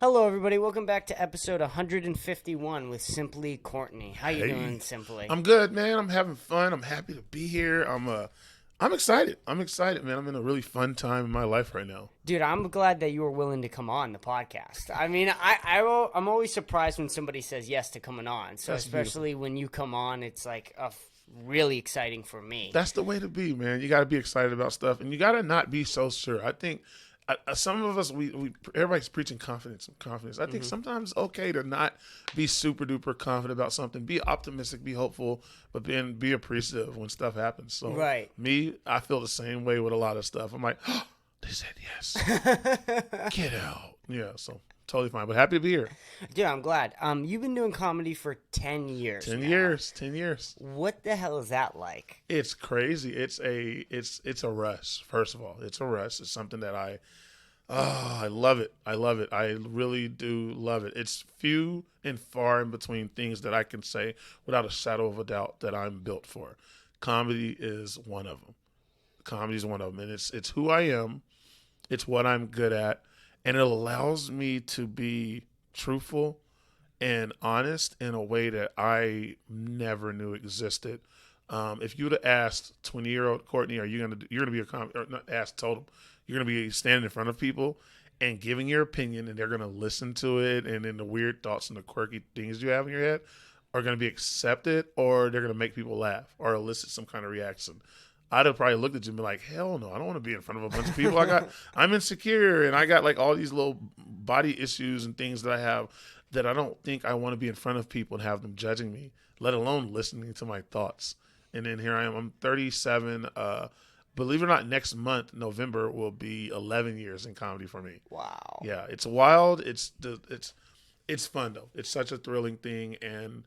Hello, everybody. Welcome back to episode 151 with Simply Courtney. How you Hey, doing, Simply? I'm good, man. I'm having fun. I'm happy to be here. I'm excited. I'm excited, man. I'm in a really fun time in my life right now. Dude, I'm glad that you were willing to come on the podcast. I mean, I'm always surprised when somebody says yes to coming on. So That's beautiful. especially when you come on, it's like really exciting for me. That's the way to be, man. You got to be excited about stuff, and you got to not be so sure. I think some of us, we everybody's preaching confidence and confidence. I think sometimes it's okay to not be super duper confident about something. Be optimistic, be hopeful, but then be appreciative when stuff happens. So Right. me, I feel the same way with a lot of stuff. I'm like, oh, they said yes. Get out. Yeah, so totally fine. But happy to be here. Dude, I'm glad. You've been doing comedy for 10 years 10 now. years. 10 years. What the hell is that like? It's crazy. It's a rush. First of all, it's a rush. It's something that I love it. I love it. I really do love it. It's few and far in between things that I can say without a shadow of a doubt that I'm built for. Comedy is one of them. Comedy is one of them, and it's who I am. It's what I'm good at, and it allows me to be truthful and honest in a way that I never knew existed. If you would have asked 20-year-old Courtney, are you you're gonna be a comic? Or not asked, told them you're gonna be standing in front of people and giving your opinion, and they're gonna listen to it, and then the weird thoughts and the quirky things you have in your head are gonna be accepted, or they're gonna make people laugh or elicit some kind of reaction. I'd have probably looked at you and be like, hell no, I don't want to be in front of a bunch of people. I'm insecure and I got like all these little body issues and things that I have that I don't think I want to be in front of people and have them judging me, let alone listening to my thoughts. And then here I am. I'm 37. Believe it or not, next month, November, will be 11 years in comedy for me. Wow. Yeah, it's wild. It's fun though. It's such a thrilling thing, and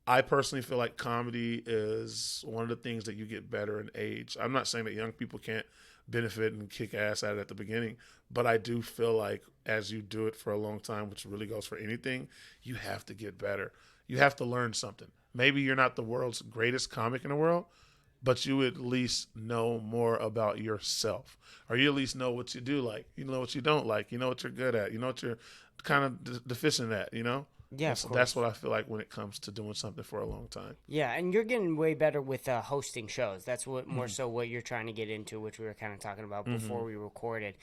I personally feel like comedy is one of the things that you get better in age. I'm not saying that young people can't benefit and kick ass at it at the beginning, but I do feel like as you do it for a long time, which really goes for anything, you have to get better. You have to learn something. Maybe you're not the world's greatest comic in the world, but you at least know more about yourself, or you at least know what you do like. You know what you don't like. You know what you're good at. You know what you're kind of deficient at. You know. Yeah, And of so course. that's what I feel like when it comes to doing something for a long time. Yeah, and you're getting way better with hosting shows. That's what more so what you're trying to get into, which we were kind of talking about before we recorded.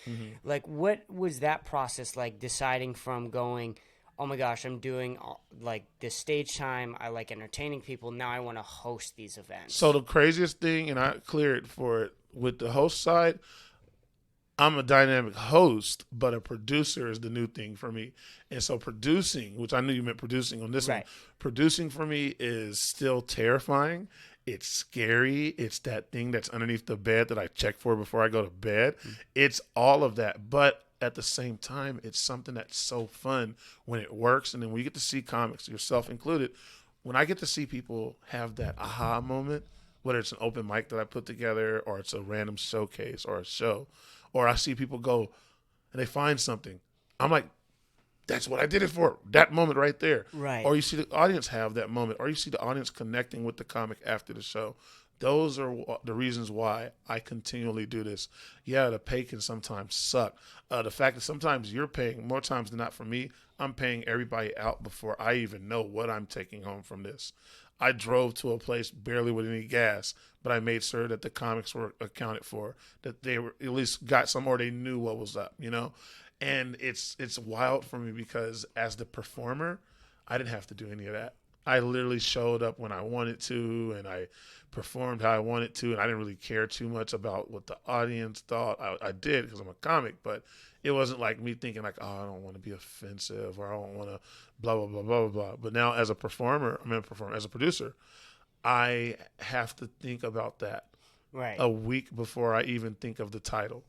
Like, what was that process like? Deciding from going, oh my gosh, I'm doing like this stage time. I like entertaining people. Now I want to host these So events. the craziest thing, and I cleared for it with the host side, I'm a dynamic host, but a producer is the new thing for me. And so producing, which I knew you meant producing on this one, Right. producing for me is still terrifying. It's scary. It's that thing that's underneath the bed that I check for before I go to bed. It's all of that. But at the same time, it's something that's so fun when it works. And then when you get to see comics, yourself included, when I get to see people have that aha moment, whether it's an open mic that I put together or it's a random showcase or a show, or I see people go and they find something, I'm like, that's what I did it for. That moment right there. Right. Or you see the audience have that moment, or you see the audience connecting with the comic after the show. Those are the reasons why I continually do this. Yeah, the pay can sometimes suck. The fact that sometimes you're paying, more times than not for me, I'm paying everybody out before I even know what I'm taking home from this. I drove to a place barely with any gas, but I made sure that the comics were accounted for, that they were at least got some, or they knew what was up, you know? And it's wild for me because as the performer, I didn't have to do any of that. I literally showed up when I wanted to, and I performed how I wanted to, and I didn't really care too much about what the audience thought. I did because I'm a comic, but it wasn't like me thinking like, oh, I don't want to be offensive, or I don't want to blah blah blah blah blah. But now as a performer, as a producer, I have to think about that Right. a week before I even think of the title,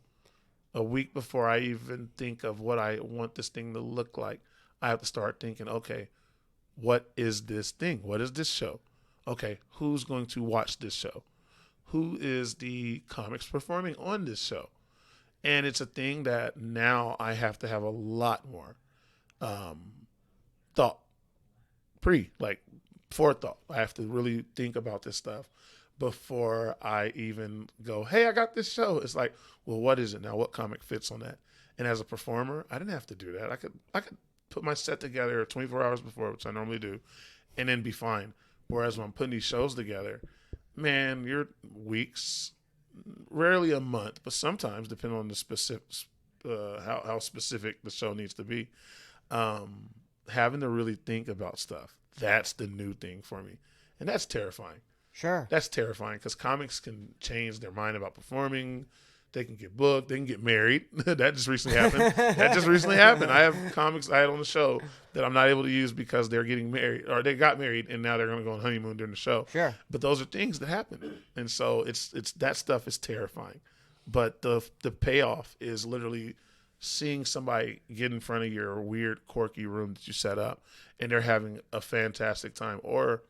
a week before I even think of what I want this thing to look like. I have to start thinking, okay, what is this thing? What is this show? Okay, who's going to watch this show? Who is the comics performing on this show? And it's a thing that now I have to have a lot more thought, like forethought. I have to really think about this stuff before I even go, hey, I got this show. It's like, well, what is it now? What comic fits on that? And as a performer, I didn't have to do that. I could put my set together 24 hours before, which I normally do, and then be fine. Whereas when I'm putting these shows together, man, you're weeks, rarely a month, but sometimes, depending on the specific, how specific the show needs to be, having to really think about stuff. That's the new thing for me, and that's terrifying. Sure. That's terrifying because comics can change their mind about performing. They can get booked. They can get married. That just recently happened. I have comics I had on the show that I'm not able to use because they're getting married, or they got married and now they're going to go on honeymoon during the show. Sure. But those are things that happen, and so it's that stuff is terrifying. But the payoff is literally seeing somebody get in front of your weird, quirky room that you set up, and they're having a fantastic time, or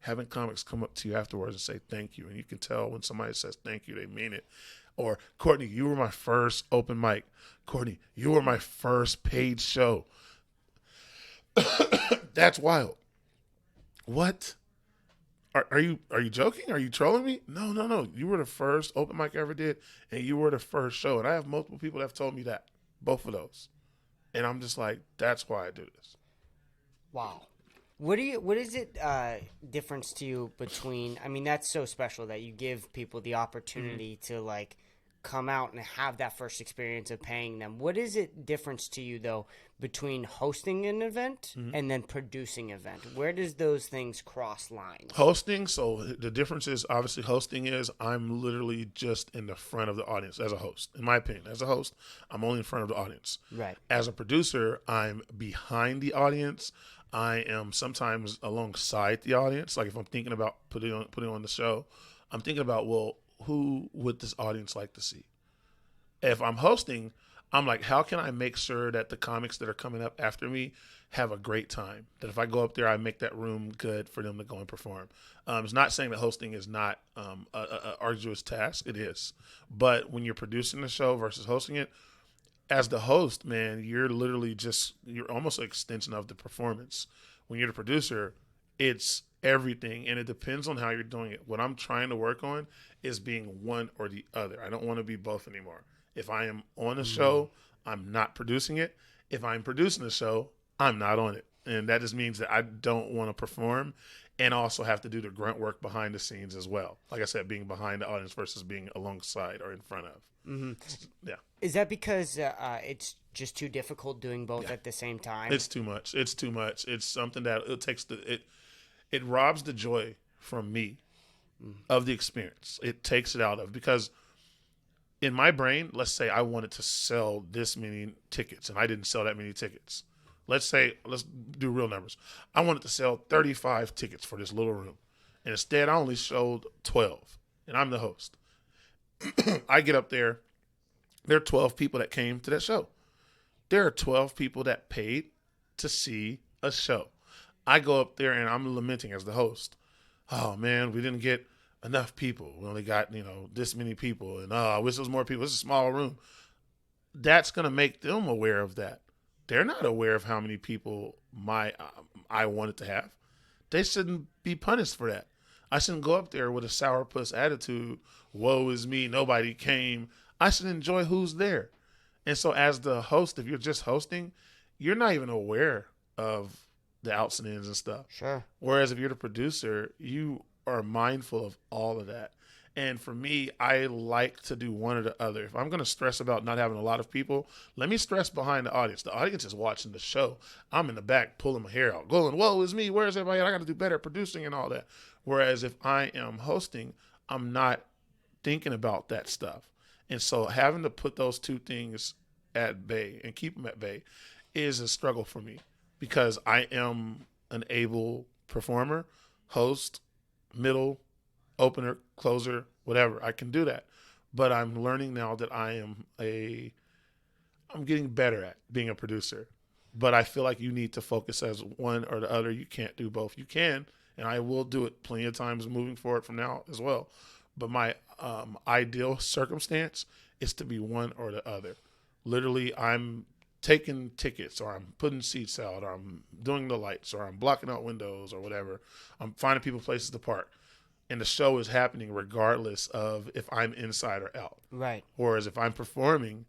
having comics come up to you afterwards and say thank you, and you can tell when somebody says thank you, they mean it. Or, Courtney, you were my first open mic. Courtney, you were my first paid show. That's wild. What? Are you joking? Are you trolling me? No. You were the first open mic I ever did, and you were the first show. And I have multiple people that have told me that, both of those. And I'm just like, that's why I do this. Wow. What is it difference to you between, I mean, that's so special that you give people the opportunity to like come out and have that first experience of paying them. What is it difference to you though between hosting an event and then producing an event? Where does those things cross lines? Hosting, so the difference is obviously hosting is I'm literally just in the front of the audience as a host. In my opinion, as a host, I'm only in front of the audience. Right. As a producer, I'm behind the audience. I am sometimes alongside the audience. Like if I'm thinking about putting on the show, I'm thinking about, well, who would this audience like to see? If I'm hosting, I'm like, how can I make sure that the comics that are coming up after me have a great time? That if I go up there, I make that room good for them to go and perform. It's not saying that hosting is not a arduous task. It is. But when you're producing the show versus hosting it, as the host, man, you're almost an extension of the performance. When you're the producer, it's everything, and it depends on how you're doing it. What I'm trying to work on is being one or the other. I don't want to be both anymore. If I am on a show, I'm not producing it. If I'm producing the show, I'm not on it. And that just means that I don't want to perform and also have to do the grunt work behind the scenes as well. Like I said, being behind the audience versus being alongside or in front of. Mm-hmm. Yeah. Is that because it's just too difficult doing both at the same time? It's too much. It's something that it robs the joy from me of the experience. It takes it out of, because in my brain, let's say I wanted to sell this many tickets and I didn't sell that many tickets. Let's do real numbers. I wanted to sell 35 tickets for this little room. And instead I only sold 12 and I'm the host. I get up there. There are 12 people that came to that show. There are 12 people that paid to see a show. I go up there and I'm lamenting as the host. Oh man, we didn't get enough people. We only got, this many people. And I wish there was more people. It's a small room. That's going to make them aware of that. They're not aware of how many people I wanted to have. They shouldn't be punished for that. I shouldn't go up there with a sourpuss attitude. Woe is me. Nobody came. I should enjoy who's there. And so as the host, if you're just hosting, you're not even aware of the outs and ins and stuff. Sure. Whereas if you're the producer, you are mindful of all of that. And for me, I like to do one or the other. If I'm going to stress about not having a lot of people, let me stress behind the audience. The audience is watching the show. I'm in the back pulling my hair out, going, whoa, it's me. Where's everybody? I got to do better at producing and all that. Whereas if I am hosting, I'm not thinking about that stuff. And so having to put those two things at bay and keep them at bay is a struggle for me, because I am an able performer, host, middle, opener, closer, whatever. I can do that. But I'm learning now that I'm getting better at being a producer. But I feel like you need to focus as one or the other. You can't do both. You can, and I will do it plenty of times moving forward from now as well. But my ideal circumstance is to be one or the other. Literally, I'm taking tickets, or I'm putting seats out, or I'm doing the lights, or I'm blocking out windows, or whatever. I'm finding people places to park. And the show is happening regardless of if I'm inside or out. Right. Whereas if I'm performing,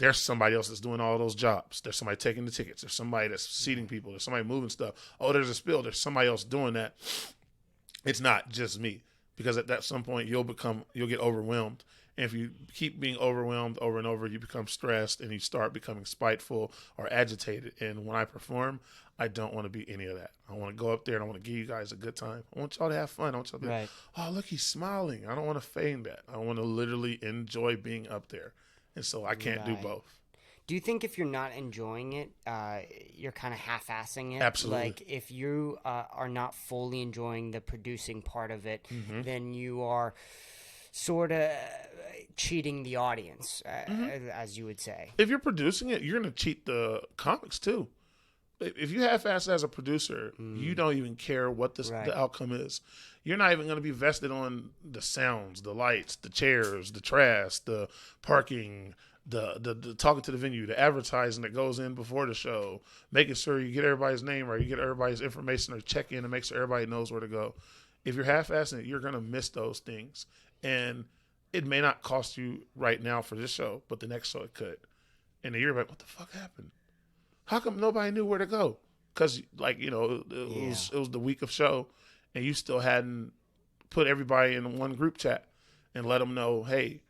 there's somebody else that's doing all those jobs. There's somebody taking the tickets. There's somebody that's seating people. There's somebody moving stuff. Oh, there's a spill. There's somebody else doing that. It's not just me, because at some point you'll get overwhelmed. And if you keep being overwhelmed over and over, you become stressed and you start becoming spiteful or agitated. And when I perform, I don't want to be any of that. I want to go up there and I want to give you guys a good time. I want y'all to have fun. I want y'all to be, oh, look, he's smiling. I don't want to feign that. I want to literally enjoy being up there. And so I can't do both. Do you think if you're not enjoying it, you're kind of half-assing it? Absolutely. Like if you are not fully enjoying the producing part of it, then you are sort of cheating the audience, as you would say. If you're producing it, you're going to cheat the comics too. If you half-ass as a producer, you don't even care what the outcome is. You're not even going to be vested on the sounds, the lights, the chairs, the trash, the parking, the talking to the venue, the advertising that goes in before the show, making sure you get everybody's name right, you get everybody's information, or check in and make sure everybody knows where to go. If you're half-assing it, you're going to miss those things. And it may not cost you right now for this show, but the next show it could. And then you're like, what the fuck happened? How come nobody knew where to go? Because, it was the week of show, and you still hadn't put everybody in one group chat and let them know, hey,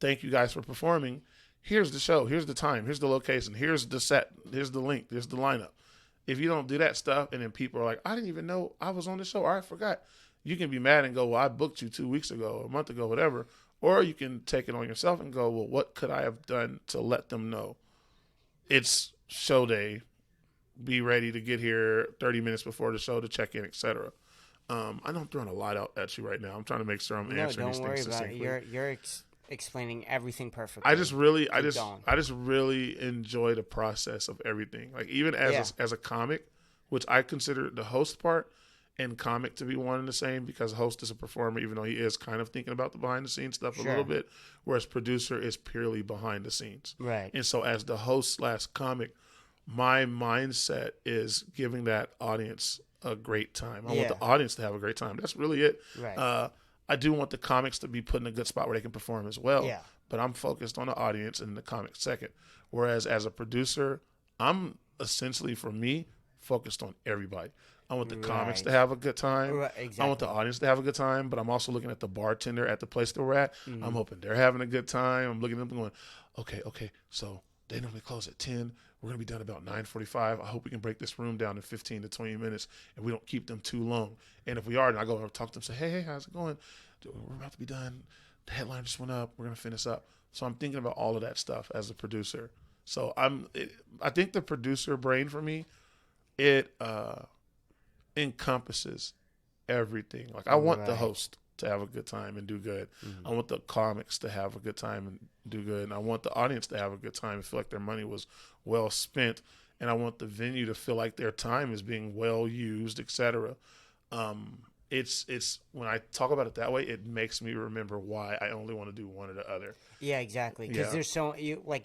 thank you guys for performing. Here's the show. Here's the time. Here's the location. Here's the set. Here's the link. Here's the lineup. If you don't do that stuff, and then people are like, I didn't even know I was on the show, or I forgot. You can be mad and go, well, I booked you 2 weeks ago, a month ago, whatever. Or you can take it on yourself and go, well, what could I have done to let them know? It's show day. Be ready to get here 30 minutes before the show to check in, etc. I know I'm throwing a lot out at you right now. I'm trying to make sure I'm answering these things succinctly. Don't worry about it. You're explaining everything perfectly. I just really enjoy the process of everything. Like even as a comic, which I consider the host part and comic to be one and the same, because host is a performer, even though he is kind of thinking about the behind the scenes stuff a little bit, whereas producer is purely behind the scenes. Right. And so as the host / comic, my mindset is giving that audience a great time. I want the audience to have a great time. That's really it. Right. I do want the comics to be put in a good spot where they can perform as well. Yeah. But I'm focused on the audience and the comics second. Whereas as a producer, I'm essentially, for me, focused on everybody. I want the comics to have a good time. Right, exactly. I want the audience to have a good time, but I'm also looking at the bartender at the place that we're at. I'm hoping they're having a good time. I'm looking at them going, okay, so they normally close at 10. We're going to be done about 9:45. I hope we can break this room down in 15 to 20 minutes and we don't keep them too long. And if we are, then I go over and talk to them, say, hey, how's it going? We're about to be done. The headline just went up. We're going to finish up. So I'm thinking about all of that stuff as a producer. So I think the producer brain for me, it encompasses everything. Like I want the host to have a good time and do good. I want the comics to have a good time and do good. And I want the audience to have a good time and feel like their money was well spent. And I want the venue to feel like their time is being well used, etc. It's when I talk about it that way, it makes me remember why I only want to do one or the other. Yeah, exactly. Because there's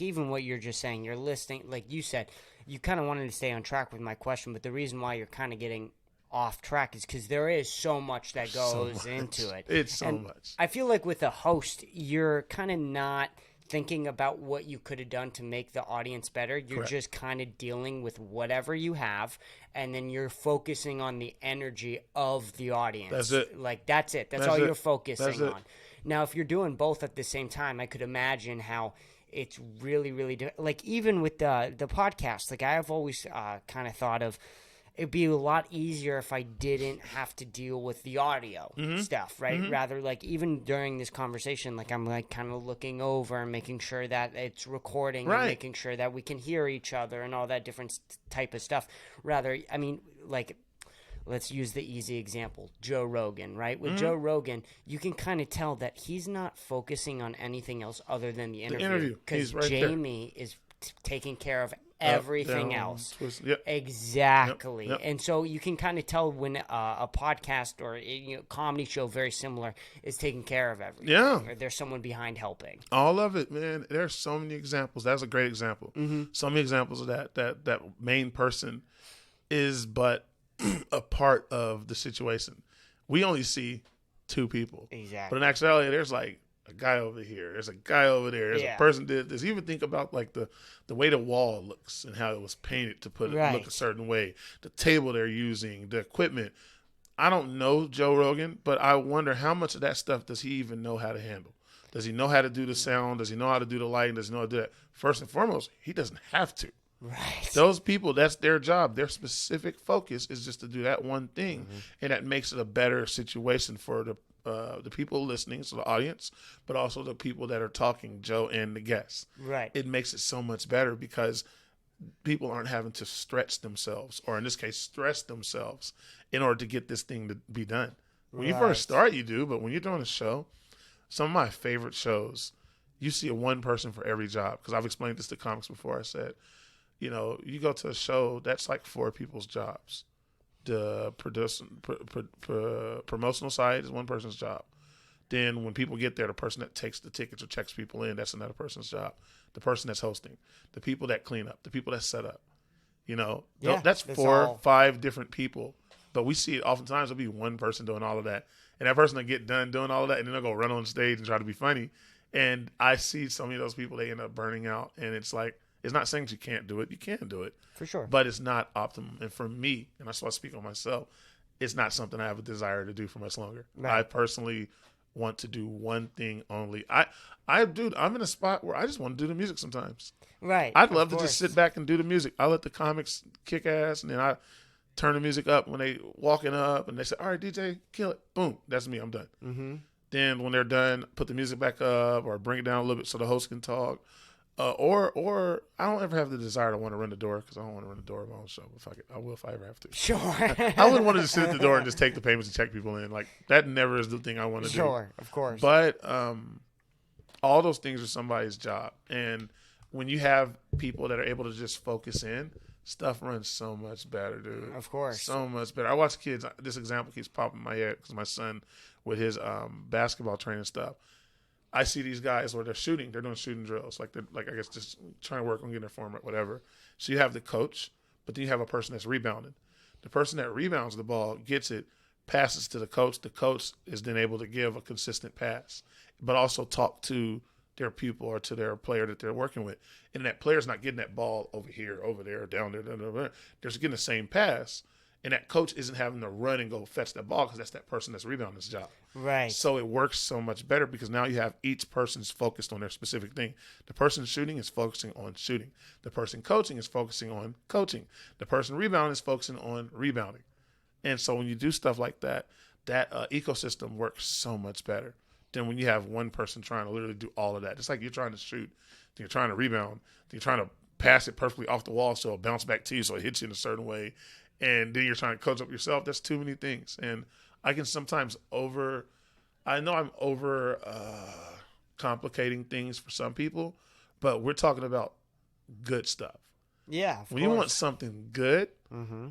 even what you're just saying, you're listing, like you said, you kind of wanted to stay on track with my question, but the reason why you're kind of getting off track is because there is so much that goes into it. It's so much. I feel like with a host, you're kind of not thinking about what you could have done to make the audience better. You're just kind of dealing with whatever you have, and then you're focusing on the energy of the audience. That's it. Like, that's it. That's all you're focusing on. Now, if you're doing both at the same time, I could imagine how it's really, really like even with the podcast. Like, I have always kind of thought of it'd be a lot easier if I didn't have to deal with the audio stuff, right? Rather, like, even during this conversation, like, I'm, like, kind of looking over and making sure that it's recording and making sure that we can hear each other and all that different type of stuff. Rather, I mean, like, let's use the easy example, Joe Rogan, right? With Joe Rogan, you can kind of tell that he's not focusing on anything else other than the interview. Because Jamie is taking care of everything else. Exactly. Yep. And so you can kind of tell when a podcast or comedy show very similar is taking care of everything. Yeah. Or there's someone behind helping. All of it, man. There's so many examples. That's a great example. So many examples of that main person is but a part of the situation. We only see two people. Exactly. But in actuality, there's like a guy over here. There's a guy over there. There's a person did this. Even think about like the way the wall looks and how it was painted to put it look a certain way. The table they're using, the equipment. I don't know Joe Rogan, but I wonder how much of that stuff does he even know how to handle? Does he know how to do the sound? Does he know how to do the lighting? Does he know how to do that? First and foremost, he doesn't have to. Right. Those people, that's their job. Their specific focus is just to do that one thing, and that makes it a better situation for the people listening, so the audience, but also the people that are talking, Joe and the guests. Right. It makes it so much better because people aren't having to stretch themselves, or in this case, stress themselves in order to get this thing to be done. When you first start, you do, but when you're doing a show, some of my favorite shows, you see a one person for every job. Because I've explained this to comics before. I said, you go to a show, that's like 4 people's jobs. The promotional side is one person's job. Then when people get there, the person that takes the tickets or checks people in, that's another person's job. The person that's hosting, the people that clean up, the people that set up. That's 4 or 5 different people. But we see it oftentimes, there'll be one person doing all of that. And that person will get done doing all of that, and then they'll go run on stage and try to be funny. And I see so many of those people, they end up burning out. And it's like, it's not saying that you can't do it. You can do it. For sure. But it's not optimum. And for me, and that's why I speak on myself, it's not something I have a desire to do for much longer. Right. I personally want to do one thing only. I'm in a spot where I just want to do the music sometimes. Right. I'd love to just sit back and do the music. I let the comics kick ass, and then I turn the music up when they walking up, and they say, all right, DJ, kill it. Boom. That's me. I'm done. Mm-hmm. Then when they're done, put the music back up or bring it down a little bit so the host can talk. Or I don't ever have the desire to want to run the door because I don't want to run the door of my own show. I will if I ever have to. Sure. I wouldn't want to just sit at the door and just take the payments and check people in. Like, that never is the thing I want to do. Sure, of course. But all those things are somebody's job. And when you have people that are able to just focus in, stuff runs so much better, dude. Of course. So much better. I watch kids. This example keeps popping in my head because my son, with his basketball training stuff, I see these guys where they're shooting. They're doing shooting drills. They're I guess just trying to work on getting their form right, whatever. So you have the coach, but then you have a person that's rebounding. The person that rebounds the ball gets it, passes to the coach. The coach is then able to give a consistent pass, but also talk to their pupil or to their player that they're working with. And that player's not getting that ball over here, over there, down there. They're just getting the same pass. And that coach isn't having to run and go fetch that ball because that's that person that's rebounding's job. Right. So it works so much better because now you have each person's focused on their specific thing. The person shooting is focusing on shooting. The person coaching is focusing on coaching. The person rebounding is focusing on rebounding. And so when you do stuff like that, that ecosystem works so much better than when you have one person trying to literally do all of that. It's like you're trying to shoot, then you're trying to rebound, then you're trying to pass it perfectly off the wall so it'll bounce back to you so it hits you in a certain way. And then you're trying to coach up yourself. That's too many things. And I can sometimes I'm over complicating things for some people, but we're talking about good stuff. Yeah. When you want something good,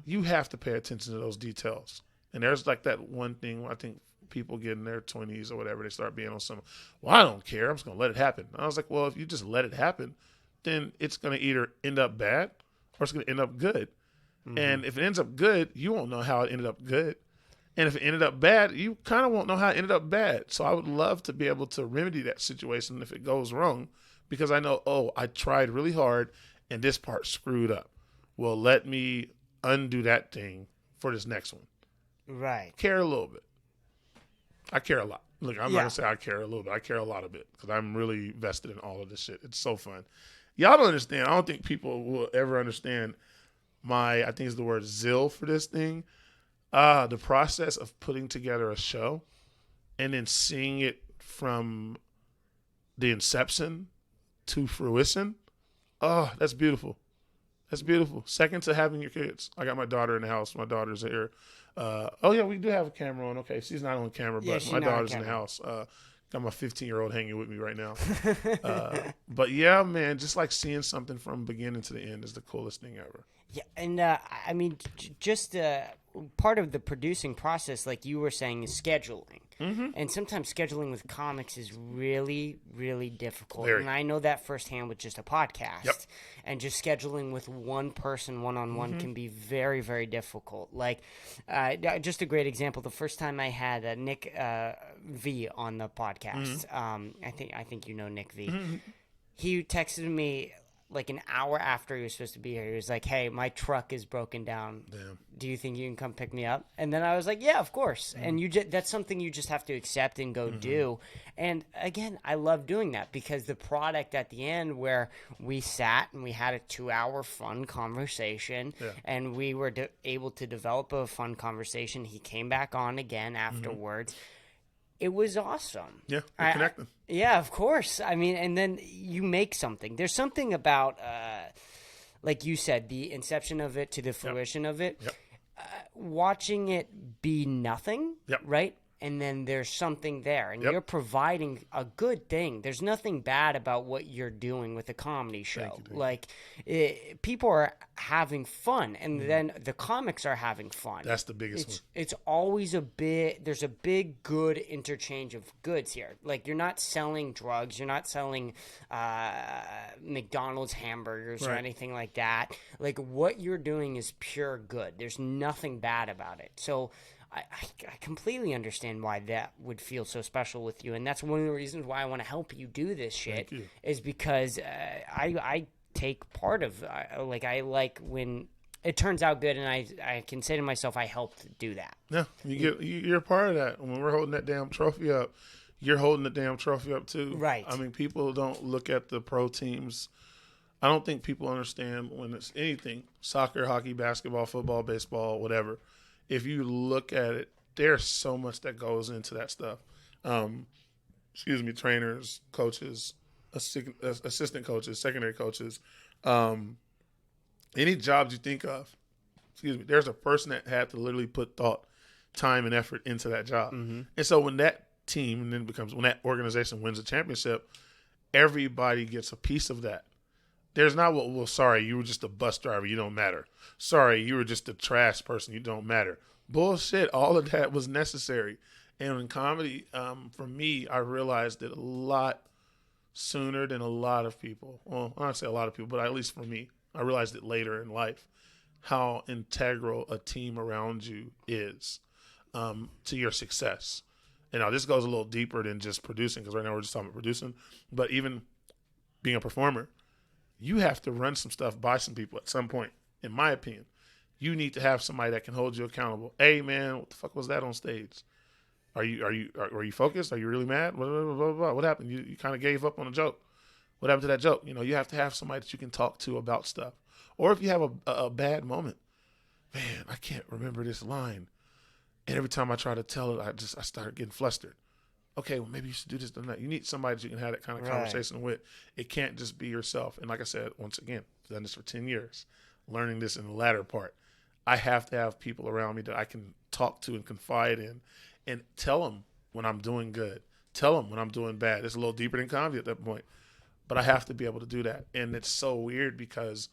you have to pay attention to those details. And there's like that one thing I think people get in their 20s or whatever, they start being on some, well, I don't care. I'm just going to let it happen. And I was like, well, if you just let it happen, then it's going to either end up bad or it's going to end up good. And if it ends up good, you won't know how it ended up good. And if it ended up bad, you kind of won't know how it ended up bad. So I would love to be able to remedy that situation if it goes wrong because I know, I tried really hard and this part screwed up. Well, let me undo that thing for this next one. Right. Care a little bit. I care a lot. Look, I'm not going to say I care a little bit. I care a lot of it because I'm really vested in all of this shit. It's so fun. Y'all don't understand. I don't think people will ever understand I think it's the word zeal for this thing. The process of putting together a show and then seeing it from the inception to fruition. Oh, that's beautiful. That's beautiful. Second to having your kids. I got my daughter in the house. My daughter's here. We do have a camera on. Okay, she's not on camera, but my daughter's in the house. Got my 15-year-old hanging with me right now. But yeah, man, just like seeing something from beginning to the end is the coolest thing ever. Yeah, and I mean, just part of the producing process, like you were saying, is scheduling. Mm-hmm. And sometimes scheduling with comics is really, really difficult. Very. And I know that firsthand with just a podcast. Yep. And just scheduling with one person, one-on-one, Mm-hmm. can be very, very difficult. Like, just a great example. The first time I had Nick V on the podcast, I think you know Nick V. Mm-hmm. He texted me like an hour after he was supposed to be here. He was like, "Hey, my truck is broken down. Damn. Do you think you can come pick me up?" And then I was like, "Yeah, of course." And that's something you just have to accept and go do. And again, I love doing that because the product at the end, where we sat and we had a 2-hour fun conversation, and we were able to develop a fun conversation. He came back on again afterwards. It was awesome. Yeah, we're connecting. Yeah, of course. I mean, and then you make something. There's something about, like you said, the inception of it to the fruition of it. Yep. Watching it be nothing, Yep. right? And then there's something there, and Yep. you're providing a good thing. There's nothing bad about what you're doing with a comedy show. Thank People are having fun, and then the comics are having fun. That's the biggest one. It's always there's a big good interchange of goods here. Like, you're not selling drugs, you're not selling McDonald's hamburgers or anything like that. Like, what you're doing is pure good. There's nothing bad about it. So I completely understand why that would feel so special with you, and that's one of the reasons why I want to help you do this shit. Is because I take part of I like when it turns out good, and I can say to myself, I helped do that. Yeah, you're a part of that. When we're holding that damn trophy up, you're holding the damn trophy up too. Right. I mean, people don't look at the pro teams. I don't think people understand when it's anything, soccer, hockey, basketball, football, baseball, whatever. If you look at it, there's so much that goes into that stuff. Trainers, coaches, assistant coaches, secondary coaches, any jobs you think of. There's a person that had to literally put thought, time, and effort into that job. And so when that team and then when that organization wins a championship, everybody gets a piece of that. There's not, well, sorry, you were just a bus driver, you don't matter. Sorry, you were just a trash person, you don't matter. Bullshit, all of that was necessary. And in comedy, for me, I realized it a lot sooner than a lot of people. Well, I don't say a lot of people, but at least for me, I realized it later in life, how integral a team around you is to your success. And now this goes a little deeper than just producing, because right now we're just talking about producing, but even being a performer, you have to run some stuff by some people at some point, in my opinion. You need to have somebody that can hold you accountable. Hey, man, what the fuck was that on stage? Are you focused? Are you really mad? Blah, blah, blah, blah. What happened? You kind of gave up on a joke. What happened to that joke? You have to have somebody that you can talk to about stuff. Or if you have a bad moment, man, I can't remember this line. And every time I try to tell it, I start getting flustered. Okay, well, maybe you should do this or that. You need somebody that you can have that kind of conversation with. It can't just be yourself. And like I said, once again, I've done this for 10 years, learning this in the latter part. I have to have people around me that I can talk to and confide in and tell them when I'm doing good. Tell them when I'm doing bad. It's a little deeper than comedy at that point. But I have to be able to do that. And it's so weird because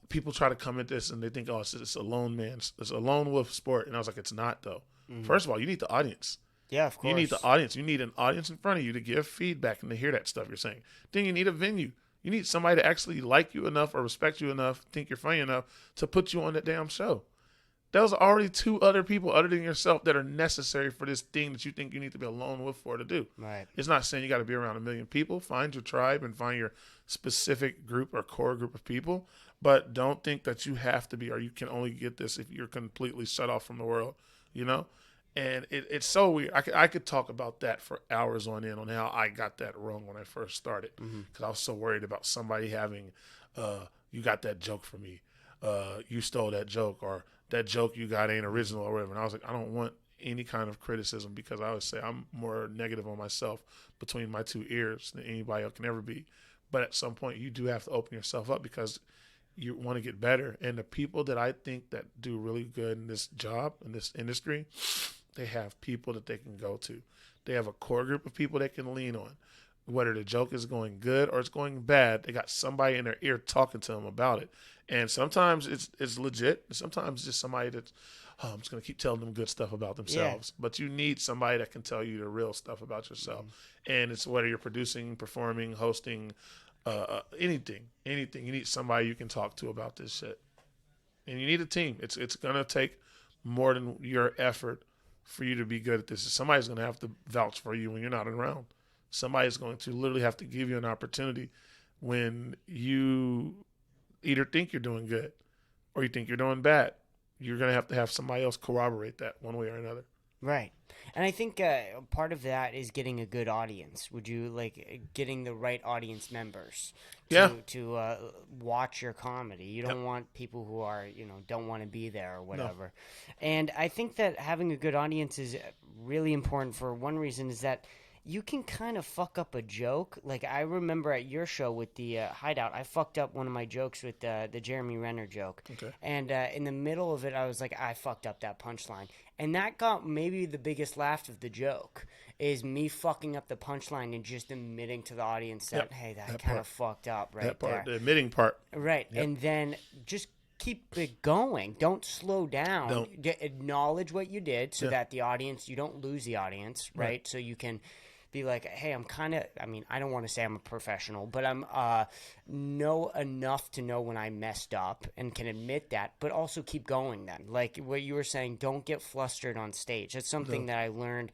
people try to come at this and they think, oh, it's a lone man. It's a lone wolf sport. And I was like, it's not, though. First of all, you need the audience. Yeah, of course. You need the audience. You need an audience in front of you to give feedback and to hear that stuff you're saying. Then you need a venue. You need somebody to actually like you enough or respect you enough, think you're funny enough to put you on that damn show. Those are already 2 other people other than yourself that are necessary for this thing that you think you need to be a lone wolf for to do. Right. It's not saying you got to be around 1 million people. Find your tribe and find your specific group or core group of people. But don't think that you have to be, or you can only get this if you're completely shut off from the world, And it's so weird. I could talk about that for hours on end on how I got that wrong when I first started. Because I was so worried about somebody having, you got that joke from me. You stole that joke, or that joke you got ain't original or whatever. And I was like, I don't want any kind of criticism, because I always say I'm more negative on myself between my 2 ears than anybody else can ever be. But at some point, you do have to open yourself up because you want to get better. And the people that I think that do really good in this job, in this industry, they have people that they can go to. They have a core group of people they can lean on. Whether the joke is going good or it's going bad, they got somebody in their ear talking to them about it. And sometimes it's legit. Sometimes it's just somebody that's, I'm just going to keep telling them good stuff about themselves. Yeah. But you need somebody that can tell you the real stuff about yourself. And it's whether you're producing, performing, hosting, anything. You need somebody you can talk to about this shit. And you need a team. It's going to take more than your effort for you to be good at this. Somebody's going to have to vouch for you when you're not around. Somebody's going to literally have to give you an opportunity when you either think you're doing good or you think you're doing bad. You're going to have somebody else corroborate that one way or another. Right. And I think part of that is getting a good audience. Would you like getting the right audience members to watch your comedy? You don't want people who are, don't want to be there or whatever. No. And I think that having a good audience is really important for one reason is that you can kind of fuck up a joke. Like I remember at your show with the Hideout, I fucked up one of my jokes with the Jeremy Renner joke. Okay. And in the middle of it, I was like, I fucked up that punchline. And that got maybe the biggest laugh of the joke is me fucking up the punchline and just admitting to the audience that, hey, that kind of fucked up right that part, there. The admitting part. Right. Yep. And then just keep it going. Don't slow down. Acknowledge what you did so that the audience, you don't lose the audience, right? So you can be like, hey, I don't want to say I'm a professional, but I'm know enough to know when I messed up and can admit that, but also keep going then. Like what you were saying, don't get flustered on stage. That's something that I learned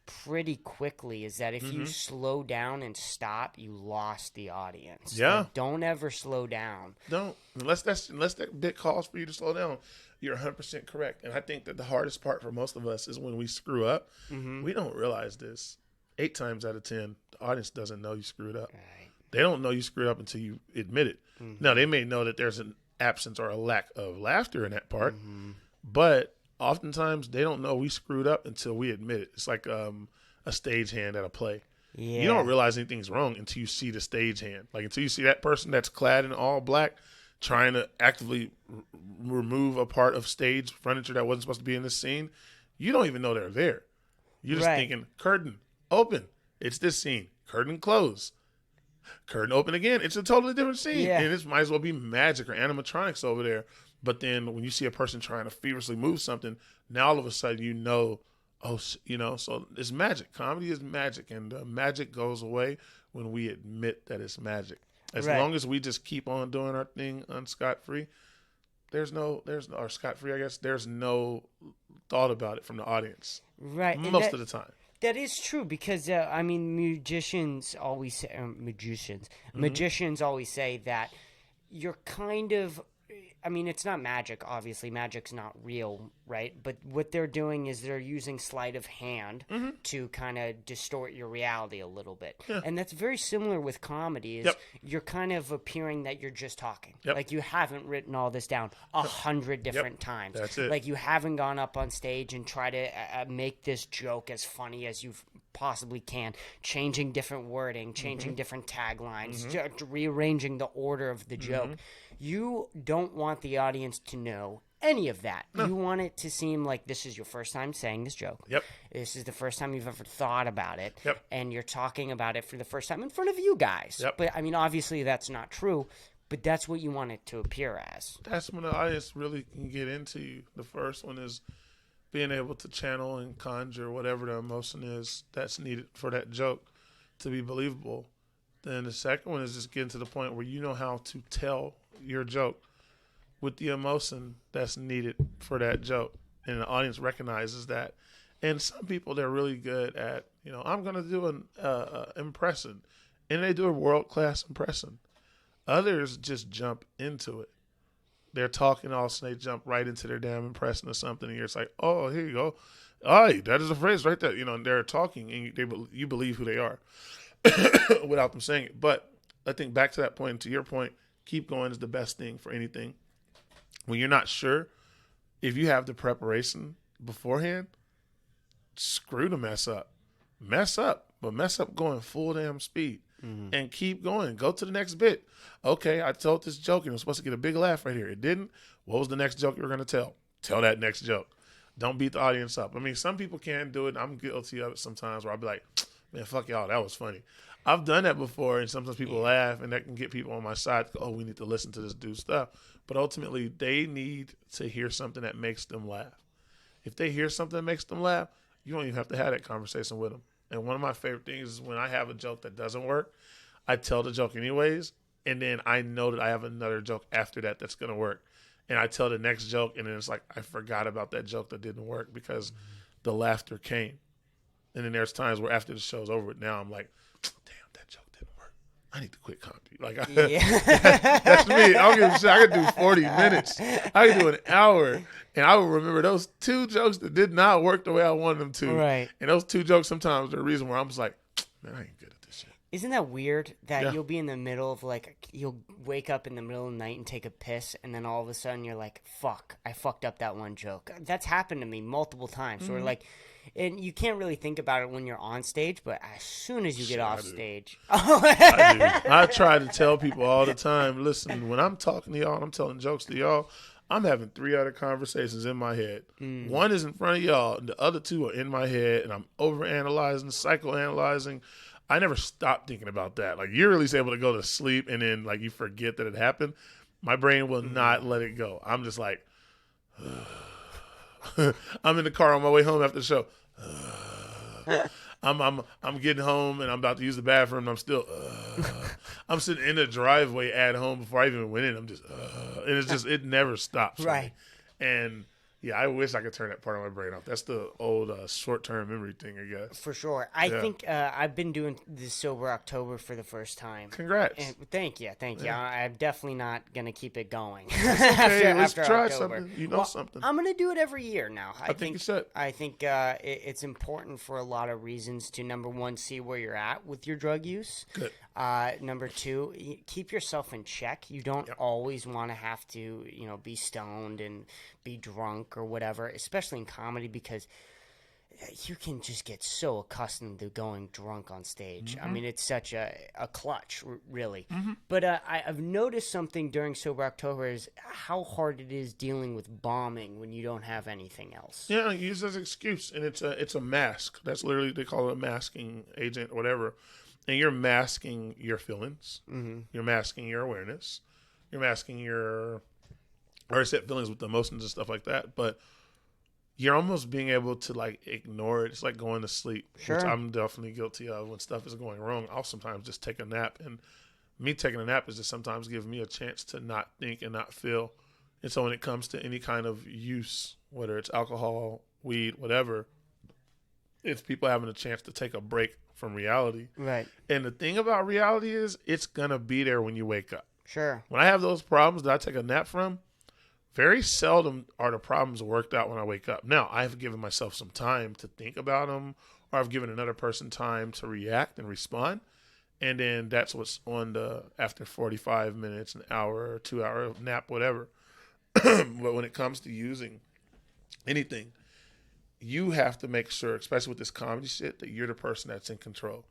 pretty quickly is that if you slow down and stop, you lost the audience. Yeah. Like, don't ever slow down. Don't. Unless that bit calls for you to slow down. You're 100% correct. And I think that the hardest part for most of us is when we screw up. We don't realize this. 8 times out of 10, the audience doesn't know you screwed up. Right. They don't know you screwed up until you admit it. Now, they may know that there's an absence or a lack of laughter in that part, but oftentimes they don't know we screwed up until we admit it. It's like a stagehand at a play. Yeah. You don't realize anything's wrong until you see the stagehand. Like until you see that person that's clad in all black trying to actively remove a part of stage furniture that wasn't supposed to be in the scene. You don't even know they're there. You're just thinking, curtain open. It's this scene. Curtain close. Curtain open again. It's a totally different scene. Yeah. And it might as well be magic or animatronics over there. But then when you see a person trying to feverishly move something, now all of a sudden so it's magic. Comedy is magic. And magic goes away when we admit that it's magic. As long as we just keep on doing our thing unscot-free, there's no scot-free, I guess. There's no thought about it from the audience. Right. Most of the time. That is true because, magicians always say, magicians always say that you're kind of, it's not magic, obviously. Magic's not real, right? But what they're doing is they're using sleight of hand to kind of distort your reality a little bit. Yeah. And that's very similar with comedy is you're kind of appearing that you're just talking. Yep. Like you haven't written all this down 100 different times. That's it. Like you haven't gone up on stage and try to make this joke as funny as you possibly can, changing different wording, changing different taglines, rearranging the order of the joke. You don't want the audience to know any of that. No. You want it to seem like this is your first time saying this joke. Yep. This is the first time you've ever thought about it. Yep. And you're talking about it for the first time in front of you guys. Yep. But, obviously that's not true, but that's what you want it to appear as. That's when the audience really can get into you. The first one is being able to channel and conjure whatever the emotion is that's needed for that joke to be believable. Then the second one is just getting to the point where you know how to tell your joke with the emotion that's needed for that joke, and the audience recognizes that. And some people, they're really good at, I'm going to do an impression, and they do a world-class impression. Others just jump into it. They're talking all of a sudden, they jump right into their damn impression or something, and you're just like, oh, here you go. Aye, that is a phrase right there. And they're talking, and you believe who they are without them saying it. But I think back to that point, to your point, keep going is the best thing for anything. When you're not sure, if you have the preparation beforehand, screw the mess up. Mess up, but mess up going full damn speed. And keep going. Go to the next bit. Okay, I told this joke and it was supposed to get a big laugh right here. It didn't. What was the next joke you were going to tell? Tell that next joke. Don't beat the audience up. Some people can do it. I'm guilty of it sometimes where I'll be like, man, fuck y'all. That was funny. I've done that before, and sometimes people laugh, and that can get people on my side. Oh, we need to listen to this dude's stuff. But ultimately, they need to hear something that makes them laugh. If they hear something that makes them laugh, you don't even have to have that conversation with them. And one of my favorite things is when I have a joke that doesn't work, I tell the joke anyways, and then I know that I have another joke after that that's going to work. And I tell the next joke, and then it's like I forgot about that joke that didn't work because the laughter came. And then there's times where after the show's over, now I'm like, damn, that joke didn't work. I need to quit comedy. Like, that's me. I don't give a shit. I could do 40 minutes. I could do an hour, and I will remember those 2 jokes that did not work the way I wanted them to. Right. And those 2 jokes sometimes are the reason where I'm just like, man, I ain't good at this shit. Isn't that weird that you'll be in the middle of you'll wake up in the middle of the night and take a piss, and then all of a sudden you're like, fuck, I fucked up that one joke. That's happened to me multiple times. Mm-hmm. Where and you can't really think about it when you're on stage, but as soon as you get off stage. I do. I try to tell people all the time, listen, when I'm talking to y'all and I'm telling jokes to y'all, I'm having 3 other conversations in my head. One is in front of y'all, and the other 2 are in my head, and I'm overanalyzing, psychoanalyzing. I never stop thinking about that. Like, you're really able to go to sleep, and then, you forget that it happened. My brain will not let it go. I'm just like, I'm in the car on my way home after the show. I'm getting home and I'm about to use the bathroom and I'm still I'm sitting in the driveway at home before I even went in. I'm just and it's just it never stops. Right. And yeah, I wish I could turn that part of my brain off. That's the old short-term memory thing, I guess. For sure. I think I've been doing this Sober October for the first time. Congrats. And thank you. Yeah. I'm definitely not going to keep it going. Let's try October. something. You know something. I'm going to do it every year now. I think you should. I think it's important for a lot of reasons to, number one, see where you're at with your drug use. Good. Number 2, keep yourself in check. You don't always want to have to, be stoned and be drunk or whatever, especially in comedy, because you can just get so accustomed to going drunk on stage. Mm-hmm. I mean, it's such a clutch, really. Mm-hmm. But I've noticed something during Sober October is how hard it is dealing with bombing when you don't have anything else. Yeah, use as an excuse, and it's a mask. That's literally, they call it a masking agent or whatever. And you're masking your feelings. Mm-hmm. You're masking your awareness. You're masking your, or set feelings with the emotions and stuff like that. But you're almost being able to ignore it. It's like going to sleep, which I'm definitely guilty of. When stuff is going wrong, I'll sometimes just take a nap. And me taking a nap is just sometimes give me a chance to not think and not feel. And so when it comes to any kind of use, whether it's alcohol, weed, whatever, it's people having a chance to take a break from reality. Right. And the thing about reality is it's going to be there when you wake up. Sure. When I have those problems that I take a nap from, very seldom are the problems worked out when I wake up. Now, I've given myself some time to think about them, or I've given another person time to react and respond. And then that's what's on the after 45 minutes, an hour, or 2 hour nap, whatever. But when it comes to using anything, you have to make sure, especially with this comedy shit, that you're the person that's in control.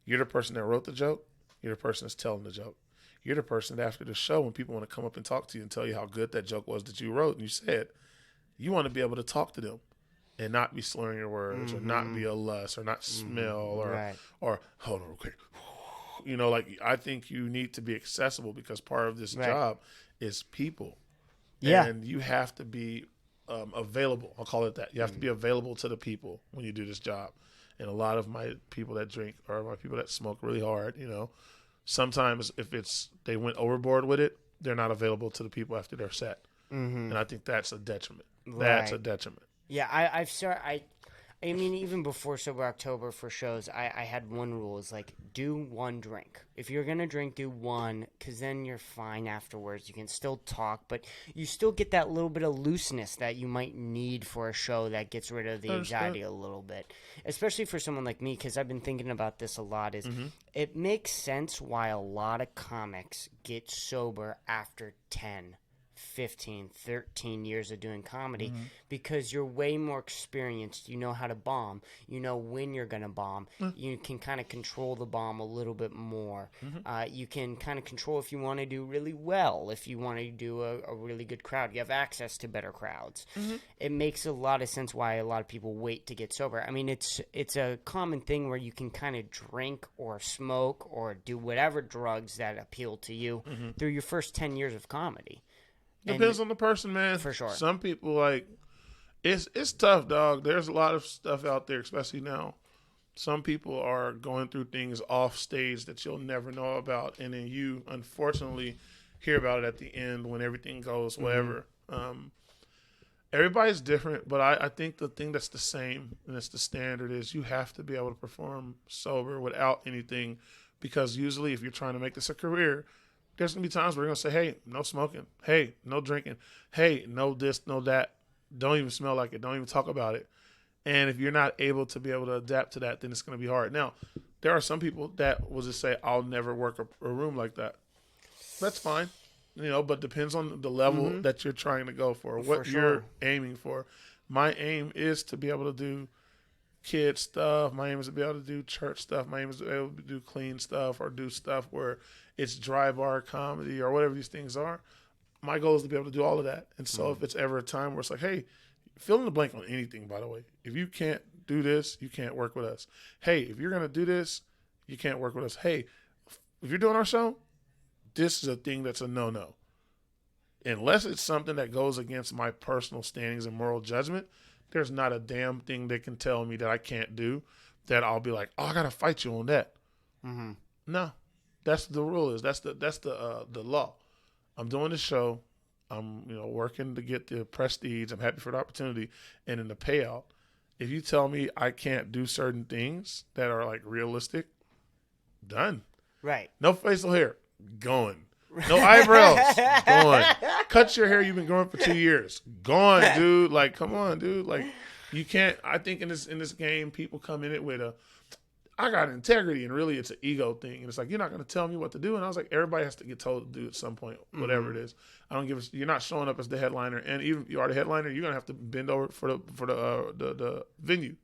You're the person that wrote the joke. You're the person that's telling the joke. You're the person that after the show, when people want to come up and talk to you and tell you how good that joke was that you wrote and you said, you want to be able to talk to them and not be slurring your words, or not be a lust, or not smell, or hold on real quick. I think you need to be accessible, because part of this job is people. Yeah. And you have to be available. I'll call it that. You have to be available to the people when you do this job. And a lot of my people that drink, or my people that smoke really hard, sometimes if they went overboard with it, they're not available to the people after their set. Mm-hmm. And I think that's a detriment. Right. That's a detriment. Yeah, I mean, even before Sober October for shows, I had one rule. It's do one drink. If you're going to drink, do one, because then you're fine afterwards. You can still talk, but you still get that little bit of looseness that you might need for a show that gets rid of the anxiety a little bit. Especially for someone like me, because I've been thinking about this a lot, is it makes sense why a lot of comics get sober after 10, 15, 13 years of doing comedy, because you're way more experienced. You know how to bomb. You know when you're going to bomb. You can kind of control the bomb a little bit more. You can kind of control if you want to do really well, if you want to do a really good crowd. You have access to better crowds. It makes a lot of sense why a lot of people wait to get sober. I mean, it's a common thing where you can kind of drink or smoke or do whatever drugs that appeal to you through your first 10 years of comedy. Depends on the person, man. For sure. Some people, like, it's tough, dog. There's a lot of stuff out there, especially now. Some people are going through things off stage that you'll never know about, and then you, unfortunately, hear about it at the end when everything goes whatever. Everybody's different, but I think the thing that's the same and it's the standard is you have to be able to perform sober without anything, because usually if you're trying to make this a career, there's going to be times where you're going to say, hey, no smoking. Hey, no drinking. Hey, no this, no that. Don't even smell like it. Don't even talk about it. And if you're not able to be able to adapt to that, then it's going to be hard. Now, there are some people that will just say, I'll never work a room like that. That's fine. But depends on the level that you're trying to go for, what you're aiming for. My aim is to be able to do kid stuff. My aim is to be able to do church stuff. My aim is to be able to do clean stuff or do stuff where it's dry bar comedy or whatever these things are. My goal is to be able to do all of that. And so if it's ever a time where it's like, hey, fill in the blank on anything, by the way. If you can't do this, you can't work with us. Hey, if you're going to do this, you can't work with us. Hey, if you're doing our show, this is a thing that's a no-no. Unless it's something that goes against my personal standings and moral judgment, there's not a damn thing they can tell me that I can't do that I'll be like, oh, I got to fight you on that. No, that's the rule is. That's the law. I'm doing the show. I'm working to get the prestige. I'm happy for the opportunity. And in the payout, if you tell me I can't do certain things that are like realistic, done. Right. No facial hair, going. No eyebrows, gone. Cut your hair you've been growing for 2 years, gone, dude. Like, come on, dude. Like, you can't. I think in this game, people come in it with I got integrity, and really it's an ego thing. And it's like, you're not going to tell me what to do. And I was like, everybody has to get told to do at some point, whatever it is. I don't give you're not showing up as the headliner. And even if you are the headliner, you're going to have to bend over for the venue.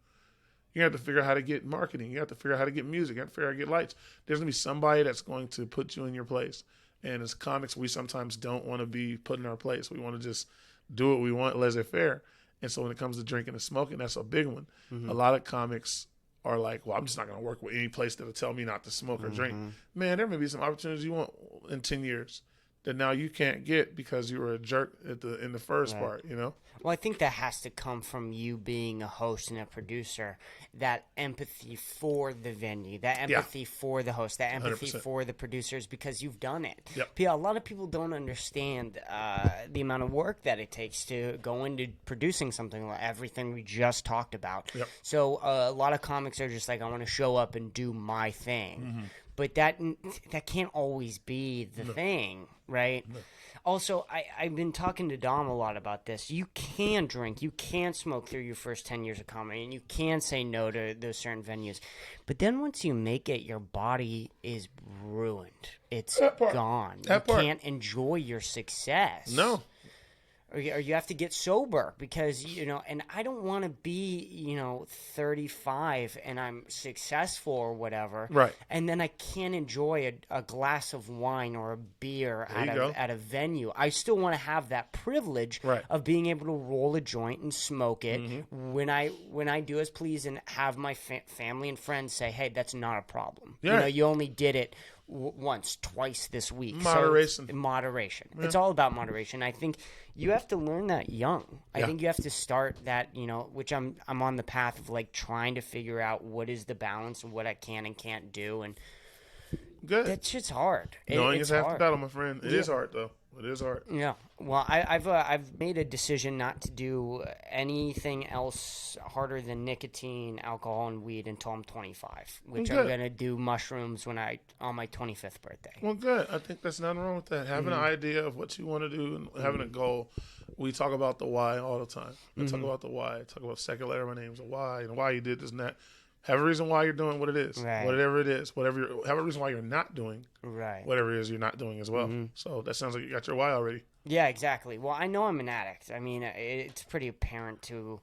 You have to figure out how to get marketing. You have to figure out how to get music. You have to figure out how to get lights. There's going to be somebody that's going to put you in your place. And as comics, we sometimes don't want to be put in our place. We want to just do what we want, laissez-faire. And so when it comes to drinking and smoking, that's a big one. A lot of comics are like, well, I'm just not going to work with any place that'll tell me not to smoke or drink. Man, there may be some opportunities you want in 10 years that now you can't get because you were a jerk in the first part, Well, I think that has to come from you being a host and a producer, that empathy for the venue, that empathy for the host, that empathy 100%. for the producers, because you've done it. Yep. A lot of people don't understand the amount of work that it takes to go into producing something like everything we just talked about. Yep. So a lot of comics are just like, I want to show up and do my thing. But that can't always be the thing, right? No. Also, I've been talking to Dom a lot about this. You can drink, you can smoke through your first 10 years of comedy, and you can say no to those certain venues. But then once you make it, your body is ruined. It's gone. You can't enjoy your success. No. Or you have to get sober because, and I don't want to be, 35 and I'm successful or whatever. Right. And then I can't enjoy a glass of wine or a beer at a venue. I still want to have that privilege of being able to roll a joint and smoke it when I do as please and have my family and friends say, hey, that's not a problem. Yeah. You only did it once, twice this week. Moderation. So moderation. Yeah. It's all about moderation. I think you have to learn that young. I think you have to start that, which I'm on the path of like trying to figure out what is the balance of what I can and can't do. And good. That shit's hard. Knowing it's half the battle, my friend. It is hard though. It is hard. Yeah. Well, I've made a decision not to do anything else harder than nicotine, alcohol, and weed until I'm 25, which I'm gonna do mushrooms on my 25th birthday. Well, good. I think there's nothing wrong with that. Having an idea of what you want to do and having a goal. We talk about the why all the time. I talk about the why. I talk about second letter of my name's a why and why you did this and that. Have a reason why you're doing what it is, whatever it is, have a reason why you're not doing whatever it is you're not doing as well. So that sounds like you got your why already. Yeah, exactly. Well, I know I'm an addict. I mean, it's pretty apparent to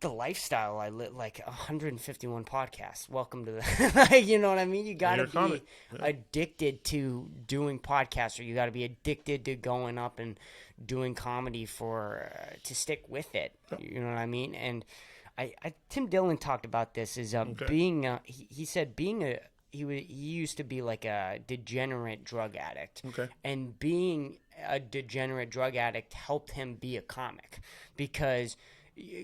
the lifestyle I live, like 151 podcasts. Welcome to the, you know what I mean? You got to be addicted to doing podcasts, or you got to be addicted to going up and doing comedy to stick with it. You know what I mean? And Tim Dillon talked about this is being he said he used to be like a degenerate drug addict, and being a degenerate drug addict helped him be a comic, because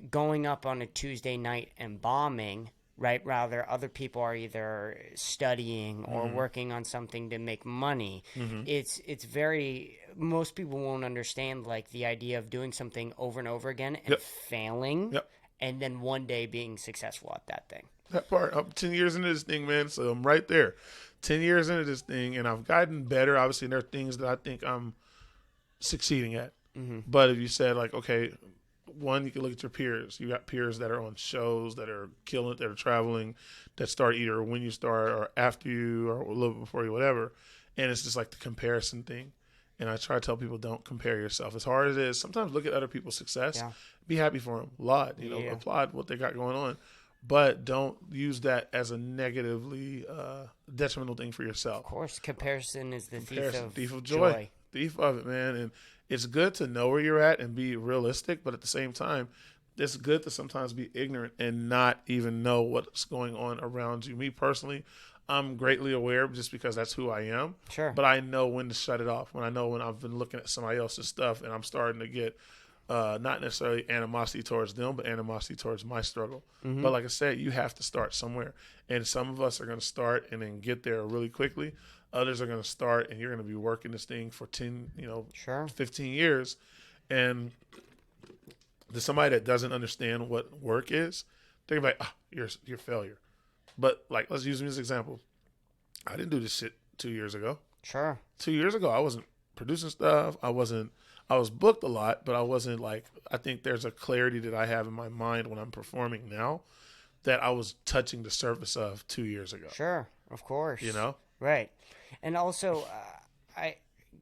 going up on a Tuesday night and bombing, right? Rather, other people are either studying or working on something to make money. It's very, most people won't understand like the idea of doing something over and over again and failing, and then one day being successful at that thing. That part. I'm 10 years into this thing, man. So I'm right there. 10 years into this thing, and I've gotten better. Obviously, there are things that I think I'm succeeding at. But if you said, like, okay, one, you can look at your peers. You got peers that are on shows, that are killing it, that are traveling, that start either when you start or after you or a little bit before you, whatever. And it's just like the comparison thing. And I try to tell people, don't compare yourself. As hard as it is, sometimes look at other people's success. Be happy for them. Laud, applaud what they got going on. But don't use that as a negatively detrimental thing for yourself. Of course, comparison is the thief of joy. Thief of it, man. And it's good to know where you're at and be realistic, but at the same time, it's good to sometimes be ignorant and not even know what's going on around you. Me personally, I'm greatly aware just because that's who I am. Sure. But I know when to shut it off. When I know when I've been looking at somebody else's stuff and I'm starting to get not necessarily animosity towards them, but animosity towards my struggle. But like I said, you have to start somewhere. And some of us are going to start and then get there really quickly. Others are going to start and you're going to be working this thing for 10, 15 years. And to somebody that doesn't understand what work is, they're going to be like, you're a failure. But like, let's use me as an example. I didn't do this shit 2 years ago. Sure. 2 years ago, I wasn't producing stuff. I was booked a lot, but I wasn't like, I think there's a clarity that I have in my mind when I'm performing now that I was touching the surface of 2 years ago. Sure, of course. Right. And also,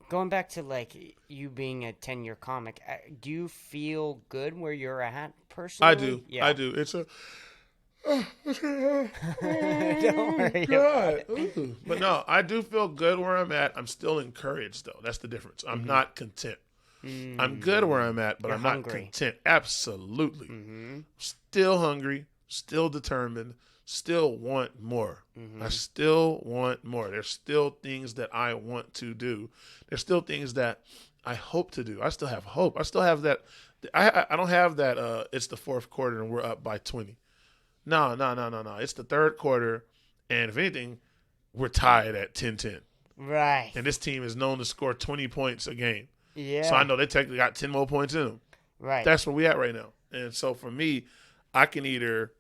going back to like you being a 10-year comic, do you feel good where you're at personally? I do. Yeah. I do. It's a... Don't worry. God. But no, I do feel good where I'm at. I'm still encouraged, though. That's the difference. I'm not content. I'm good where I'm at, but I'm not content. Absolutely. Still hungry, still determined, still want more. I still want more. There's still things that I want to do. There's still things that I hope to do. I still have hope. I still have that. I don't have that it's the fourth quarter and we're up by 20. No. It's the third quarter, and if anything, we're tied at 10-10. Right. And this team is known to score 20 points a game. Yeah. So I know they technically got 10 more points in them. Right. That's where we at right now. And so for me, I can either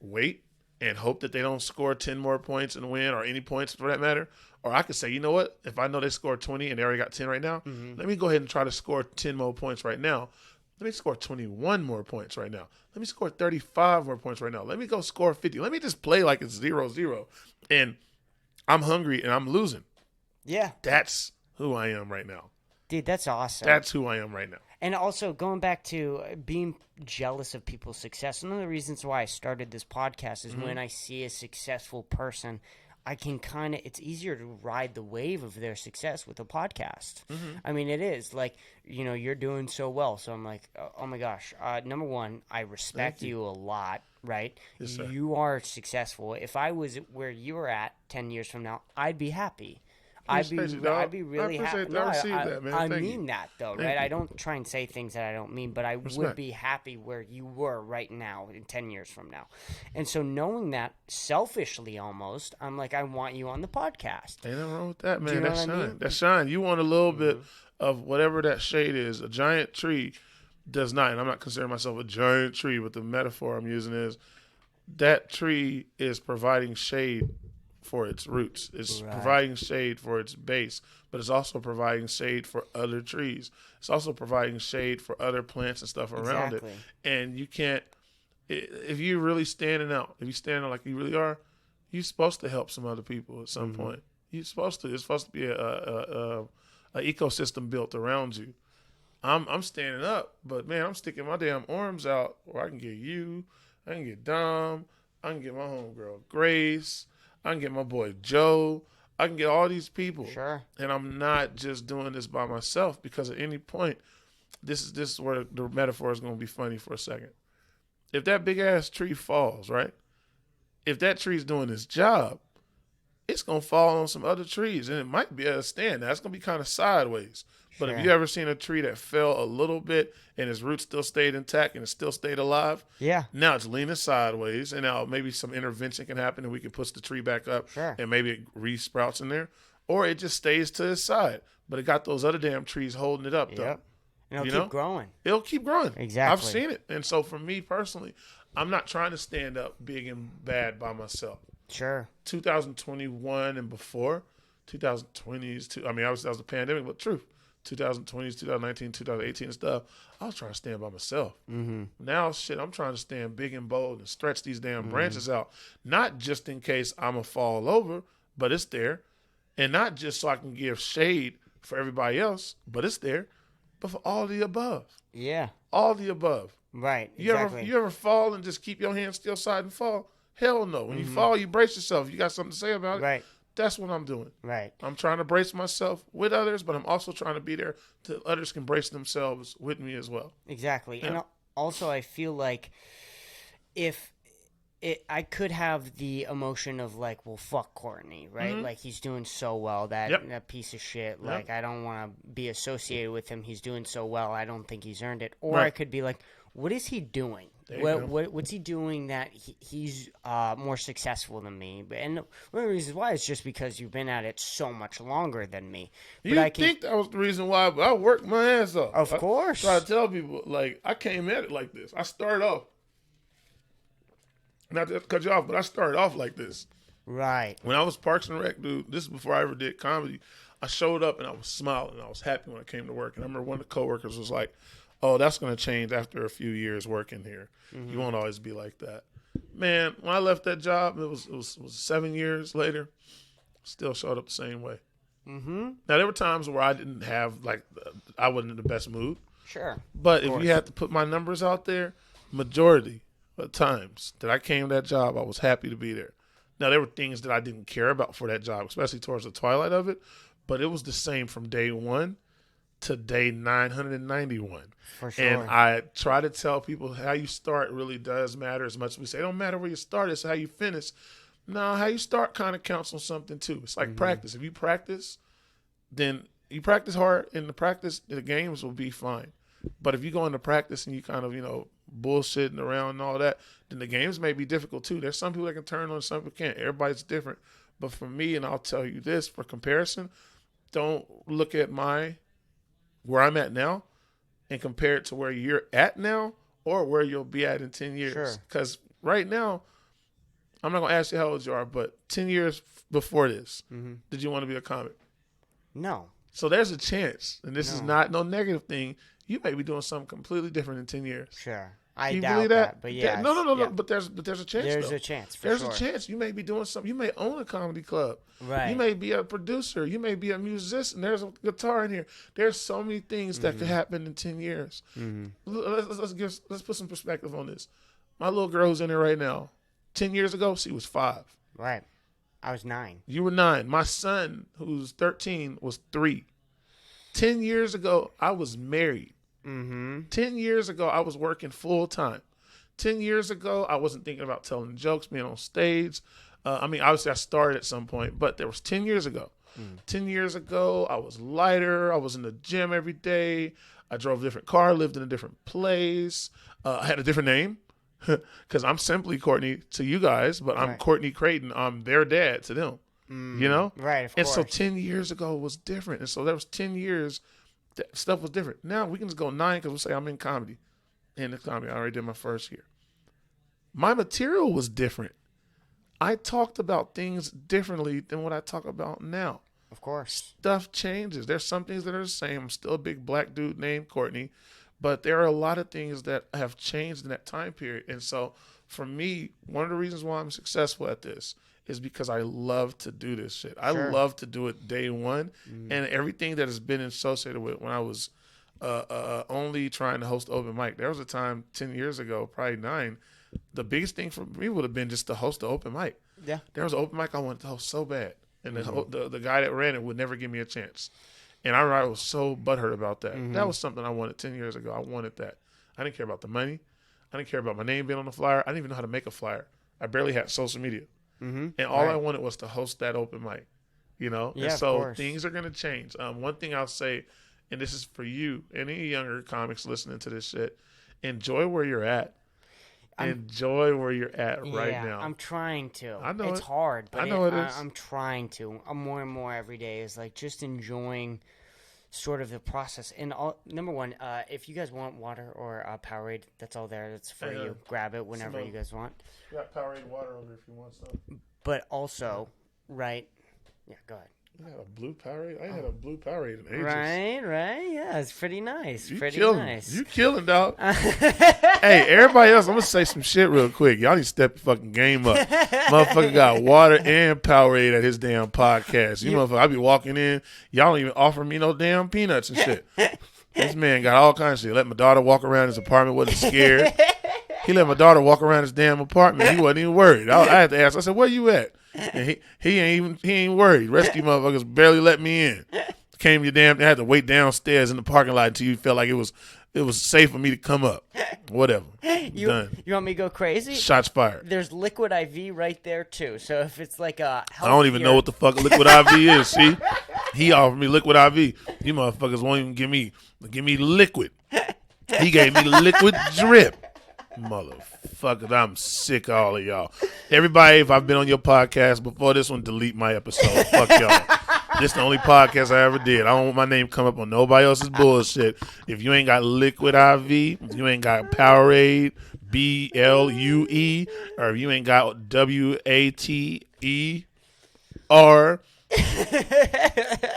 wait and hope that they don't score 10 more points and win, or any points for that matter, or I could say, you know what? If I know they scored 20 and they already got 10 right now, let me go ahead and try to score 10 more points right now. Let me score 21 more points right now. Let me score 35 more points right now. Let me go score 50. Let me just play like it's 0-0. And I'm hungry and I'm losing. Yeah. That's who I am right now. Dude, that's awesome. That's who I am right now. And also, going back to being jealous of people's success, one of the reasons why I started this podcast is when I see a successful person, I can it's easier to ride the wave of their success with a podcast. I mean, it is like, you're doing so well. So I'm like, oh my gosh. Number one, I respect you a lot, right? Yes, sir. You are successful. If I was where you were at 10 years from now, I'd be happy. I'd be really happy. No, I mean that, though, right? I don't try and say things that I don't mean, but I would be happy where you were right now in 10 years from now. And so knowing that, selfishly almost, I'm like, I want you on the podcast. Ain't nothing wrong with that, man. That's shine. I mean? That's shine. You want a little bit of whatever that shade is. A giant tree does not, and I'm not considering myself a giant tree, but the metaphor I'm using is that tree is providing shade for its roots. It's providing shade for its base, but it's also providing shade for other trees. It's also providing shade for other plants and stuff around it. And you can't, if you're really standing out, if you stand out like you really are, you're supposed to help some other people at some point. You're supposed to. It's supposed to be a ecosystem built around you. I'm standing up, but man, I'm sticking my damn arms out where I can get you, I can get Dom, I can get my homegirl Grace, I can get my boy Joe. I can get all these people. Sure. And I'm not just doing this by myself, because at any point, this is where the metaphor is going to be funny for a second. If that big ass tree falls, right? If that tree's doing its job, it's going to fall on some other trees, and it might be at a stand. That's going to be kind of sideways. But Sure. have you ever seen a tree that fell a little bit and its roots still stayed intact and it still stayed alive? Yeah. Now it's leaning sideways, and now maybe some intervention can happen and we can push the tree back up, Sure. and maybe it re-sprouts in there. Or it just stays to its side. But it got those other damn trees holding it up, though. Yep. And You it'll know? keep growing. It'll keep growing. Exactly. I've seen it. And so for me personally, I'm not trying to stand up big and bad by myself. Sure. 2021 and before, 2020s, I mean, obviously that was the pandemic, but truth, 2020s, 2019, 2018 and stuff, I was trying to stand by myself. Mm-hmm. Now, shit, I'm trying to stand big and bold and stretch these damn branches out, not just in case I'm going to fall over, but it's there. And not just so I can give shade for everybody else, but it's there, but for all the above. Yeah. All the above. Right. You Exactly. ever fall and just keep your hands still side and fall? Hell no. When you fall, you brace yourself. You got something to say about it. Right. That's what I'm doing. Right. I'm trying to brace myself with others, but I'm also trying to be there so others can brace themselves with me as well. Exactly. Yeah. And also, I feel like if I could have the emotion of like, well, fuck Courtney, right? Like he's doing so well, that piece of shit. Like I don't want to be associated with him. He's doing so well. I don't think he's earned it. Or Right. I could be like, what is he doing? There you go. What's he doing that he's more successful than me? And one of the reasons why is just because you've been at it so much longer than me. You But I can, think that was the reason why, but I worked my ass off. Of course. I try to tell people, like, I came at it like this. I started off, not to cut you off, but I started off like this. right. When I was Parks and Rec, dude, this is before I ever did comedy, I showed up and I was smiling and I was happy when I came to work. And I remember one of the coworkers was like, oh, that's going to change after a few years working here. You won't always be like that. Man, when I left that job, it was 7 years later, still showed up the same way. Mm-hmm. Now, there were times where I didn't have, like, I wasn't in the best mood. Sure. But if you had to put my numbers out there, majority of times that I came to that job, I was happy to be there. Now, there were things that I didn't care about for that job, especially towards the twilight of it, but it was the same from day one to day 991. For sure. And I try to tell people how you start really does matter as much as we say. It don't matter where you start, it's how you finish. No, how you start kind of counts on something too. It's like practice. If you practice, then you practice hard, and the games will be fine. But if you go into practice and you kind of, bullshitting around and all that, then the games may be difficult too. There's some people that can turn on, some people can't. Everybody's different. But for me, and I'll tell you this for comparison, don't look at where I'm at now and compare it to where you're at now or where you'll be at in 10 years. Sure. Because right now, I'm not going to ask you how old you are, but 10 years before this, did you want to be a comic? No. So there's a chance, and this is not no negative thing, you may be doing something completely different in 10 years. Sure. I You doubt believe that, but Yeah, yeah. No. Yeah. But there's a chance. There's though. a chance, for There's sure. a chance you may be doing something. You may own a comedy club. Right. You may be a producer. You may be a musician. There's a guitar in here. There's so many things that could happen in 10 years. Let's put some perspective on this. My little girl who's in there right now, 10 years ago, she was 5. Right. I was 9. You were 9. My son, who's 13, was 3. 10 years ago, I was married. 10 years ago, I was working full time. 10 years ago, I wasn't thinking about telling jokes, being on stage. Obviously, I started at some point, but there was 10 years ago. 10 years ago, I was lighter. I was in the gym every day. I drove a different car, lived in a different place. I had a different name because I'm Symply Courtney to you guys, but I'm Right. Courtney Creighton. I'm their dad to them. Right, of And course. so 10 years ago was different. And so there was 10 years that stuff was different. Now we can just go 9 because we'll say I'm in comedy. In the comedy, I already did my first year. My material was different. I talked about things differently than what I talk about now. Of course. Stuff changes. There's some things that are the same. I'm still a big black dude named Courtney, but there are a lot of things that have changed in that time period. And so for me, one of the reasons why I'm successful at this is because I love to do this shit. I Sure. love to do it day one, and everything that has been associated with it when I was only trying to host open mic. There was a time 10 years ago, probably 9, the biggest thing for me would have been just to host the open mic. Yeah. There was an open mic I wanted to host so bad, and the guy that ran it would never give me a chance. And I remember I was so butthurt about that. That was something I wanted 10 years ago. I wanted that. I didn't care about the money. I didn't care about my name being on the flyer. I didn't even know how to make a flyer. I barely had social media. and all I wanted was to host that open mic. And so things are going to change. One thing I'll say, and this is for you, any younger comics listening to this shit, enjoy where you're at. Enjoy where you're at right now. I'm trying to. I know it's hard, but I know it is. I'm trying to. I'm more and more every day is like just enjoying sort of the process. And number one, if you guys want water or Powerade, that's all there. That's for you. Grab it whenever you guys want. We got Powerade water over if you want some. But also, right? Yeah, go ahead. You had a blue Powerade? I had a blue Powerade in ages. Right. Yeah, it's pretty nice. You killing, dog. Hey, everybody else, I'm going to say some shit real quick. Y'all need to step your fucking game up. Motherfucker got water and Powerade at his damn podcast. You motherfucker, I be walking in. Y'all don't even offer me no damn peanuts and shit. This man got all kinds of shit. Let my daughter walk around his apartment, wasn't scared. He let my daughter walk around his damn apartment. He wasn't even worried. I had to ask. I said, where you at? And he ain't worried. Rescue motherfuckers barely let me in. Came your damn. I had to wait downstairs in the parking lot until you felt like it was safe for me to come up. Whatever. Done. You want me to go crazy? Shots fired. There's liquid IV right there too. So if it's like a healthier... I don't even know what the fuck liquid IV is. See, he offered me liquid IV. You motherfuckers won't even give me liquid. He gave me liquid drip. Motherfuckers, I'm sick of all of y'all. Everybody, if I've been on your podcast before this one, delete my episode. Fuck y'all. This the only podcast I ever did. I don't want my name come up on nobody else's bullshit. If you ain't got liquid IV, if you ain't got Powerade, BLUE, or if you ain't got WATER,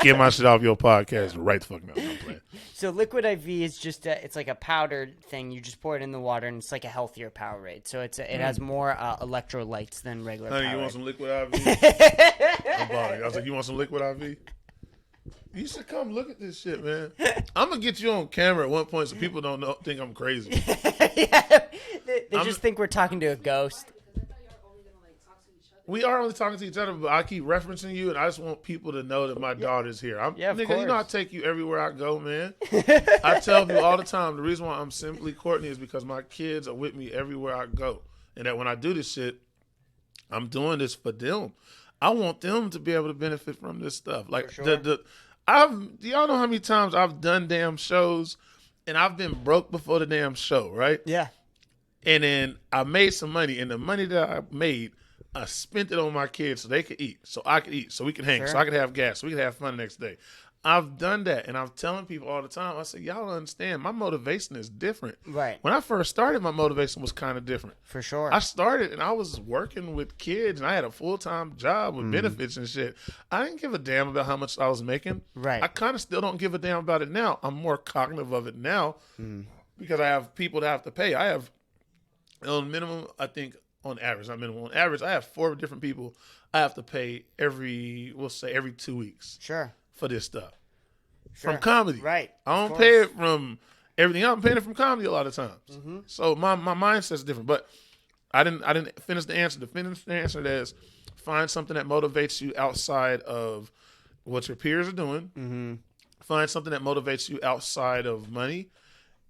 get my shit off your podcast right the fuck now. I'm playing. So liquid IV is just it's like a powdered thing. You just pour it in the water, and it's like a healthier Powerade. So it has more electrolytes than regular Powerade. Honey, you want some liquid IV? I'm buying. I was like, you want some liquid IV? You should come look at this shit, man. I'm gonna get you on camera at one point so people don't think I'm crazy. Yeah, they just think we're talking to a ghost. We are only talking to each other, but I keep referencing you, and I just want people to know that my daughter's here. Nigga, of course. You know I take you everywhere I go, man. I tell people all the time, the reason why I'm Symply Courtney is because my kids are with me everywhere I go. And that when I do this shit, I'm doing this for them. I want them to be able to benefit from this stuff. Like, sure. do y'all know how many times I've done damn shows, and I've been broke before the damn show, right? Yeah. And then I made some money, and the money that I made, I spent it on my kids so they could eat, so I could eat, so we could hang, sure. so I could have gas, so we could have fun the next day. I've done that, and I'm telling people all the time, I say, y'all don't understand, my motivation is different. Right. When I first started, my motivation was kind of different. For sure. I started, and I was working with kids, and I had a full-time job with benefits and shit. I didn't give a damn about how much I was making. Right. I kind of still don't give a damn about it now. I'm more cognitive of it now because I have people that have to pay. I have, on minimum, I think, on average, I have 4 different people I have to pay every 2 weeks. Sure. For this stuff. Sure. From comedy. Right. I don't pay it from everything. I'm paying it from comedy a lot of times. Mm-hmm. So my mindset's different. But I didn't finish the answer. To finish the answer is find something that motivates you outside of what your peers are doing. Mm-hmm. Find something that motivates you outside of money.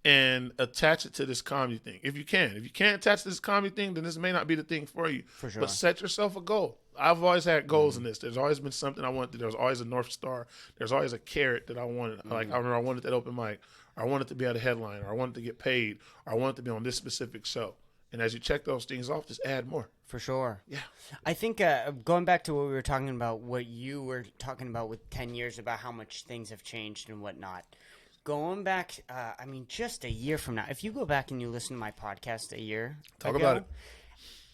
And attach it to this comedy thing. If you can. If you can't attach to this comedy thing, then this may not be the thing for you. For sure. But set yourself a goal. I've always had goals in this. There's always been something I wanted. There's always a North Star. There's always a carrot that I wanted. Like, I remember I wanted that open mic. Or I wanted to be at a headline. Or I wanted to get paid. Or I wanted to be on this specific show. And as you check those things off, just add more. For sure. Yeah. I think going back to what we were talking about, what you were talking about with 10 years about how much things have changed and whatnot. Going back, just a year from now, if you go back and you listen to my podcast a year Talk ago, about it.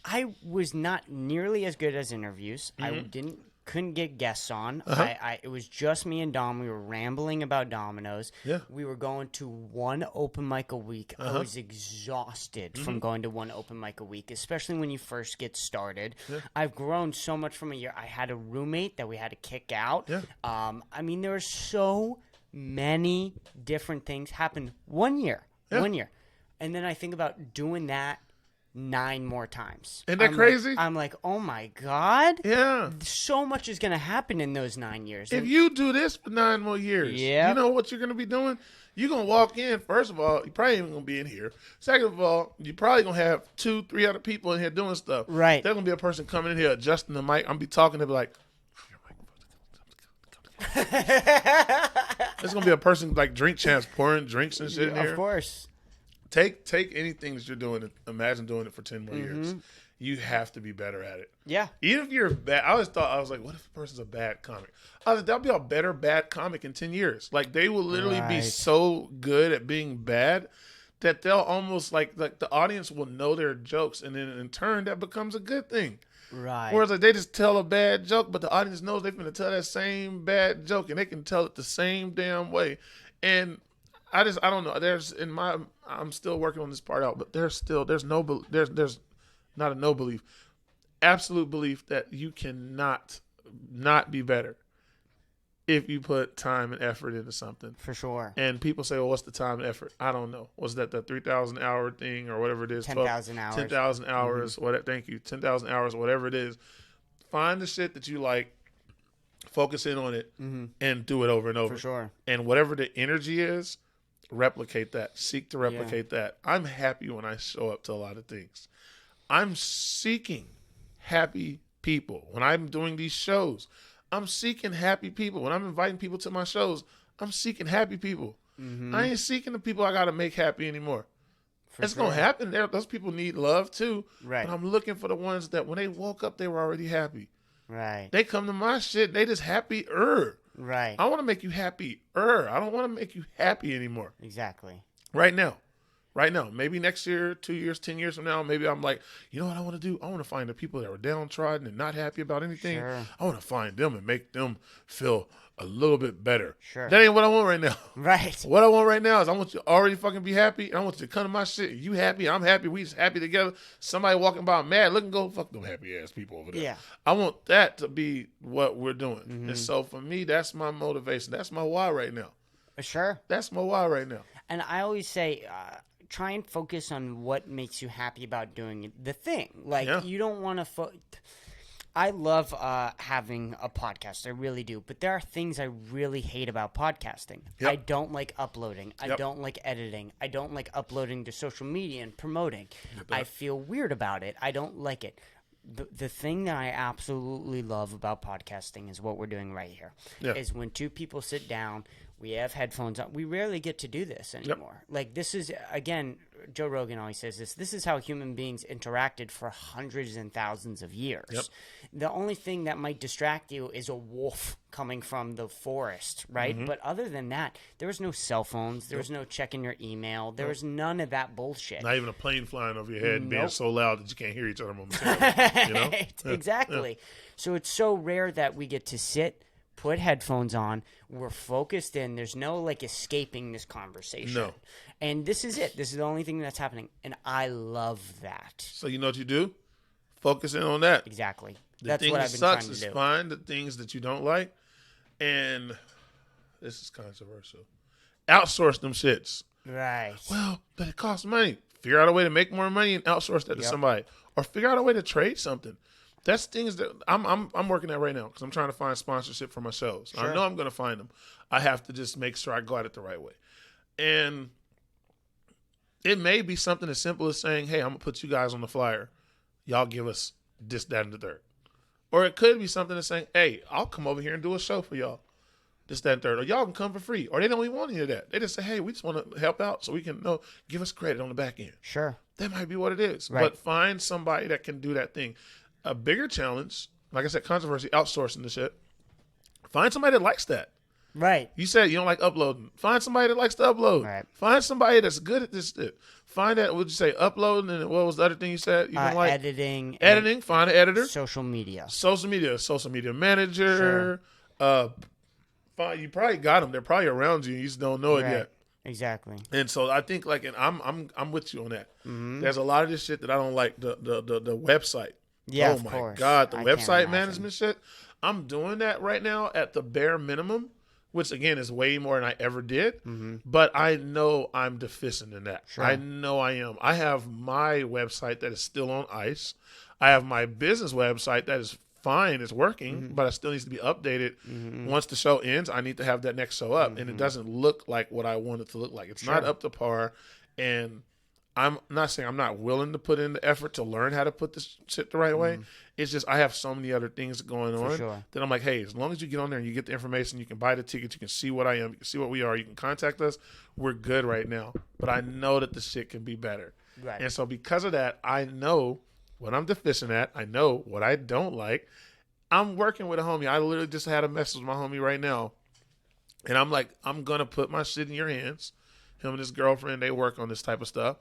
I was not nearly as good as interviews. Mm-hmm. I couldn't get guests on. Uh-huh. It was just me and Dom. We were rambling about dominoes. Yeah. We were going to one open mic a week. Uh-huh. I was exhausted from going to one open mic a week, especially when you first get started. Yeah. I've grown so much from a year. I had a roommate that we had to kick out. Yeah. There were so many different things happened 1 year. Yeah. 1 year. And then I think about doing that 9 more times. Isn't that crazy? I'm like, oh my God. Yeah. So much is going to happen in those 9 years. If you do this for 9 more years, you know what you're going to be doing? You're going to walk in, first of all, you probably ain't going to be in here. Second of all, you're probably going to have 2-3 other people in here doing stuff. Right. There's going to be a person coming in here adjusting the mic. I'm going to be talking, they'll be like, there's going to be a person like Drink Champs pouring drinks and shit in here. Of course. Take anything that you're doing. Imagine doing it for 10 more years. You have to be better at it. Yeah. Even if you're bad, I was like, what if a person's a bad comic? I was like, that'll be a better bad comic in 10 years. Like, they will literally be so good at being bad that they'll almost like the audience will know their jokes, and then in turn that becomes a good thing. Right. Whereas like they just tell a bad joke, but the audience knows they're going to tell that same bad joke, and they can tell it the same damn way. And I don't know. I'm still working on this part out, but there's not a no belief, absolute belief that you cannot not be better if you put time and effort into something. For sure. And people say, well, what's the time and effort? I don't know. Was that the 3,000 hour thing or whatever it is? 10,000 hours. 10,000 hours. Thank you. 10,000 hours, whatever it is. Find the shit that you like, focus in on it, and do it over and over. For sure. And whatever the energy is, replicate that. Seek to replicate that. I'm happy when I show up to a lot of things. I'm seeking happy people. When I'm doing these shows, I'm seeking happy people. When I'm inviting people to my shows, I'm seeking happy people. I ain't seeking the people I got to make happy anymore. It's going to happen. Those people need love too. Right. But I'm looking for the ones that when they woke up, they were already happy. Right. They come to my shit, they just happier. Right. I want to make you happier. I don't want to make you happy anymore. Exactly. Right now. Maybe next year, 2 years, 10 years from now, maybe I'm like, you know what I want to do? I want to find the people that were downtrodden and not happy about anything. Sure. I want to find them and make them feel a little bit better. Sure. That ain't what I want right now. Right. What I want right now is I want you to already fucking be happy. I want you to come to my shit. You happy, I'm happy, we just happy together. Somebody walking by mad, look and go, fuck them happy ass people over there. Yeah. I want that to be what we're doing. And so for me, that's my motivation. That's my why right now. Sure. That's my why right now. And I always say, try and focus on what makes you happy about doing the thing. Like, you don't want to I love having a podcast. I really do. But there are things I really hate about podcasting. I don't like uploading. I don't like editing. I don't like uploading to social media and promoting. I feel weird about it. I don't like it. The thing that I absolutely love about podcasting is what we're doing right here. Is when two people sit down, we have headphones on. We rarely get to do this anymore. Like, this is, again, Joe Rogan always says this. This is how human beings interacted for hundreds and thousands of years. The only thing that might distract you is a wolf coming from the forest, right? But other than that, there was no cell phones. There was no checking your email. There was none of that bullshit. Not even a plane flying over your head and being so loud that you can't hear each other momentarily. You know? Exactly. So it's so rare that we get to sit, put headphones on, we're focused in, there's no like escaping this conversation. No. And this is it. This is the only thing that's happening. And I love that. So you know what you do? Focus in on that. Exactly. That's what I've been trying to do. Find the things that you don't like, and this is controversial. Outsource them shits. Right. Well, but it costs money. Figure out a way to make more money and outsource that to somebody, or figure out a way to trade something. That's things that I'm working at right now because I'm trying to find sponsorship for my shows. Sure. I know I'm going to find them. I have to just make sure I go at it the right way. And it may be something as simple as saying, hey, I'm going to put you guys on the flyer. Y'all give us this, that, and the third. Or it could be something that's saying, hey, I'll come over here and do a show for y'all. This, that, and third. Or y'all can come for free. Or they don't even want any of that. They just say, hey, we just want to help out so we can give us credit on the back end. Sure. That might be what it is. Right. But find somebody that can do that thing. A bigger challenge, like I said, controversy, outsourcing the shit. Find somebody that likes that. Right. You said you don't like uploading. Find somebody that likes to upload. Right. Find somebody that's good at this shit. Find that, would you say, uploading, and what was the other thing you said? You don't like editing. Editing. Find an editor. Social media manager. Sure. You probably got them. They're probably around you. You just don't know it yet. Exactly. And so I think, like, and I'm with you on that. Mm-hmm. There's a lot of this shit that I don't like. The website. Yeah, oh of my course. God, the I website management shit. I'm doing that right now at the bare minimum which again is way more than I ever did. Mm-hmm. But I know I'm deficient in that. Sure. I know I am. I have my website that is still on ice. I have my business website that is fine, it's working, Mm-hmm. but it still needs to be updated. Mm-hmm. Once the show ends, I need to have that next show up, and it Mm-hmm. doesn't look like what I want it to look like. It's Sure. not up to par, and I'm not saying I'm not willing to put in the effort to learn how to put this shit the right way. It's just I have so many other things going For on sure. that I'm like, hey, as long as you get on there and you get the information, you can buy the tickets, you can see what I am, you can see what we are, you can contact us. We're good right now. But I know that the shit can be better. Right. And so because of that, I know what I'm deficient at. I know what I don't like. I'm working with a homie. I literally just had a message with my homie right now. And I'm like, I'm going to put my shit in your hands. Him and his girlfriend, they work on this type of stuff.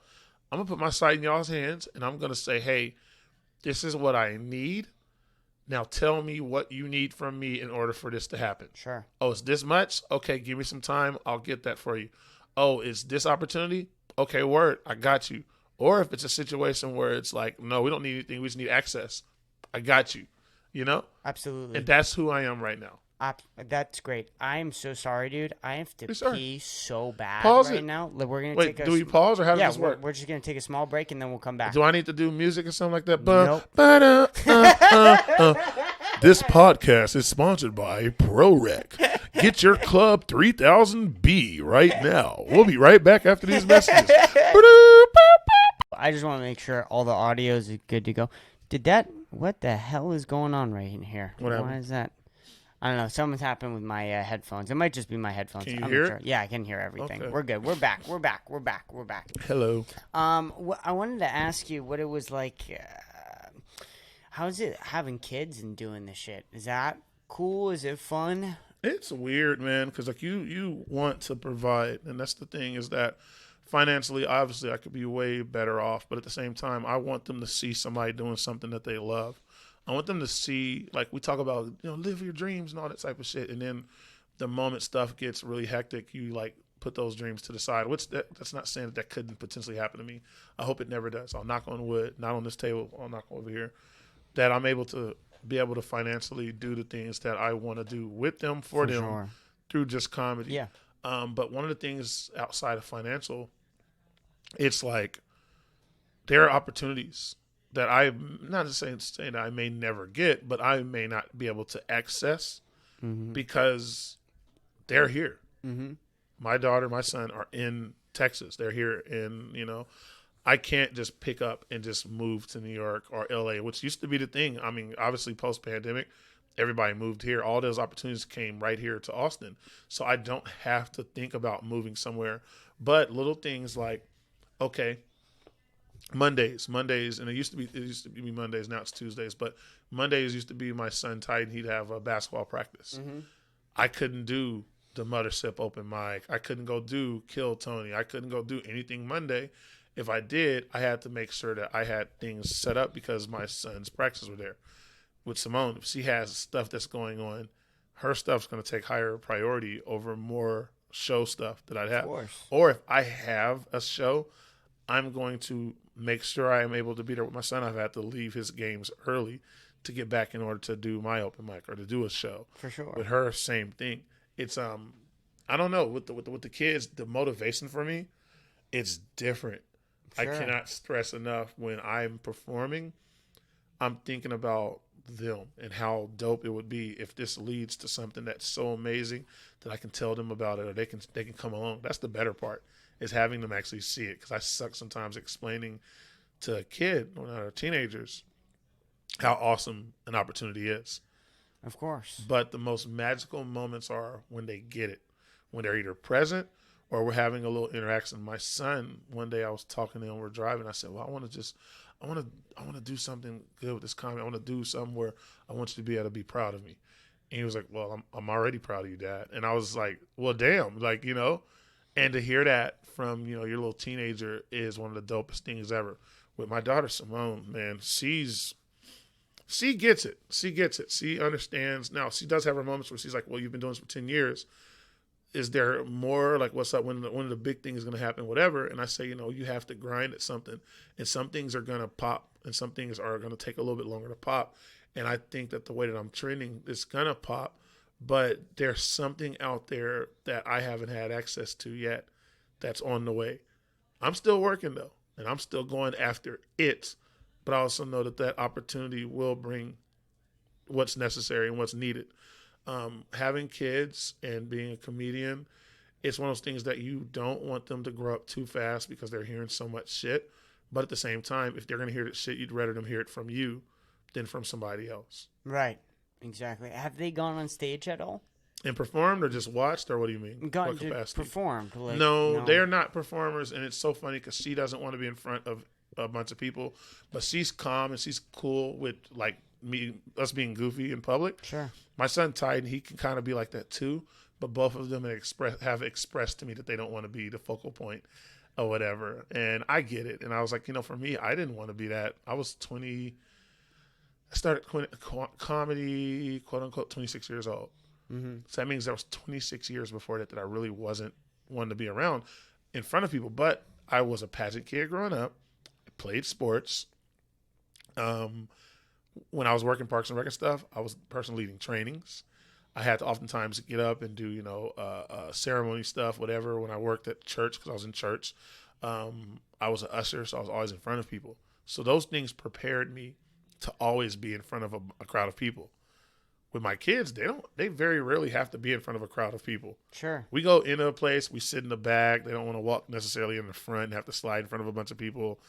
I'm going to put my site in y'all's hands, and I'm going to say, hey, this is what I need. Now tell me what you need from me in order for this to happen. Sure. Oh, it's this much? Okay, give me some time. I'll get that for you. Oh, it's this opportunity? Okay, word. I got you. Or if it's a situation where it's like, no, we don't need anything. We just need access. I got you. You know? Absolutely. And that's who I am right now. That's great. I am so sorry, dude. I have to pee so bad Pause right it. now. We're gonna Wait, take do we pause or how does yeah, this work? we're just gonna take a small break and then we'll come back. Do I need to do music or something like that? Nope. This podcast is sponsored by ProRec. Get your Club 3000B right now. We'll be right back after these messages. I just want to make sure all the audio is good to go. What the hell is going on right in here? What happened? Why is that? I don't know. Something's happened with my headphones. It might just be my headphones. Can you I'm hear not it? sure. Yeah, I can hear everything. Okay. We're good. We're back. Hello. I wanted to ask you what it was like. How's it having kids and doing this shit? Is that cool? Is it fun? It's weird, man, because like you want to provide, and that's the thing is that financially, obviously, I could be way better off, but at the same time, I want them to see somebody doing something that they love. I want them to see, like we talk about, live your dreams and all that type of shit, and then the moment stuff gets really hectic, you like put those dreams to the side. That's not saying that couldn't potentially happen to me. I hope it never does. I'll knock on wood, not on this table. I'll knock over here. That I'm able to be able to financially do the things that I want to do with them, for them, sure. through just comedy. Yeah. But one of the things outside of financial, it's like there are opportunities that I'm not just saying that I may never get, but I may not be able to access because they're here. Mm-hmm. My daughter, my son are in Texas. They're here in, I can't just pick up and just move to New York or LA, which used to be the thing. I mean, obviously post-pandemic, everybody moved here. All those opportunities came right here to Austin. So I don't have to think about moving somewhere. But little things like, okay, Mondays, and it used to be Mondays, now it's Tuesdays, but Mondays used to be my son Titan. He'd have a basketball practice. Mm-hmm. I couldn't do the Mothership open mic. I couldn't go do Kill Tony. I couldn't go do anything Monday. If I did, I had to make sure that I had things set up because my son's practices were there. With Simone, if she has stuff that's going on, her stuff's going to take higher priority over more show stuff that I'd have. Of course. Or if I have a show, I'm going to make sure I am able to be there with my son. I've had to leave his games early to get back in order to do my open mic or to do a show. For sure. With her, same thing. It's I don't know, with the kids, the motivation for me, it's different. Sure. I cannot stress enough when I'm performing, I'm thinking about them and how dope it would be if this leads to something that's so amazing that I can tell them about it or they can come along. That's the better part, is having them actually see it, because I suck sometimes explaining to a kid or teenagers how awesome an opportunity is. Of course. But the most magical moments are when they get it, when they're either present or we're having a little interaction. My son, one day I was talking to him, we're driving. I said, well, I want to do something good with this comedy. I want to do something where I want you to be able to be proud of me. And he was like, well, I'm already proud of you, Dad. And I was like, well, damn, like, and to hear that from, your little teenager is one of the dopest things ever. With my daughter, Simone, man, she gets it. She gets it. She understands. Now, she does have her moments where she's like, well, you've been doing this for 10 years. Is there more, like, what's up, when the big thing is going to happen, whatever? And I say, you have to grind at something, and some things are going to pop, and some things are going to take a little bit longer to pop. And I think that the way that I'm trending is going to pop, but there's something out there that I haven't had access to yet that's on the way. I'm still working though, and I'm still going after it, but I also know that opportunity will bring what's necessary and what's needed. Having kids and being a comedian, it's one of those things that you don't want them to grow up too fast because they're hearing so much shit. But at the same time, if they're going to hear that shit, you'd rather them hear it from you than from somebody else. Right. Exactly. Have they gone on stage at all? And performed or just watched, or what do you mean? Gone to performed. Like, no, they're not performers, and it's so funny because she doesn't want to be in front of a bunch of people, but she's calm and she's cool with like us being goofy in public. Sure. My son Titan, he can kind of be like that too, but both of them have expressed to me that they don't want to be the focal point or whatever, and I get it. And I was like, for me, I didn't want to be that. I was 20. I started comedy, quote unquote, 26 years old. Mm-hmm. So that means there was 26 years before that I really wasn't wanting to be around in front of people. But I was a pageant kid growing up. I played sports. When I was working Parks and Rec stuff, I was the person leading trainings. I had to oftentimes get up and do, ceremony stuff, whatever. When I worked at church, because I was in church, I was an usher, so I was always in front of people. So those things prepared me to always be in front of a crowd of people. With my kids, they very rarely have to be in front of a crowd of people. Sure. We go into a place, we sit in the back. They don't want to walk necessarily in the front and have to slide in front of a bunch of people.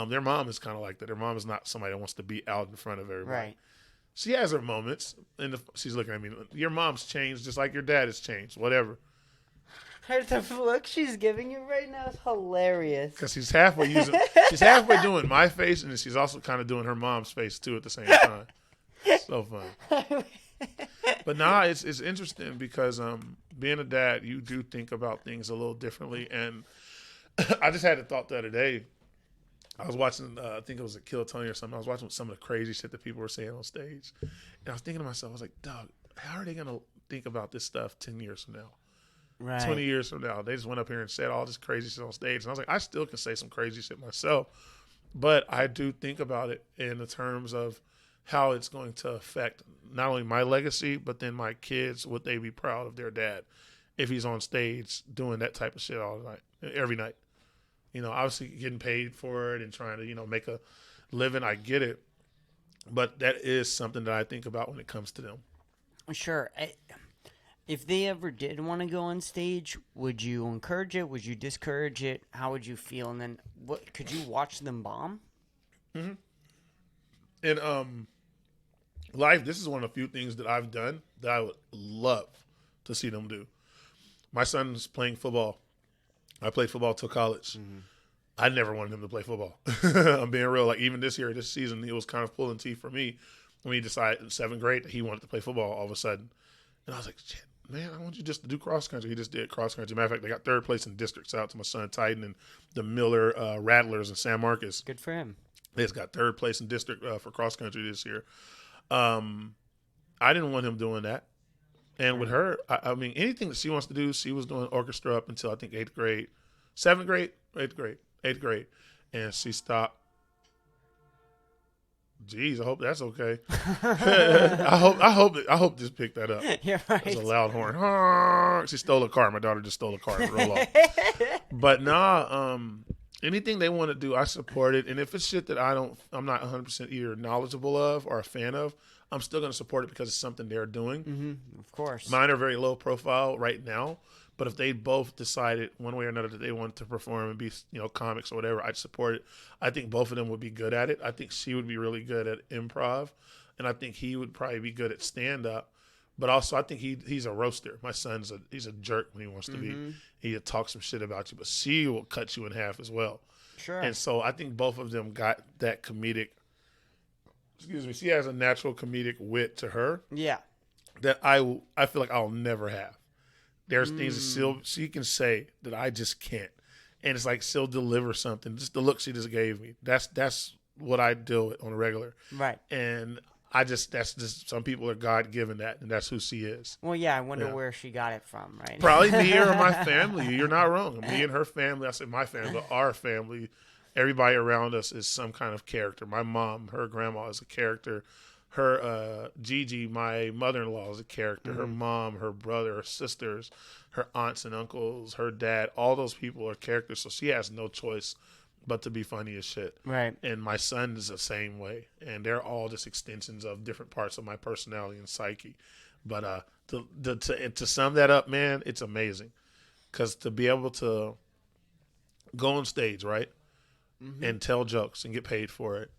Their mom is kind of like that. Their mom is not somebody that wants to be out in front of everybody. Right. She has her moments, and she's looking at me. Your mom's changed just like your dad has changed, whatever. The look she's giving you right now is hilarious. Because she's halfway doing my face, and she's also kind of doing her mom's face too at the same time. So fun. But it's interesting because being a dad, you do think about things a little differently. And I just had a thought the other day. I was watching, I think it was a Kill Tony or something. I was watching some of the crazy shit that people were saying on stage. And I was thinking to myself, I was like, dog, how are they going to think about this stuff 10 years from now? Right. 20 years from now. They just went up here and said all this crazy shit on stage. And I was like, I still can say some crazy shit myself. But I do think about it in the terms of how it's going to affect not only my legacy, but then my kids. Would they be proud of their dad if he's on stage doing that type of shit all the night, every night? Obviously getting paid for it and trying to, make a living. I get it. But that is something that I think about when it comes to them. Sure. If they ever did want to go on stage, would you encourage it? Would you discourage it? How would you feel? And then could you watch them bomb? Mm-hmm. In life, this is one of the few things that I've done that I would love to see them do. My son's playing football. I played football till college. Mm-hmm. I never wanted him to play football. I'm being real. Like even this season, it was kind of pulling teeth for me when he decided in 7th grade that he wanted to play football all of a sudden. And I was like, shit, man, I want you just to do cross country. He just did cross country. Matter of fact, they got 3rd place in districts out to my son Titan and the Miller Rattlers in San Marcos. Good for him. They just got 3rd place in district for cross country this year. I didn't want him doing that. And with her, I mean, anything that she wants to do, she was doing orchestra up until I think 8th grade, 7th grade, 8th grade. And she stopped. Jeez, I hope that's okay. I hope this picked that up. You're right. It's a loud horn. She stole a car. My daughter just stole a car. Roll off. But anything they want to do, I support it. And if it's shit that I'm not 100% either knowledgeable of or a fan of, I'm still going to support it because it's something they're doing. Mm-hmm. Of course. Mine are very low profile right now, but if they both decided one way or another that they wanted to perform and be, comics or whatever, I'd support it. I think both of them would be good at it. I think she would be really good at improv, and I think he would probably be good at stand-up. But also, I think he's a roaster. My son's he's a jerk when he wants to be. He'll talk some shit about you, but she will cut you in half as well. Sure. And so I think both of them got that comedic. Excuse me. She has a natural comedic wit to her. Yeah. That I feel like I'll never have. There's things that she can say that I just can't, and it's like she'll deliver something. Just the look she just gave me. That's what I deal with on a regular. Right. And that's just some people are God given that, and that's who she is. Well, yeah. I wonder where she got it from. Right. Probably me or my family. You're not wrong. Me and her family. I said my family, but our family. Everybody around us is some kind of character. My mom, her grandma is a character. her Gigi, my mother-in-law, is a character. Her mom, her brother, her sisters, her aunts and uncles, her dad, all those people are characters. So she has no choice but to be funny as shit. Right. And my son is the same way. And they're all just extensions of different parts of my personality and psyche. But to sum that up, man, it's amazing. Because to be able to go on stage, right, and tell jokes and get paid for it,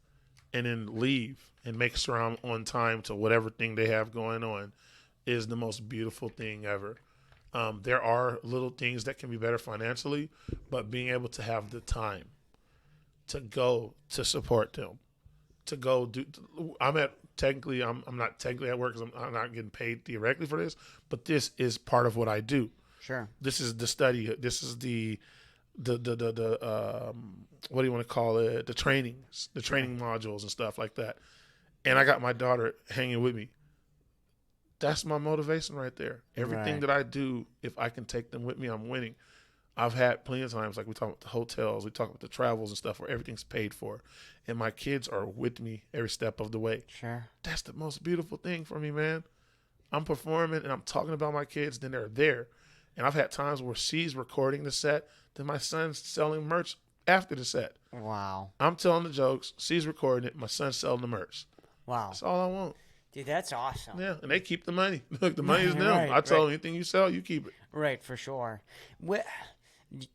and then leave and make sure I'm on time to whatever thing they have going on is the most beautiful thing ever. There are little things that can be better financially, but being able to have the time to go to support them, to go do. I'm not technically at work because I'm not getting paid directly for this, but this is part of what I do. Sure. This is the study. This is the what do you want to call it? The trainings, the training modules and stuff like that. And I got my daughter hanging with me. That's my motivation right there. Everything that I do, if I can take them with me, I'm winning. I've had plenty of times, like we talk about the hotels, we talk about the travels and stuff where everything's paid for. And my kids are with me every step of the way. Sure. That's the most beautiful thing for me, man. I'm performing and I'm talking about my kids, then they're there. And I've had times where she's recording the set, then my son's selling merch after the set. Wow. I'm telling the jokes, she's recording it, my son's selling the merch. Wow. That's all I want. Dude, that's awesome. Yeah, and they keep the money. Look, the money is them. Right, I tell them, anything you sell, you keep it. Right, for sure.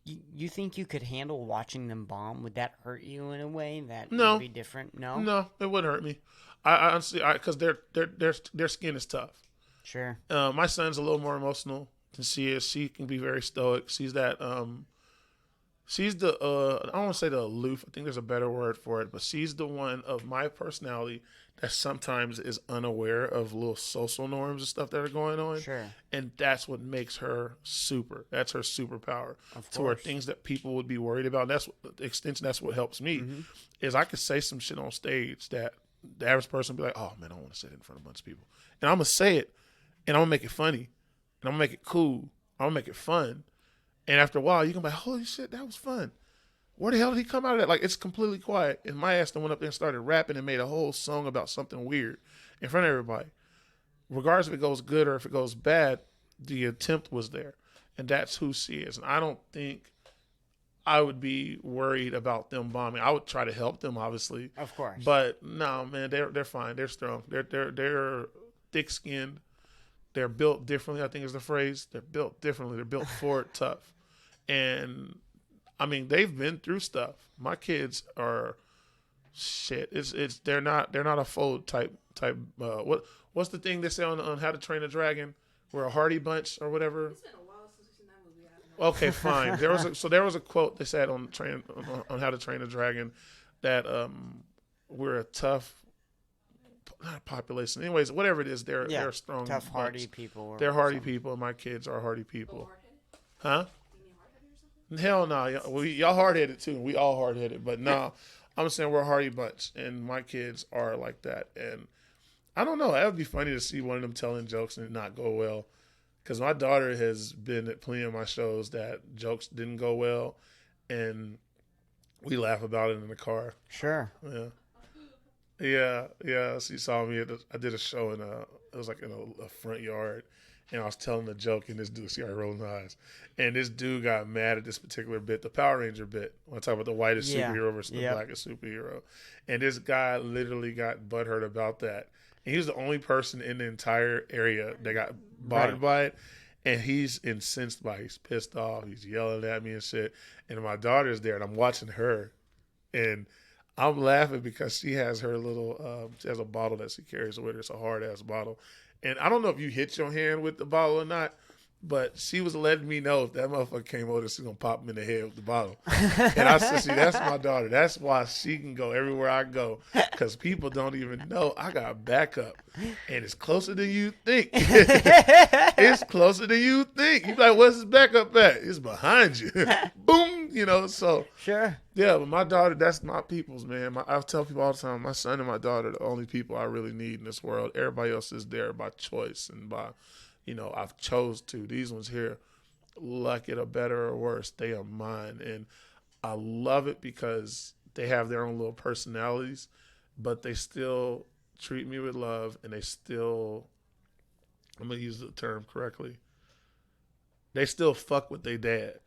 You think you could handle watching them bomb? Would that hurt you in a way that would be different? No? No, it wouldn't hurt me. I honestly, because their skin is tough. Sure. My son's a little more emotional than she is. She can be very stoic. She's that, she's the, I don't want to say the aloof. I think there's a better word for it, but she's the one of my personality that sometimes is unaware of little social norms and stuff that are going on. Sure. And that's what makes her super. That's her superpower. Of to where course. things that people would be worried about. That's what, the extension. That's what helps me. Is I could say some shit on stage that the average person would be like, "Oh man, I don't want to say it in front of a bunch of people." And I'm gonna say it, and I'm gonna make it funny, and I'm gonna make it cool. I'm gonna make it fun. And after a while, you can be like, "Holy shit, that was fun." Where the hell did he come out of that? Like, it's completely quiet. And my ass then went up there and started rapping and made a whole song about something weird in front of everybody. Regardless if it goes good or if it goes bad, the attempt was there. And that's who she is. And I don't think I would be worried about them bombing. I would try to help them, obviously. Of course. But no, man, they're fine. They're strong. They're thick-skinned. They're built differently, I think is the phrase. They're built differently. They're built for it tough. And I mean, they've been through stuff. My kids are shit. They're not a fold type. What's the thing they say on How to Train a Dragon? We're a Hardy Bunch or whatever. It's been a while since we've seen that movie. I don't know. Okay, fine. There was a quote they said on How to Train a Dragon that we're a tough, not population. Anyways, whatever it is, they're strong. Tough, hardy bunch. people. They're hardy people, and my kids are hardy people. Huh? You mean hard-headed or something? Hell no, y'all hard headed too. We all hard headed, but no, I'm saying we're a hardy bunch, and my kids are like that. And I don't know. That would be funny to see one of them telling jokes and it not go well, because my daughter has been at plenty of my shows that jokes didn't go well, and we laugh about it in the car. Sure. Yeah. She saw me. I did a show it was like in a front yard. And I was telling a joke, and this dude, see, I rolling my eyes. And this dude got mad at this particular bit, the Power Ranger bit. When I talk about the whitest superhero versus the blackest superhero. And this guy literally got butthurt about that. And he was the only person in the entire area that got bothered by it. And he's incensed by it. He's pissed off. He's yelling at me and shit. And my daughter's there, and I'm watching her. And I'm laughing because she has her little, she has a bottle that she carries with her. It's a hard-ass bottle. And I don't know if you hit your hand with the bottle or not, but she was letting me know if that motherfucker came over, she's going to pop him in the head with the bottle. And I said, see, that's my daughter. That's why she can go everywhere I go, because people don't even know I got backup. And it's closer than you think. It's closer than you think. You like, where's his backup at? It's behind you. Boom, so. Sure. Yeah, but my daughter, that's my people's, man. I tell people all the time, my son and my daughter are the only people I really need in this world. Everybody else is there by choice and by, I've chose to. These ones here, like it or better or worse, they are mine. And I love it because they have their own little personalities, but they still treat me with love, and they still, I'm going to use the term correctly, they still fuck with their dad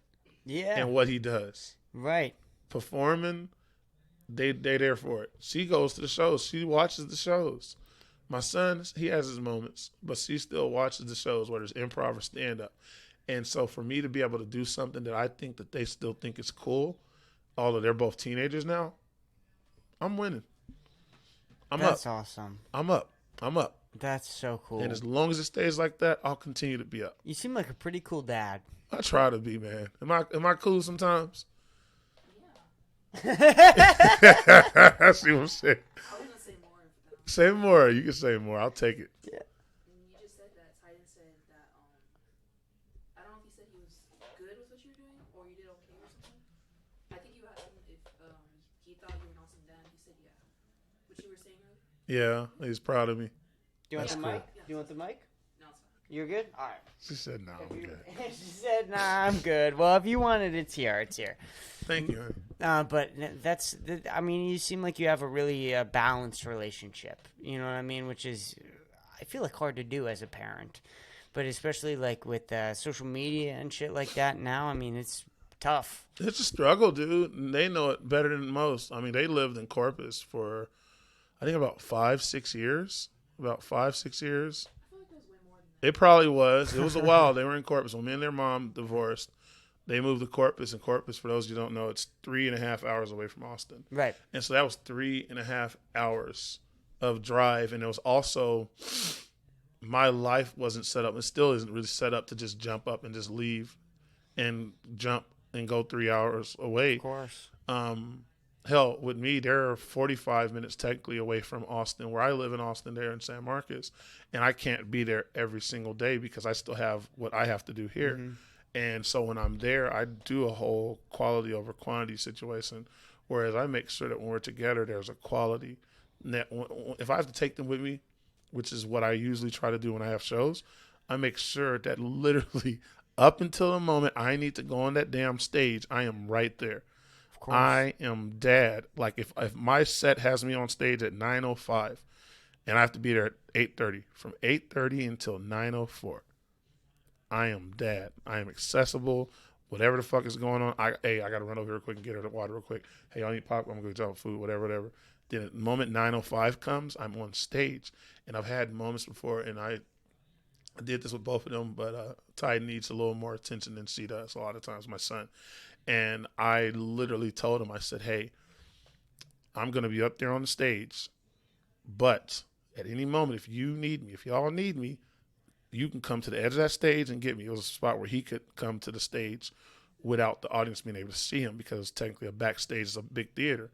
and what he does. Right. Performing, they there for it. She goes to the shows. She watches the shows. My son, he has his moments, but she still watches the shows, whether it's improv or stand-up. And so for me to be able to do something that I think that they still think is cool, although they're both teenagers now, I'm winning. That's awesome. I'm up. That's so cool. And as long as it stays like that, I'll continue to be up. You seem like a pretty cool dad. I try to be, man. Am I cool sometimes? Yeah. I see what I'm saying. I was gonna say more. Say more. You can say more. I'll take it. Yeah. And you just said that Titan said that I don't know if he said he was good with what you were doing or you did okay or something. I think you asked him if he thought you were an awesome dad. He said yeah. What you were saying earlier. Yeah, he's proud of me. Do you want That's the cool. mic? Do you want the mic? No, it's fine. You're good? All right. She said, "No, I'm good." She said, "Nah, I'm good." Well, if you want it, it's here. It's here. Thank you, honey. But I mean, you seem like you have a really balanced relationship. You know what I mean? Which is, I feel like hard to do as a parent, but especially like with social media and shit like that now. I mean, it's tough. It's a struggle, dude. And they know it better than most. I mean, they lived in Corpus for, I think, about 5-6 years. About 5-6 years. I feel like it was way more than that. It probably was. It was a while. They were in Corpus. When me and their mom divorced, they moved to Corpus. And Corpus, for those of you who don't know, it's 3.5 hours away from Austin. Right. And so that was 3.5 hours of drive. And it was also, my life wasn't set up. It still isn't really set up to just jump up and just leave and jump and go 3 hours away. Of course. Hell, with me, they're 45 minutes technically away from Austin, where I live in Austin, there in San Marcos, and I can't be there every single day because I still have what I have to do here. Mm-hmm. And so when I'm there, I do a whole quality over quantity situation, whereas I make sure that when we're together, there's a quality. If I have to take them with me, which is what I usually try to do when I have shows, I make sure that literally up until the moment I need to go on that damn stage, I am right there. I am dad. Like if my set has me on stage at 9:05 and I have to be there at 8:30, from 8:30 until 9:04, I am dad. I am accessible. Whatever the fuck is going on, I got to run over here real quick and get her the water real quick. Hey, I need popcorn. I'm going to go get food, whatever. Then the moment 9:05 comes, I'm on stage. And I've had moments before, and I did this with both of them, but Ty needs a little more attention than she does a lot of times, my son. And I literally told him, I said, hey, I'm going to be up there on the stage, but at any moment, if you need me, if y'all need me, you can come to the edge of that stage and get me. It was a spot where he could come to the stage without the audience being able to see him because technically a backstage is a big theater.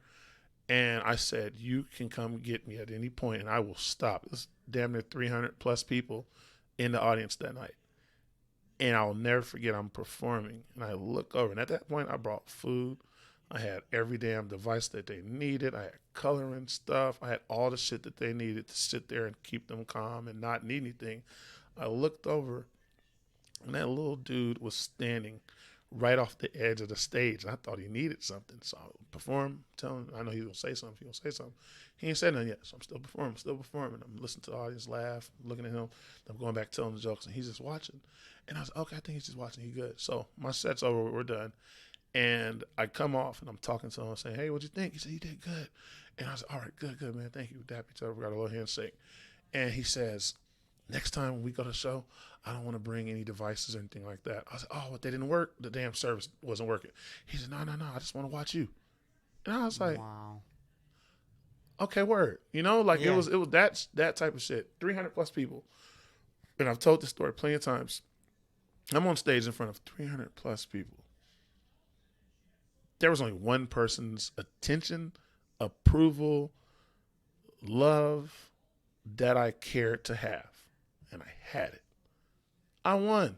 And I said, you can come get me at any point and I will stop. It was damn near 300 plus people in the audience that night. And I'll never forget I'm performing. And I look over. And at that point, I brought food. I had every damn device that they needed. I had coloring stuff. I had all the shit that they needed to sit there and keep them calm and not need anything. I looked over, and that little dude was standing right off the edge of the stage. I thought he needed something. So I performed, telling him, I know he was going to say something. He was going to say something. He ain't said nothing yet. So I'm still performing. I'm listening to the audience laugh, looking at him. I'm going back telling the jokes, and he's just watching. And I was okay, I think he's just watching. He good. So my set's over. We're done. And I come off, and I'm talking to him, saying, hey, what'd you think? He said, you did good. And I was all right, good, man. Thank you. Dap each other. We got a little handshake. And he says, next time when we go to the show, I don't want to bring any devices or anything like that. I said, oh, what, they didn't work? The damn service wasn't working. He said, no, I just want to watch you. And I was like, wow. Okay, word. You know, like it was that type of shit. 300 plus people. And I've told this story plenty of times. I'm on stage in front of 300 plus people. There was only one person's attention, approval, love that I cared to have. And I had it. I won.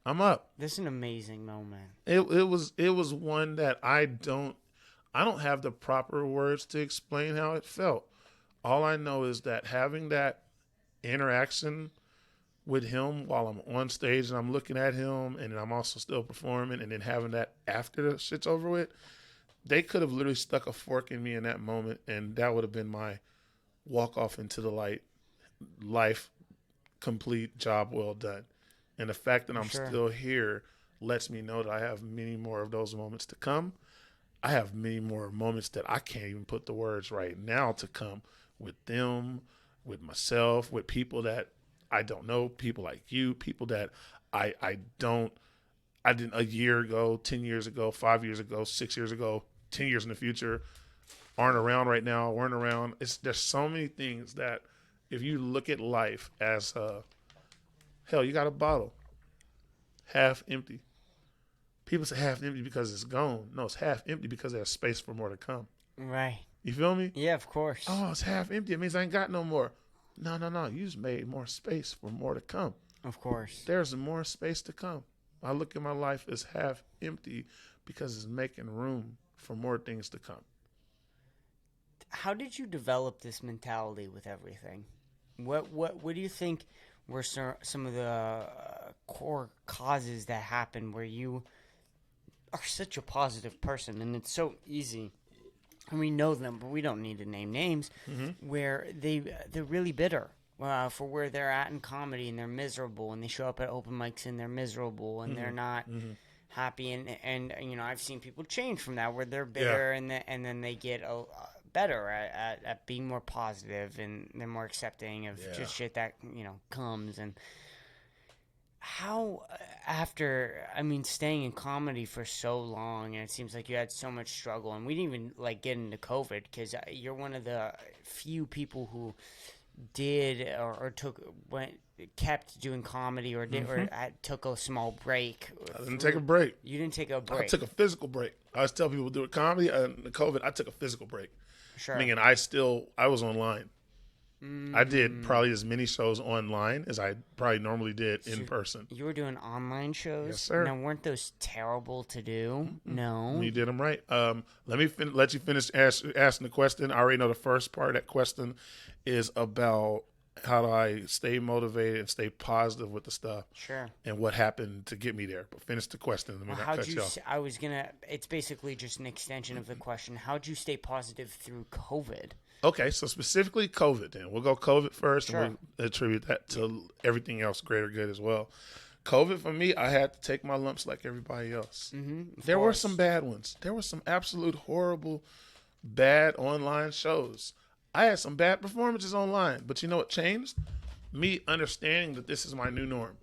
I'm up. This is an amazing moment. It was one that I don't have the proper words to explain how it felt. All I know is that having that interaction with him while I'm on stage and I'm looking at him and I'm also still performing, and then having that after the shit's over with, they could have literally stuck a fork in me in that moment, and that would have been my walk off into the light, life complete, job well done. And the fact that I'm still here lets me know that I have many more of those moments to come. I have many more moments that I can't even put the words right now to come with them, with myself, with people that I don't know, people like you, people that I didn't a year ago, 10 years ago, 5 years ago, 6 years ago, 10 years in the future aren't around right now, weren't around. There's so many things that if you look at life as hell, you got a bottle half empty. People say half empty because it's gone. No, it's half empty because there's space for more to come. Right. You feel me? Yeah, of course. Oh, it's half empty. It means I ain't got no more. No. You just made more space for more to come. Of course. There's more space to come. I look at my life as half empty because it's making room for more things to come. How did you develop this mentality with everything? What do you think were some of the core causes that happened where you are such a positive person, and it's so easy, and we know them, but we don't need to name names, where they're really bitter for where they're at in comedy, and they're miserable, and they show up at open mics and they're miserable, and they're not happy, and you know, I've seen people change from that where they're bitter, and then they get better at being more positive, and they're more accepting of just shit that, you know, comes. And how, after, I mean, staying in comedy for so long, and it seems like you had so much struggle, and we didn't even like get into COVID because you're one of the few people who did or kept doing comedy or took a small break. I didn't take a break. You didn't take a break. I took a physical break. I always tell people doing comedy and COVID, I took a physical break. Sure. Meaning I was online. I did probably as many shows online as I probably normally did in person. You were doing online shows? Yes, sir. Now, weren't those terrible to do? No. You did them right. Let me let you finish asking the question. I already know the first part of that question is about how do I stay motivated and stay positive with the stuff. Sure. And what happened to get me there. But finish the question. Let me not cut you off. It's basically just an extension of the question. How'd you stay positive through COVID? Okay, so specifically COVID then. We'll go COVID first, Sure. and we'll attribute that to everything else greater good as well. COVID for me, I had to take my lumps like everybody else. There were some bad ones. There were some absolute horrible, bad online shows. I had some bad performances online, but you know what changed? Me understanding that this is my new norm.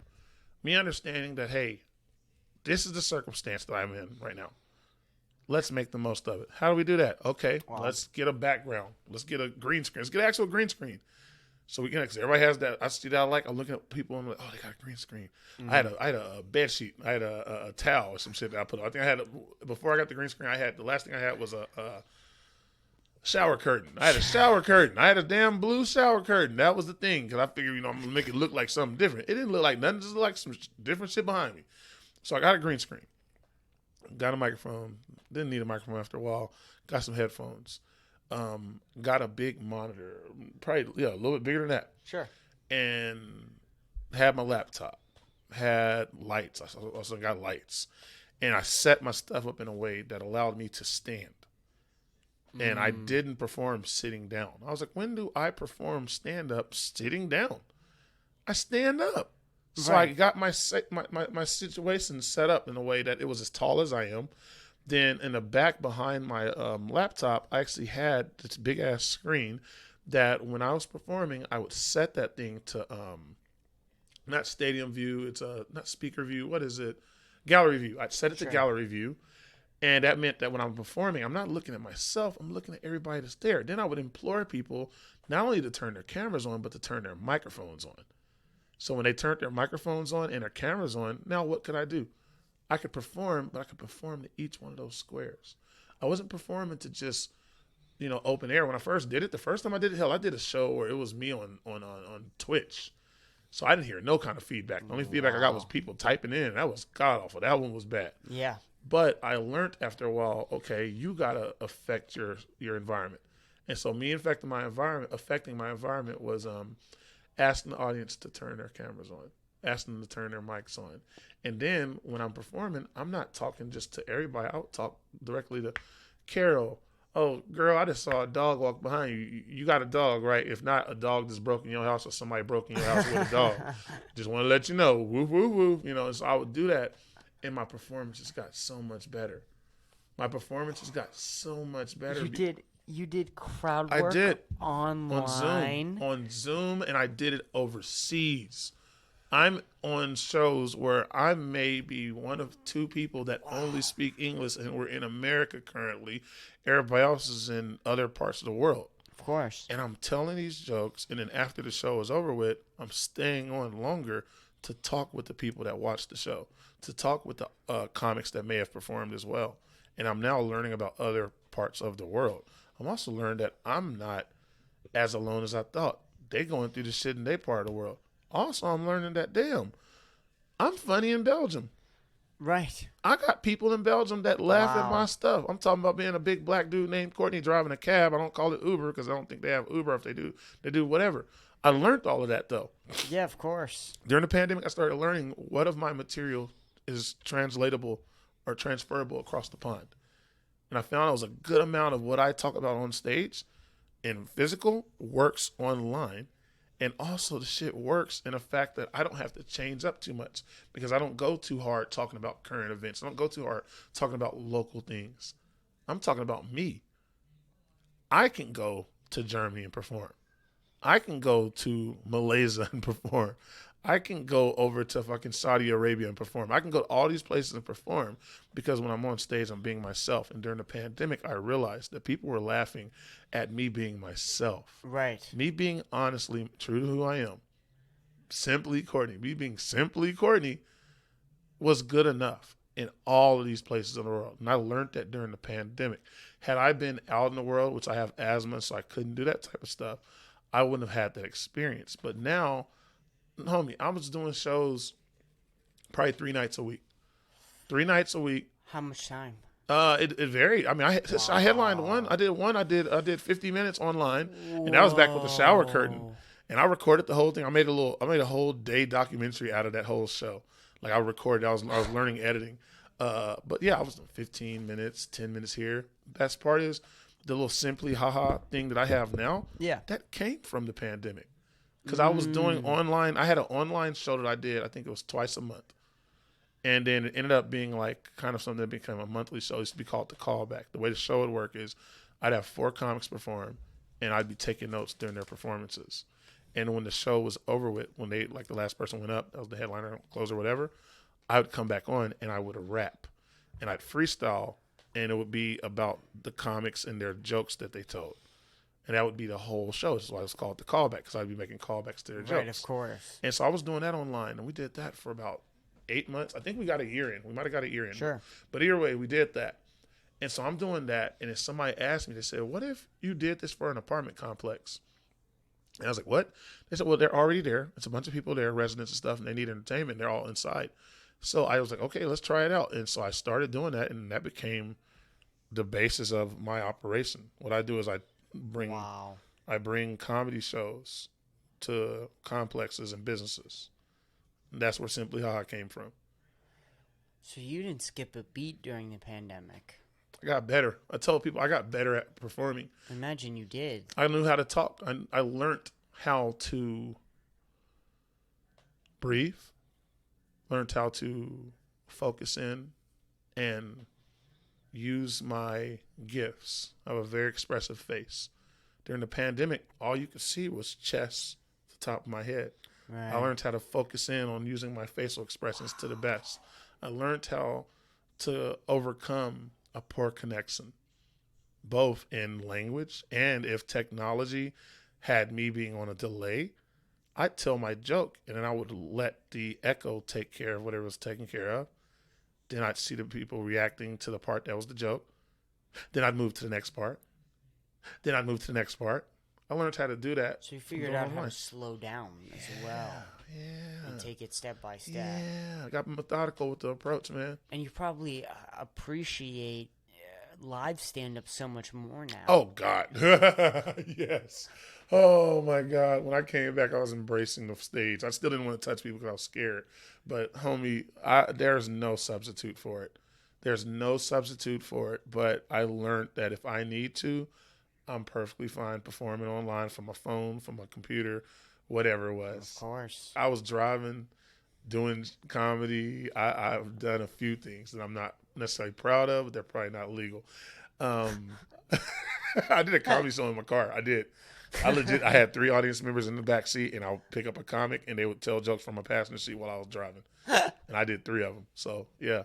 Me understanding that, hey, this is the circumstance that I'm in right now. Let's make the most of it. How do we do that? Okay, Let's get a background. Let's get a green screen. Let's get an actual green screen. So we can, because everybody has that. I see that. I'm looking at people and I'm like, oh, they got a green screen. I had a bed sheet. I had a towel or some shit that I put on. I think I had, before I got the green screen, the last thing I had was a shower curtain. I had a shower curtain. I had a damn blue shower curtain. That was the thing, because I figured, I'm going to make it look like something different. It didn't look like nothing. Just looked like some different shit behind me. So I got a green screen. Got a microphone. Didn't need a microphone after a while. Got some headphones. Got a big monitor. Probably, a little bit bigger than that. Sure. And had my laptop. Had lights. I also got lights. And I set my stuff up in a way that allowed me to stand. And I didn't perform sitting down. I was like, when do I perform stand-up sitting down? I stand up. So I got my situation set up in a way that it was as tall as I am. Then in the back behind my laptop, I actually had this big-ass screen that when I was performing, I would set that thing to not stadium view. It's not speaker view. What is it? Gallery view. I'd set it to gallery view. And that meant that when I'm performing, I'm not looking at myself. I'm looking at everybody that's there. Then I would implore people not only to turn their cameras on, but to turn their microphones on. So when they turned their microphones on and their cameras on, now what could I do? I could perform, but I could perform to each one of those squares. I wasn't performing to just, open air. When I first did it, the first time I did it, I did a show where it was me on Twitch. So I didn't hear no kind of feedback. The only feedback I got was people typing in. That was god awful. That one was bad. Yeah. But I learned after a while, okay, you got to affect your environment. And so me affecting my environment was asking the audience to turn their cameras on, asking them to turn their mics on. And then when I'm performing, I'm not talking just to everybody. I'll talk directly to Carol, Oh, girl, I just saw a dog walk behind you. You got a dog, right? If not, a dog just broke in your house or somebody broke in your house with a dog. Just want to let you know. Woof, woof, woof. You know, so I would do that. And my performance just got so much better. My performance just got so much better. You did crowd I work did. online. On Zoom, and I did it overseas. I'm on shows where I may be one of two people that only speak English, and we're in America currently. Everybody else is in other parts of the world. Of course. And I'm telling these jokes, and then after the show is over with, I'm staying on longer to talk with the people that watch the show, to talk with the comics that may have performed as well. And I'm now learning about other parts of the world. I'm also learning that I'm not as alone as I thought. They going through the shit in their part of the world. Also, I'm learning that, damn, I'm funny in Belgium. Right. I got people in Belgium that laugh at my stuff. I'm talking about being a big black dude named Courtney driving a cab. I don't call it Uber because I don't think they have Uber. If they do whatever. I learned all of that, though. Yeah, of course. During the pandemic, I started learning what of my material is translatable or transferable across the pond. And I found it was a good amount of what I talk about on stage in physical works online. And also the shit works in the fact that I don't have to change up too much because I don't go too hard talking about current events. I don't go too hard talking about local things. I'm talking about me. I can go to Germany and perform. I can go to Malaysia and perform. I can go over to fucking Saudi Arabia and perform. I can go to all these places and perform because when I'm on stage, I'm being myself. And during the pandemic, I realized that people were laughing at me being myself. Right. Me being honestly true to who I am. Simply Courtney. Me being simply Courtney was good enough in all of these places in the world. And I learned that during the pandemic. Had I been out in the world, which I have asthma, so I couldn't do that type of stuff, I wouldn't have had that experience. But now, homie, I was doing shows probably 3 nights a week. 3 nights a week. How much time? It varied. I mean, I headlined one. I did 50 minutes online, and that was back with the shower curtain. And I recorded the whole thing. I made a whole day documentary out of that whole show. Like I recorded. I was learning editing. But yeah, I was doing 15 minutes, 10 minutes here. Best part is the little Symply haha thing that I have now. Yeah, that came from the pandemic. Because I was doing online. I had an online show that I did. I think it was twice a month. And then it ended up being like kind of something that became a monthly show. It used to be called The Callback. The way the show would work is I'd have 4 comics perform, and I'd be taking notes during their performances. And when the show was over with, when they, like the last person went up, that was the headliner, closer, whatever, I would come back on and I would rap. And I'd freestyle, and it would be about the comics and their jokes that they told. And that would be the whole show. That's why it's called The Callback, because I'd be making callbacks to their jokes. Right, of course. And so I was doing that online, and we did that for about 8 months. I think we got a year in. We might have got a year in. Sure. But either way, we did that. And so I'm doing that, and if somebody asked me, they said, what if you did this for an apartment complex? And I was like, what? They said, well, they're already there. It's a bunch of people there, residents and stuff, and they need entertainment. They're all inside. So I was like, okay, let's try it out. And so I started doing that, and that became the basis of my operation. What I do is I bring comedy shows to complexes and businesses. And that's where Simply How I came from. So you didn't skip a beat during the pandemic. I got better. I told people I got better at performing. Imagine you did. I knew how to talk. I learned how to breathe, learned how to focus in and use my gifts. I have a very expressive face. During the pandemic, all you could see was chest at the top of my head. Right. I learned how to focus in on using my facial expressions to the best. I learned how to overcome a poor connection, both in language and if technology had me being on a delay, I'd tell my joke and then I would let the echo take care of whatever was taken care of. Then I'd see the people reacting to the part that was the joke. Then I'd move to the next part. Then I'd move to the next part. I learned how to do that. So you figured out how to slow down as well. Yeah. And take it step by step. Yeah. I got methodical with the approach, man. And you probably appreciate live stand-up so much more now. Oh, God. Yes. Oh, my God. When I came back, I was embracing the stage. I still didn't want to touch people because I was scared. But, homie, there's no substitute for it. There's no substitute for it. But I learned that if I need to, I'm perfectly fine performing online from my phone, from my computer, whatever it was. Of course. I was driving, doing comedy. I've done a few things that I'm not necessarily proud of, but they're probably not legal. I did a comedy show in my car. I did. I had 3 audience members in the back seat, and I'll pick up a comic, and they would tell jokes from my passenger seat while I was driving. And I did 3 of them. So, yeah.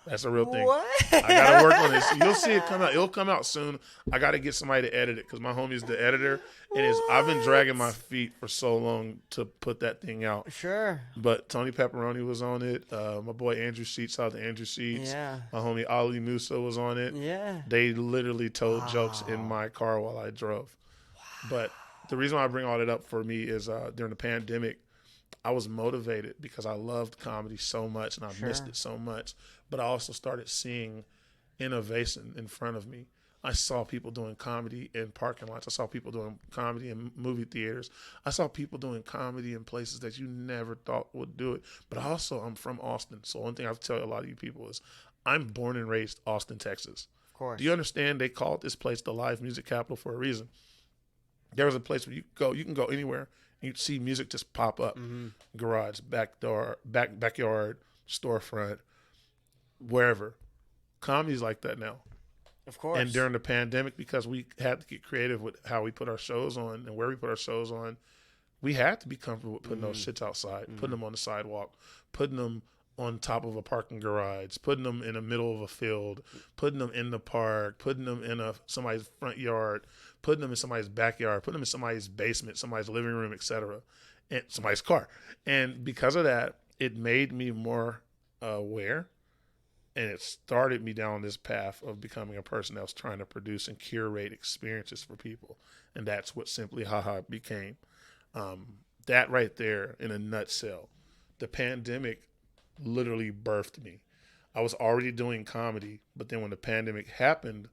That's a real thing. What? I got to work on this. You'll see it come out. It'll come out soon. I got to get somebody to edit it because my homie's the editor. And I've been dragging my feet for so long to put that thing out. Sure. But Tony Pepperoni was on it. My boy Andrew Sheets, out to Andrew Sheets. Yeah. My homie Ali Musa was on it. Yeah. They literally told jokes in my car while I drove. Wow. But the reason why I bring all that up for me is during the pandemic, I was motivated because I loved comedy so much and I missed it so much. But I also started seeing innovation in front of me. I saw people doing comedy in parking lots. I saw people doing comedy in movie theaters. I saw people doing comedy in places that you never thought would do it. But also, I'm from Austin. So one thing I have to tell a lot of you people is I'm born and raised Austin, Texas. Of course. Do you understand they called this place the live music capital for a reason? There was a place where you can go anywhere and you'd see music just pop up. Mm-hmm. Garage, back door, backyard, storefront, wherever. Comedy's like that now. Of course. And during the pandemic, because we had to get creative with how we put our shows on and where we put our shows on, we had to be comfortable with putting those shits outside, putting them on the sidewalk, putting them on top of a parking garage, putting them in the middle of a field, putting them in the park, putting them in somebody's front yard, putting them in somebody's backyard, putting them in somebody's basement, somebody's living room, etc., and somebody's car. And because of that, it made me more aware. And it started me down this path of becoming a person that was trying to produce and curate experiences for people. And that's what Symply Haha became. That right there in a nutshell. The pandemic literally birthed me. I was already doing comedy, but then when the pandemic happened,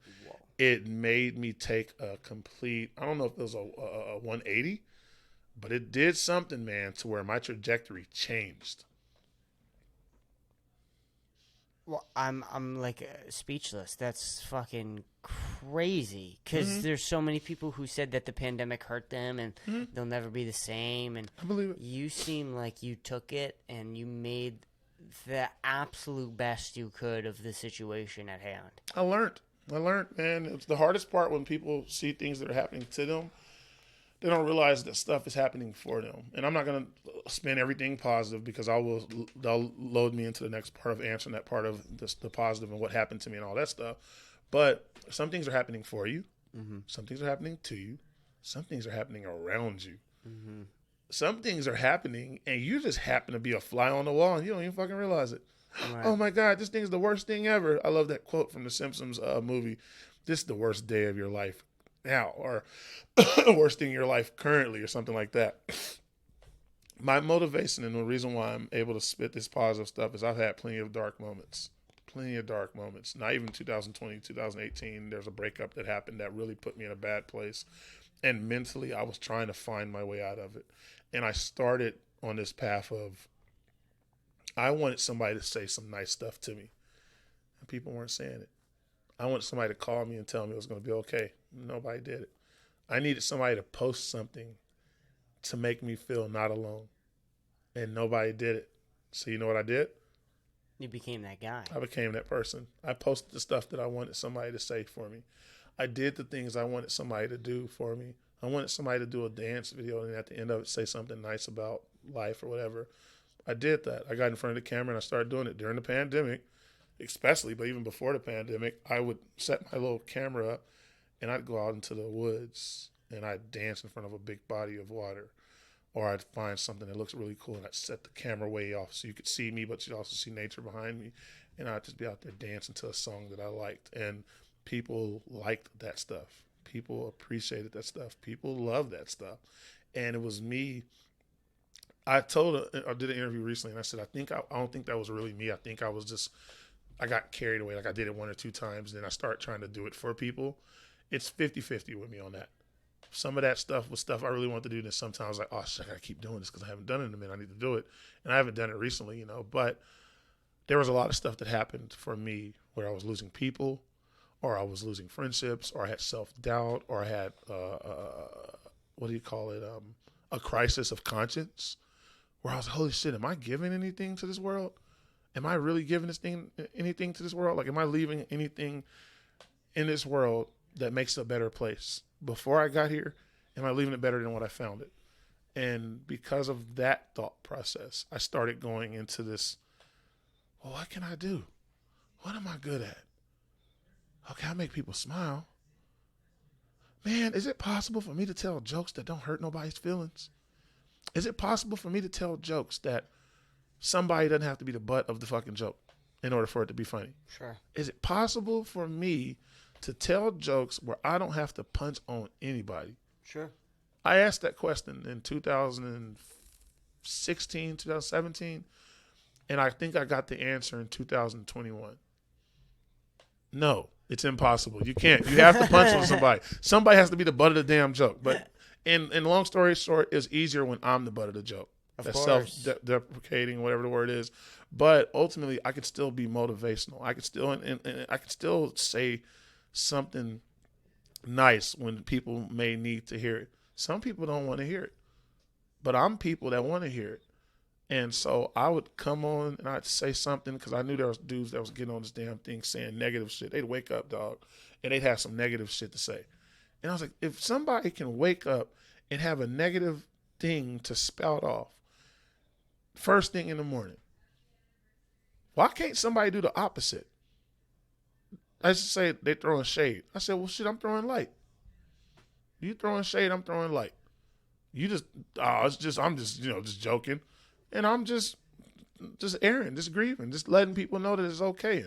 it made me take a complete, I don't know if it was a 180, but it did something, man, to where my trajectory changed. Well, I'm like speechless. That's fucking crazy. Because there's so many people who said that the pandemic hurt them and they'll never be the same. And I believe it. You seem like you took it and you made the absolute best you could of the situation at hand. I learned, man. It's the hardest part when people see things that are happening to them. They don't realize that stuff is happening for them. And I'm not going to spin everything positive because they'll load me into the next part of answering that part of the positive and what happened to me and all that stuff. But some things are happening for you. Mm-hmm. Some things are happening to you. Some things are happening around you. Mm-hmm. Some things are happening and you just happen to be a fly on the wall and you don't even fucking realize it. Right. Oh my God, this thing's the worst thing ever. I love that quote from the Simpsons movie. This is the worst day of your life now, or worst thing in your life currently, or something like that. My motivation and the reason why I'm able to spit this positive stuff is I've had plenty of dark moments. Not even 2020, 2018, there's a breakup that happened that really put me in a bad place. And mentally, I was trying to find my way out of it. And I started on this path of, I wanted somebody to say some nice stuff to me. And people weren't saying it. I wanted somebody to call me and tell me it was going to be okay. Nobody did it. I needed somebody to post something to make me feel not alone. And nobody did it. So you know what I did? You became that guy. I became that person. I posted the stuff that I wanted somebody to say for me. I did the things I wanted somebody to do for me. I wanted somebody to do a dance video and at the end of it say something nice about life or whatever. I did that. I got in front of the camera and I started doing it during the pandemic, especially, but even before the pandemic. I would set my little camera up and I'd go out into the woods and I'd dance in front of a big body of water. Or I'd find something that looks really cool and I'd set the camera way off so you could see me, but you'd also see nature behind me. And I'd just be out there dancing to a song that I liked. And people liked that stuff. People appreciated that stuff. People loved that stuff. And it was me. I did an interview recently and I said, I don't think that was really me. I think I got carried away. Like I did it 1 or 2 times. And then I started trying to do it for people. It's 50-50 with me on that. Some of that stuff was stuff I really wanted to do. And then sometimes I was like, oh, shit, I got to keep doing this because I haven't done it in a minute. I need to do it. And I haven't done it recently, But there was a lot of stuff that happened for me where I was losing people, or I was losing friendships, or I had self-doubt, or I had, what do you call it, a crisis of conscience, where I was like, holy shit, am I giving anything to this world? Am I really giving anything to this world? Like, am I leaving anything in this world that makes it a better place? Before I got here, am I leaving it better than what I found it? And because of that thought process, I started going into this, well, what can I do? What am I good at? Okay, I make people smile. Man, is it possible for me to tell jokes that don't hurt nobody's feelings? Is it possible for me to tell jokes that somebody doesn't have to be the butt of the fucking joke in order for it to be funny? Sure. Is it possible for me to tell jokes where I don't have to punch on anybody? Sure. I asked that question in 2016, 2017, and I think I got the answer in 2021. No, it's impossible. You can't. You have to punch on somebody. Somebody has to be the butt of the damn joke. But in long story short, it's easier when I'm the butt of the joke. That's self-deprecating, whatever the word is. But ultimately, I could still be motivational. I could still and I could still say something nice when people may need to hear it. Some people don't want to hear it, but I'm people that want to hear it. And so I would come on and I'd say something because I knew there was dudes that was getting on this damn thing saying negative shit. They'd wake up, dog, and they'd have some negative shit to say. And I was like, if somebody can wake up and have a negative thing to spout off first thing in the morning, why can't somebody do the opposite? I used to say they throwing shade. I said, well, shit, I'm throwing light. You throwing shade, I'm throwing light. You just, I'm just, just joking. And I'm just airing, just grieving, just letting people know that it's okay.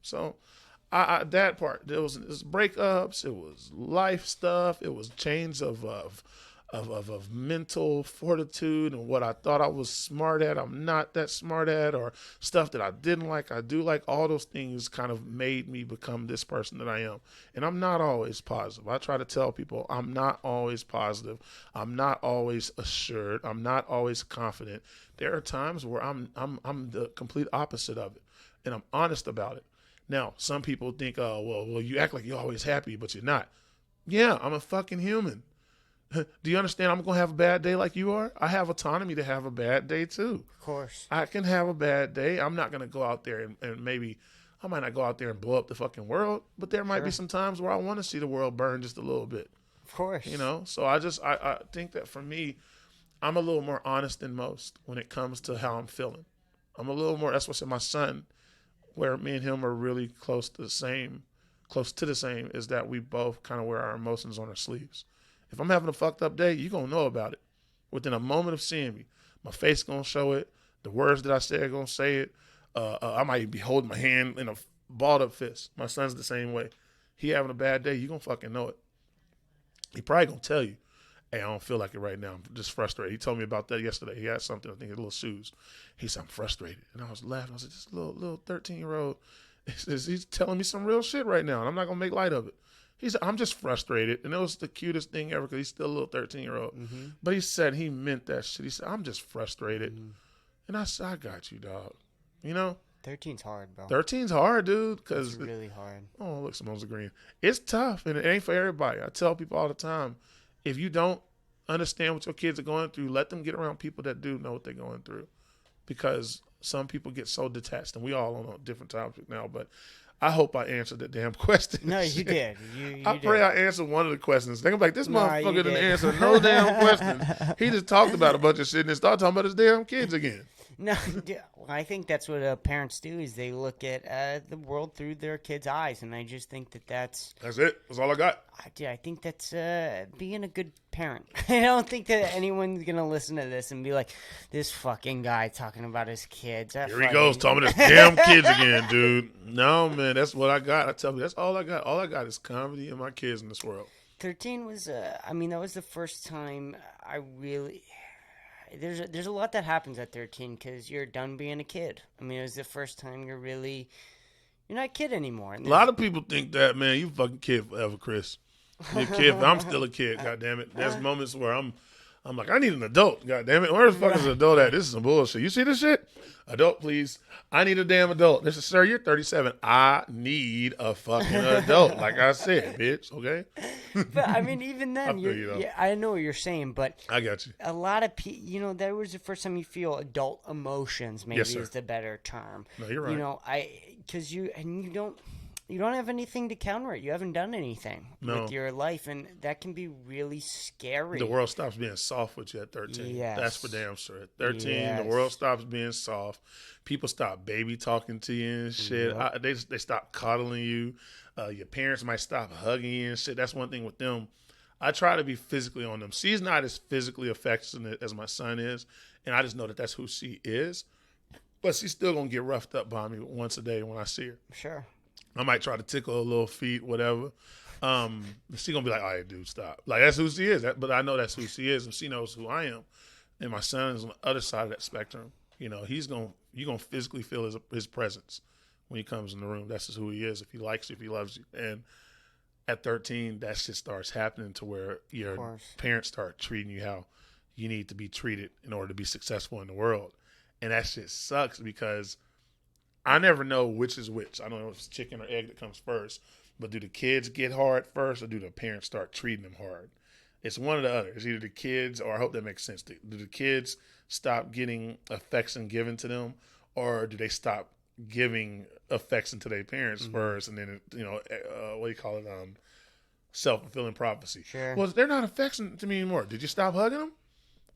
So I that part, it was breakups, it was life stuff, it was chains of mental fortitude and what I thought I was smart at, I'm not that smart at, or stuff that I didn't like, I do like. All those things kind of made me become this person that I am. And I'm not always positive. I try to tell people I'm not always positive. I'm not always assured. I'm not always confident. There are times where I'm the complete opposite of it, and I'm honest about it. Now, some people think, oh, well, you act like you're always happy, but you're not. Yeah, I'm a fucking human. Do you understand I'm going to have a bad day like you are? I have autonomy to have a bad day too. Of course. I can have a bad day. I'm not going to go out there and maybe I might not go out there and blow up the fucking world, but there might be some times where I want to see the world burn just a little bit. Of course. So I think that for me, I'm a little more honest than most when it comes to how I'm feeling. I'm a little more, that's what's in my son, where me and him are really close to the same, is that we both kind of wear our emotions on our sleeves. If I'm having a fucked up day, you're going to know about it. Within a moment of seeing me, my face going to show it. The words that I say are going to say it. I might be holding my hand in a balled up fist. My son's the same way. He having a bad day, you're going to fucking know it. He probably going to tell you, hey, I don't feel like it right now. I'm just frustrated. He told me about that yesterday. He had something, I think, his little shoes. He said, I'm frustrated. And I was laughing. I said, this little 13-year-old, he's telling me some real shit right now, and I'm not going to make light of it. He said, I'm just frustrated. And it was the cutest thing ever because he's still a little 13-year-old. Mm-hmm. But he said he meant that shit. He said, I'm just frustrated. Mm-hmm. And I said, I got you, dog. 13's hard, bro. 13's hard, dude. It's really hard. Oh, look, Simone's agreeing. It's tough, and it ain't for everybody. I tell people all the time, if you don't understand what your kids are going through, let them get around people that do know what they're going through. Because some people get so detached, and we all on a different topic now, but I hope I answered that damn question. No, you did. I pray I answered one of the questions. Think like this motherfucker didn't answer no damn question. He just talked about a bunch of shit and then started talking about his damn kids again. No, I think that's what parents do is they look at the world through their kids' eyes, and I just think that's it. That's all I got. I think that's being a good parent. I don't think that anyone's going to listen to this and be like, this fucking guy talking about his kids. Here he goes talking about his damn kids again, dude. No, man, that's what I got. I tell you, that's all I got. All I got is comedy and my kids in this world. 13 was, that was the first time I really... There's a lot that happens at 13 because you're done being a kid. It was the first time you're not a kid anymore. A lot of people think that, man, you fucking kid forever, Chris. You're a kid, but I'm still a kid, goddammit. There's moments where I'm like, I need an adult. God damn it. Where the fuck is an adult at? This is some bullshit. You see this shit? Adult, please. I need a damn adult. This is, sir, you're 37. I need a fucking adult. Like I said, bitch. Okay? But I mean, even then, I feel you, though. yeah, I know what you're saying, but I got you. a lot of people, that was the first time you feel adult emotions. Maybe Yes, sir. is the better term. No, you're right. Because you don't have anything to counter it. You haven't done anything with your life, and that can be really scary. The world stops being soft with you at 13. Yes. That's for damn sure. At 13, Yes. the world stops being soft. People stop baby talking to you and shit. Yep. They stop coddling you. Your parents might stop hugging you and shit. That's one thing with them. I try to be physically on them. She's not as physically affectionate as my son is, and I just know that that's who she is. But she's still going to get roughed up by me once a day when I see her. Sure. I might try to tickle her little feet, whatever. She gonna be like, "All right, dude, stop." Like that's who she is. But I know that's who she is, and she knows who I am. And my son is on the other side of that spectrum. You're gonna physically feel his presence when he comes in the room. That's just who he is. If he likes you, if he loves you. And at 13, that shit starts happening to where your parents start treating you how you need to be treated in order to be successful in the world. And that shit sucks because I never know which is which. I don't know if it's chicken or egg that comes first. But do the kids get hard first, or do the parents start treating them hard? It's one or the other. It's either the kids, or I hope that makes sense. Do the kids stop getting affection given to them, or do they stop giving affection to their parents first, and then what do you call it? Self-fulfilling prophecy. Sure. Well, they're not affectionate to me anymore. Did you stop hugging them?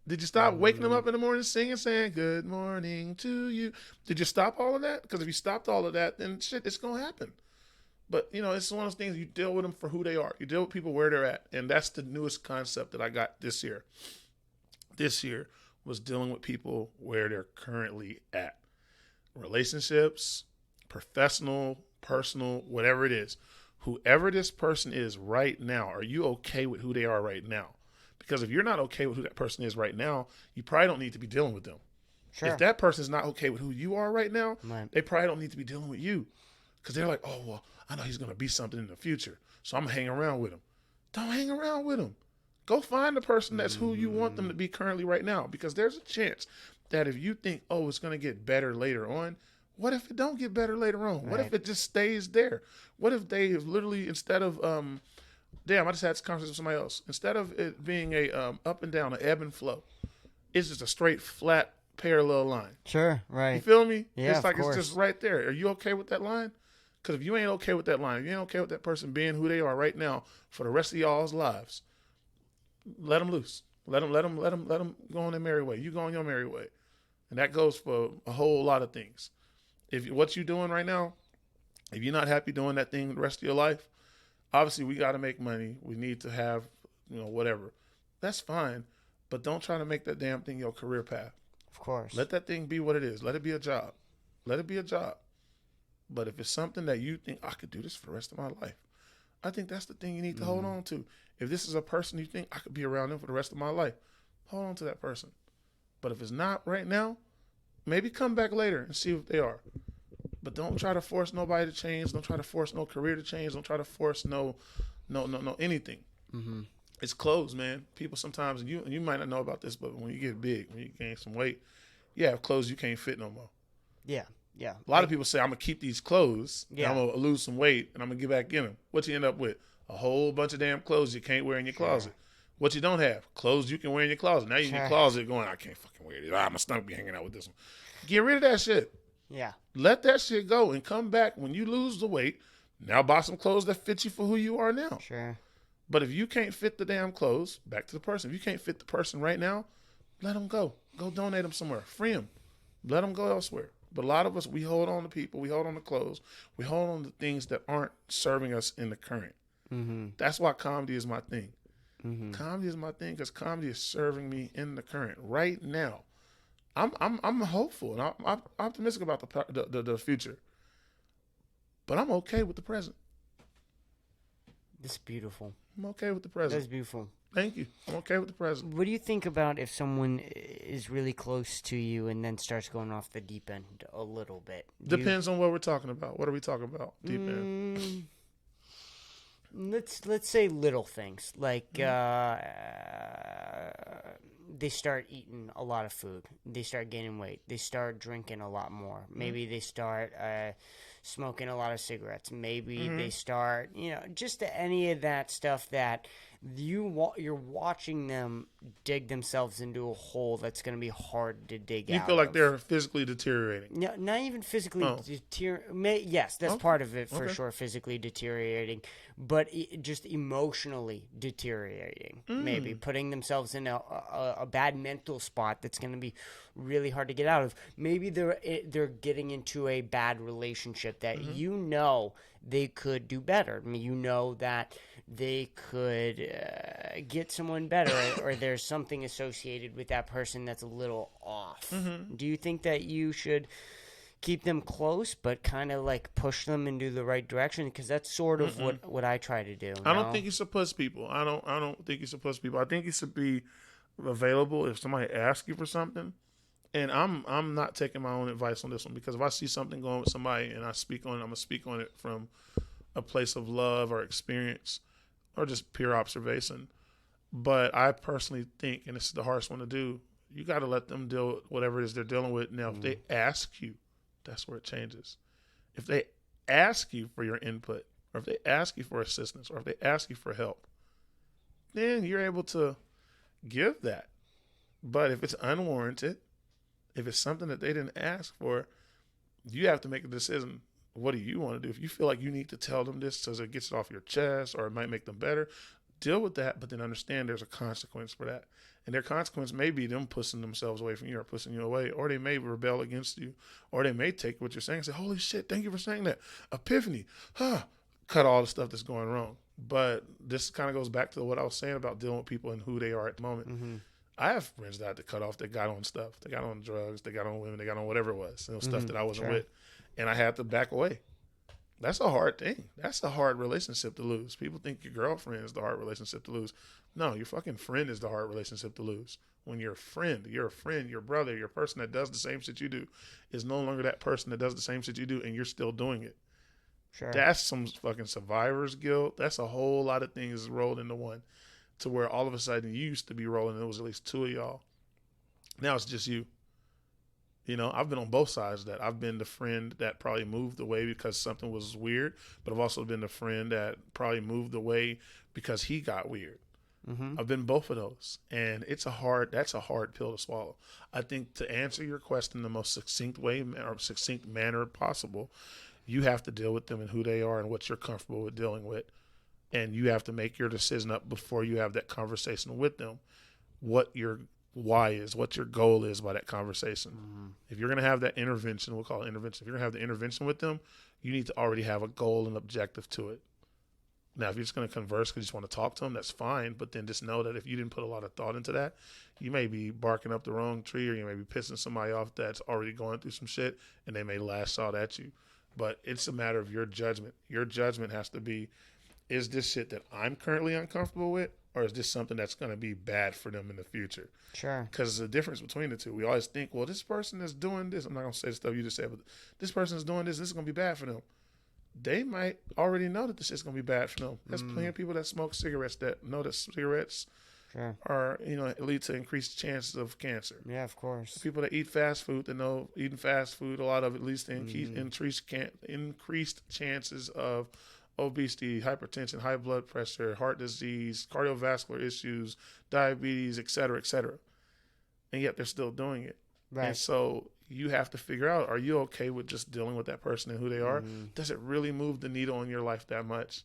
Did you stop waking them up in the morning singing, saying, "Good morning to you"? Did you stop all of that? Because if you stopped all of that, then shit, it's going to happen. But, it's one of those things, you deal with them for who they are. You deal with people where they're at. And that's the newest concept that I got this year. This year was dealing with people where they're currently at. Relationships, professional, personal, whatever it is. Whoever this person is right now, are you okay with who they are right now? Because if you're not okay with who that person is right now, you probably don't need to be dealing with them. Sure. If that person's not okay with who you are right now, they probably don't need to be dealing with you. Because they're like, oh, well, I know he's going to be something in the future, so I'm going to hang around with him. Don't hang around with him. Go find the person that's who you want them to be currently right now. Because there's a chance that if you think, oh, it's going to get better later on, what if it don't get better later on? What if it just stays there? What if they have literally, instead of, I just had this conversation with somebody else. Instead of it being a up and down, an ebb and flow, it's just a straight, flat, parallel line. Sure, right. You feel me? Yeah, it's like it's just right there. Are you okay with that line? Because if you ain't okay with that line, if you ain't okay with that person being who they are right now for the rest of y'all's lives, let them loose. Let them go on their merry way. You go on your merry way. And that goes for a whole lot of things. If what you're doing right now, if you're not happy doing that thing the rest of your life, obviously we got to make money. We need to have, whatever. That's fine. But don't try to make that damn thing your career path. Of course. Let that thing be what it is. Let it be a job. Let it be a job. But if it's something that you think, I could do this for the rest of my life, I think that's the thing you need to hold on to. If this is a person you think I could be around them for the rest of my life, hold on to that person. But if it's not right now, maybe come back later and see what they are. But don't try to force nobody to change. Don't try to force no career to change. Don't try to force no anything. Mm-hmm. It's clothes, man. People sometimes, and you might not know about this, but when you get big, when you gain some weight, you have clothes you can't fit no more. Yeah. Yeah. A lot of people say, I'm going to keep these clothes, and I'm going to lose some weight, and I'm going to get back in them. What you end up with? A whole bunch of damn clothes you can't wear in your closet. What you don't have? Clothes you can wear in your closet. Now you're in your closet going, I can't fucking wear this. My stomach be hanging out with this one. Get rid of that shit. Yeah. Let that shit go and come back when you lose the weight. Now buy some clothes that fit you for who you are now. Sure. But if you can't fit the damn clothes, back to the person. If you can't fit the person right now, let them go. Go donate them somewhere. Free them. Let them go elsewhere. But a lot of us, we hold on to people. We hold on to clothes. We hold on to things that aren't serving us in the current. Mm-hmm. That's why comedy is my thing. Mm-hmm. Comedy is my thing because comedy is serving me in the current right now. I'm hopeful and I'm optimistic about the future. But I'm okay with the present. This is beautiful. I'm okay with the present. That's beautiful. Thank you. I'm okay with the present. What do you think about if someone is really close to you and then starts going off the deep end a little bit? Depends on what we're talking about. What are we talking about? Deep end. Let's say little things like they start eating a lot of food. They start gaining weight. They start drinking a lot more. Maybe they start smoking a lot of cigarettes. Maybe they start, just any of that stuff that you're watching them dig themselves into a hole that's going to be hard to dig out. You feel like they're physically deteriorating? No, not even physically deteriorating. Yes, that's part of it for sure, physically deteriorating. But just emotionally deteriorating. Maybe putting themselves in a bad mental spot that's going to be really hard to get out of. Maybe they're getting into a bad relationship that they could do better. I mean, that they could get someone better, or there's something associated with that person that's a little off. Do you think that you should keep them close, but kind of like push them into the right direction? Because that's sort of what I try to do. I don't think you should push people. I don't think you should push people. I think you should be available if somebody asks you for something. And I'm not taking my own advice on this one, because if I see something going with somebody and I speak on it, I'm gonna speak on it from a place of love or experience or just pure observation. But I personally think, and this is the hardest one to do, you got to let them deal with whatever it is they're dealing with. Now, if they ask you, that's where it changes. If they ask you for your input, or if they ask you for assistance, or if they ask you for help, then you're able to give that. But if it's unwarranted, if it's something that they didn't ask for, you have to make a decision. What do you want to do? If you feel like you need to tell them this so it gets it off your chest or it might make them better, deal with that, but then understand there's a consequence for that. And their consequence may be them pushing themselves away from you or pushing you away, or they may rebel against you, or they may take what you're saying and say, holy shit, thank you for saying that. Epiphany. Cut all the stuff that's going wrong. But this kind of goes back to what I was saying about dealing with people and who they are at the moment. I have friends that I had to cut off that got on stuff. They got on drugs, they got on women, they got on whatever it was. Stuff that I wasn't with. And I had to back away. That's a hard thing. That's a hard relationship to lose. People think your girlfriend is the hard relationship to lose. No, your fucking friend is the hard relationship to lose. When your friend, your brother, your person that does the same shit you do is no longer that person that does the same shit you do, and you're still doing it. Sure. That's some fucking survivor's guilt. That's a whole lot of things rolled into one, to where all of a sudden you used to be rolling, and it was at least two of y'all. Now it's just you. I've been on both sides of that. I've been the friend that probably moved away because something was weird, but I've also been the friend that probably moved away because he got weird. I've been both of those, and that's a hard pill to swallow. I think, to answer your question the most succinct way or succinct manner possible, you have to deal with them and who they are and what you're comfortable with dealing with, and you have to make your decision up before you have that conversation with them. What your why is, what your goal is by that conversation. If you're going to have that intervention, we'll call it intervention. If you're going to have the intervention with them, you need to already have a goal and objective to it. Now, if you're just going to converse because you just want to talk to them, that's fine. But then just know that if you didn't put a lot of thought into that, you may be barking up the wrong tree, or you may be pissing somebody off that's already going through some shit, and they may lash out at you. But it's a matter of your judgment. Your judgment has to be, is this shit that I'm currently uncomfortable with, or is this something that's going to be bad for them in the future? Sure. Because there's a difference between the two. We always think, well, this person is doing this. I'm not going to say the stuff you just said, but this person is doing this. This is going to be bad for them. They might already know that this is going to be bad for them. There's plenty of people that smoke cigarettes that know that cigarettes are, lead to increased chances of cancer. Yeah, of course. People that eat fast food, that know eating fast food, a lot of it leads to increased chances of obesity, hypertension, high blood pressure, heart disease, cardiovascular issues, diabetes, et cetera, and yet they're still doing it. Right. And so you have to figure out, are you okay with just dealing with that person and who they are? Does it really move the needle in your life that much?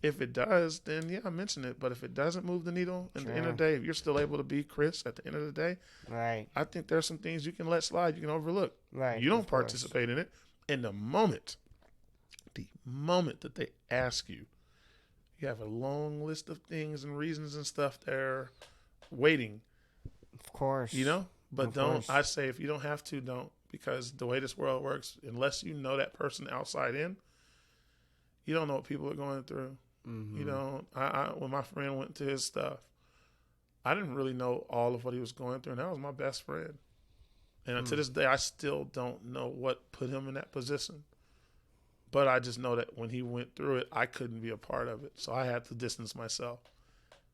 If it does, then yeah, I mention it. But if it doesn't move the needle, at the end of the day, if you're still able to be Chris at the end of the day, right, I think there's some things you can let slide, you can overlook. Right. You don't participate in it. And the moment that they ask you, you have a long list of things and reasons and stuff there waiting. Of course. But I say, if you don't have to, don't. Because the way this world works, unless you know that person outside in, you don't know what people are going through. When my friend went to his stuff, I didn't really know all of what he was going through, and that was my best friend. And to this day, I still don't know what put him in that position. But I just know that when he went through it, I couldn't be a part of it. So I had to distance myself.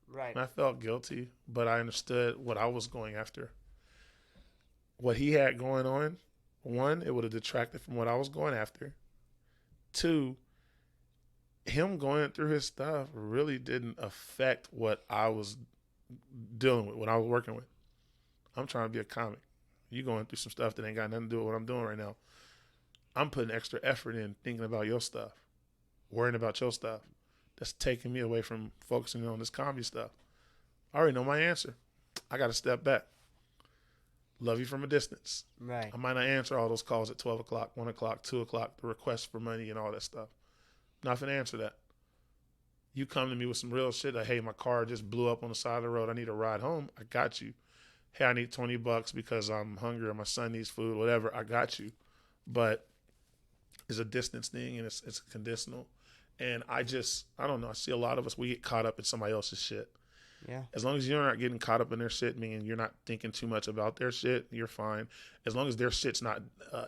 Right. And I felt guilty, but I understood what I was going after. What he had going on, one, it would have detracted from what I was going after. Two, him going through his stuff really didn't affect what I was dealing with, what I was working with. I'm trying to be a comic. You going through some stuff that ain't got nothing to do with what I'm doing right now. I'm putting extra effort in thinking about your stuff, worrying about your stuff. That's taking me away from focusing on this comedy stuff. I already know my answer. I got to step back. Love you from a distance. Right. I might not answer all those calls at 12 o'clock, 1 o'clock, 2 o'clock, the requests for money and all that stuff. Not going to answer that. You come to me with some real shit like, hey, my car just blew up on the side of the road. I need a ride home. I got you. Hey, I need $20 because I'm hungry or my son needs food, whatever. I got you. But it's a distance thing and it's conditional. And I don't know. I see a lot of us, we get caught up in somebody else's shit. Yeah. As long as you're not getting caught up in their shit, meaning you're not thinking too much about their shit, you're fine. As long as their shit's not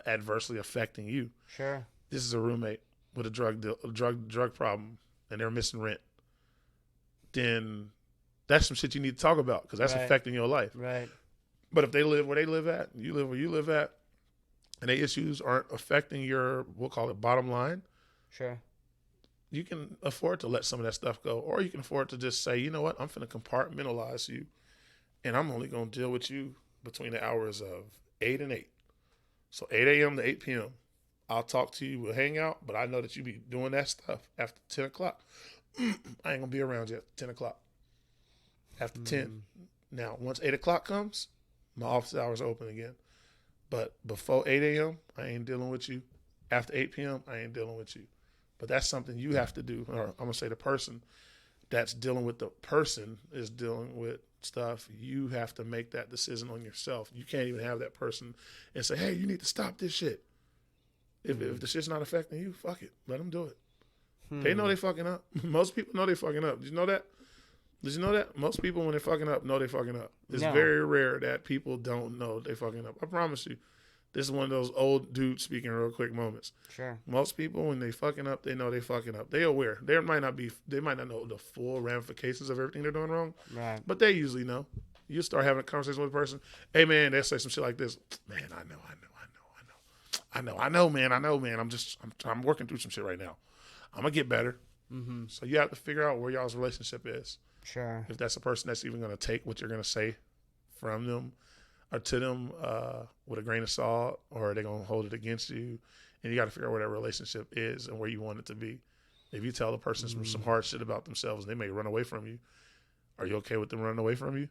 adversely affecting you. Sure. This is a roommate with a drug problem, and they're missing rent. Then that's some shit you need to talk about because that's affecting your life. Right. But if they live where they live at, you live where you live at, and their issues aren't affecting your, we'll call it bottom line. Sure. You can afford to let some of that stuff go. Or you can afford to just say, you know what, I'm finna compartmentalize you. And I'm only going to deal with you between the hours of 8 and 8. So 8 a.m. to 8 p.m. I'll talk to you, we'll hang out, but I know that you be doing that stuff after 10 o'clock. I ain't going to be around you at 10 o'clock. After 10. Now, once 8 o'clock comes, my office hours are open again. But before 8 a.m., I ain't dealing with you. After 8 p.m., I ain't dealing with you. But that's something you have to do. Or I'm going to say the person that's dealing with the person is dealing with stuff. You have to make that decision on yourself. You can't even have that person and say, hey, you need to stop this shit. If the shit's not affecting you, fuck it. Let them do it. They know they fucking up. Most people know they fucking up. Did you know that? Did you know that? Most people, when they're fucking up, know they fucking up. It's very rare that people don't know they fucking up. I promise you. This is one of those old dudes speaking real quick moments. Sure. Most people, when they fucking up, they know they fucking up. They aware. They might not know the full ramifications of everything they're doing wrong. Right. But they usually know. You start having a conversation with a person. Hey man, they'll say some shit like this. Man, I know, man. I'm working through some shit right now. I'm gonna get better. Mm-hmm. So you have to figure out where y'all's relationship is. Sure. If that's a person that's even gonna take what you're gonna say from them or to them with a grain of salt, or they're going to hold it against you. And you got to figure out where that relationship is and where you want it to be. If you tell the person some hard shit about themselves, they may run away from you. Are you okay with them running away from you?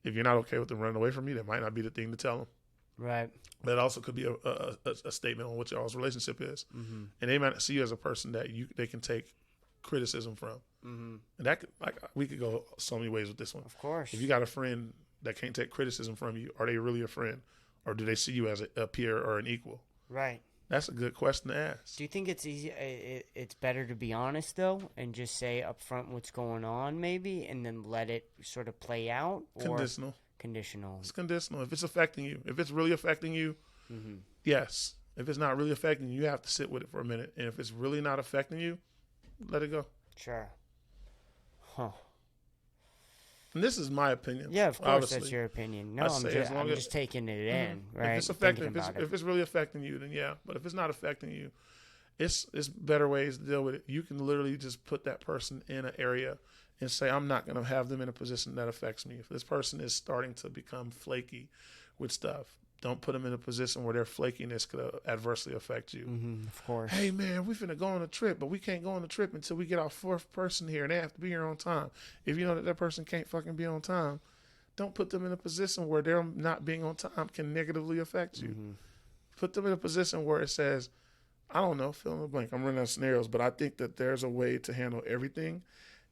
If you're not okay with them running away from you, that might not be the thing to tell them. Right. But it also could be a statement on what y'all's relationship is. Mm-hmm. And they might not see you as a person that they can take criticism from. Mm-hmm. And that could, we could go so many ways with this one. Of course. If you got a friend that can't take criticism from you, are they really a friend? Or do they see you as a peer or an equal? Right. That's a good question to ask. Do you think it's easy? It's better to be honest, though, and just say up front what's going on, maybe, and then let it sort of play out? Conditional. Conditional. It's conditional. If it's affecting you. If it's really affecting you, yes. If it's not really affecting you, you have to sit with it for a minute. And if it's really not affecting you, let it go. Sure. Huh. And this is my opinion. Yeah, of course, obviously. That's your opinion. No, I'm just taking it in, right? If it's affecting, if it's really affecting you, then yeah. But if it's not affecting you, it's better ways to deal with it. You can literally just put that person in an area and say, I'm not going to have them in a position that affects me. If this person is starting to become flaky with stuff, don't put them in a position where their flakiness could adversely affect you. Mm-hmm, of course. Hey, man, we finna go on a trip, but we can't go on a trip until we get our fourth person here, and they have to be here on time. If you know that person can't fucking be on time, don't put them in a position where their not being on time can negatively affect you. Mm-hmm. Put them in a position where it says, I don't know, fill in the blank. I'm running out of scenarios, but I think that there's a way to handle everything.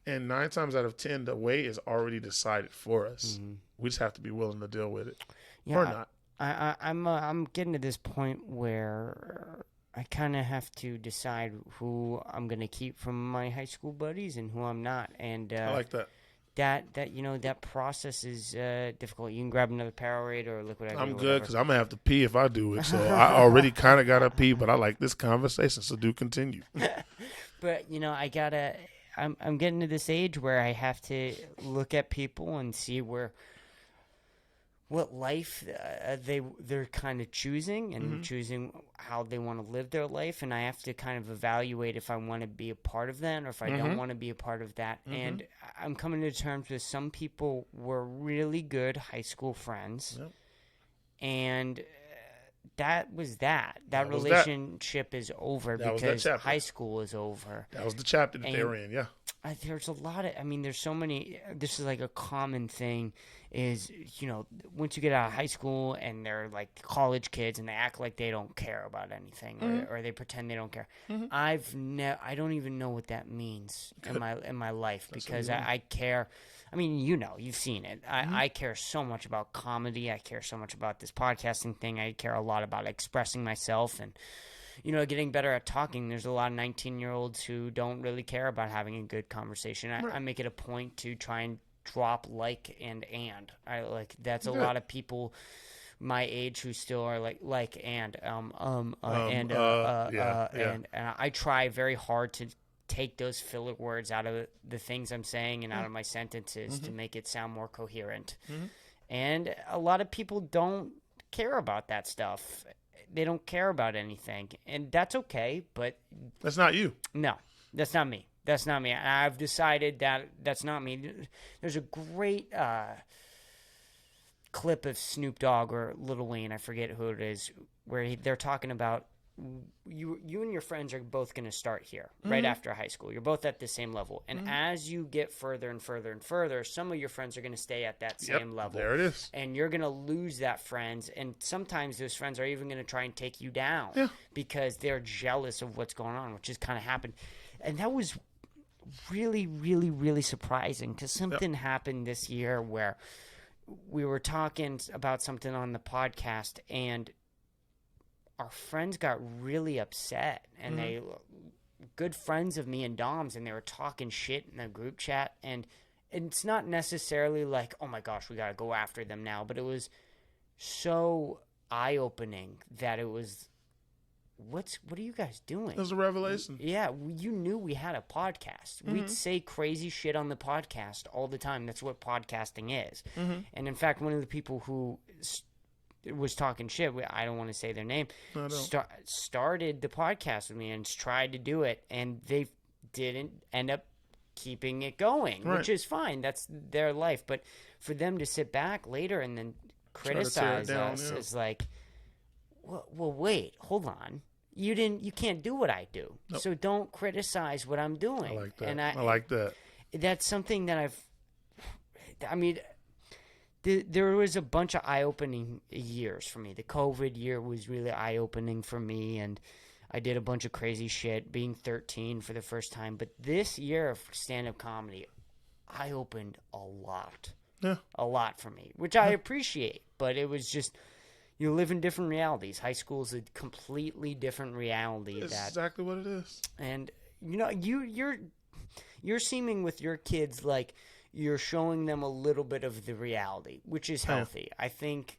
And 9 times out of 10, the way is already decided for us. Mm-hmm. We just have to be willing to deal with it, or not. I'm getting to this point where I kind of have to decide who I'm gonna keep from my high school buddies and who I'm not. And I like that. That process is difficult. You can grab another Powerade or liquid IV. I'm good because I'm gonna have to pee if I do it. So I already kind of gotta pee, but I like this conversation, so do continue. But I'm getting to this age where I have to look at people and see what life they're kind of choosing and choosing how they want to live their life, and I have to kind of evaluate if I want to be a part of that or if I don't want to be a part of that. And I'm coming to terms with some people were really good high school friends, and that was that relationship is over because high school is over. That was the chapter that they were in. There's a lot of, there's so many, this is like a common thing is, once you get out of high school and they're like college kids and they act like they don't care about anything or they pretend they don't care. I don't even know what that means in my life because I care. You've seen it. I care so much about comedy. I care so much about this podcasting thing. I care a lot about expressing myself and, getting better at talking. There's a lot of 19-year-olds who don't really care about having a good conversation. I make it a point to try and drop and. I like that's a lot of people my age who still are and I try very hard to take those filler words out of the things I'm saying and out of my sentences to make it sound more coherent. And a lot of people don't care about that stuff. They don't care about anything, and that's okay, but that's not you. No, that's not me. That's not me. I've decided that that's not me. There's a great clip of Snoop Dogg or Lil Wayne, I forget who it is, where they're talking about you and your friends are both going to start here right after high school. You're both at the same level. And as you get further and further and further, some of your friends are going to stay at that same level. There it is. And you're going to lose that friends. And sometimes those friends are even going to try and take you down because they're jealous of what's going on, which has kind of happened. And that was really, really, really surprising because something happened this year where we were talking about something on the podcast and our friends got really upset, and they good friends of me and Dom's, and they were talking shit in the group chat, and it's not necessarily like, oh my gosh, we got to go after them now, but it was so eye-opening that it was, what are you guys doing? It was a revelation. Yeah, you knew we had a podcast. We'd say crazy shit on the podcast all the time. That's what podcasting is. And in fact, one of the people who was talking shit, I don't want to say their name, started the podcast with me and tried to do it, and they didn't end up keeping it going, which is fine. That's their life. But for them to sit back later and then criticize us is like, well, wait, hold on. You can't do what I do. Nope. So don't criticize what I'm doing. I like that. And I like that. That's something that there was a bunch of eye-opening years for me. The COVID year was really eye-opening for me, and I did a bunch of crazy shit, being 13 for the first time. But this year of stand-up comedy, eye-opened a lot. Yeah. A lot for me, which I appreciate. But it was just, you live in different realities. High school is a completely different reality. That's exactly what it is. And, you're seeming with your kids like you're showing them a little bit of the reality, which is healthy. I think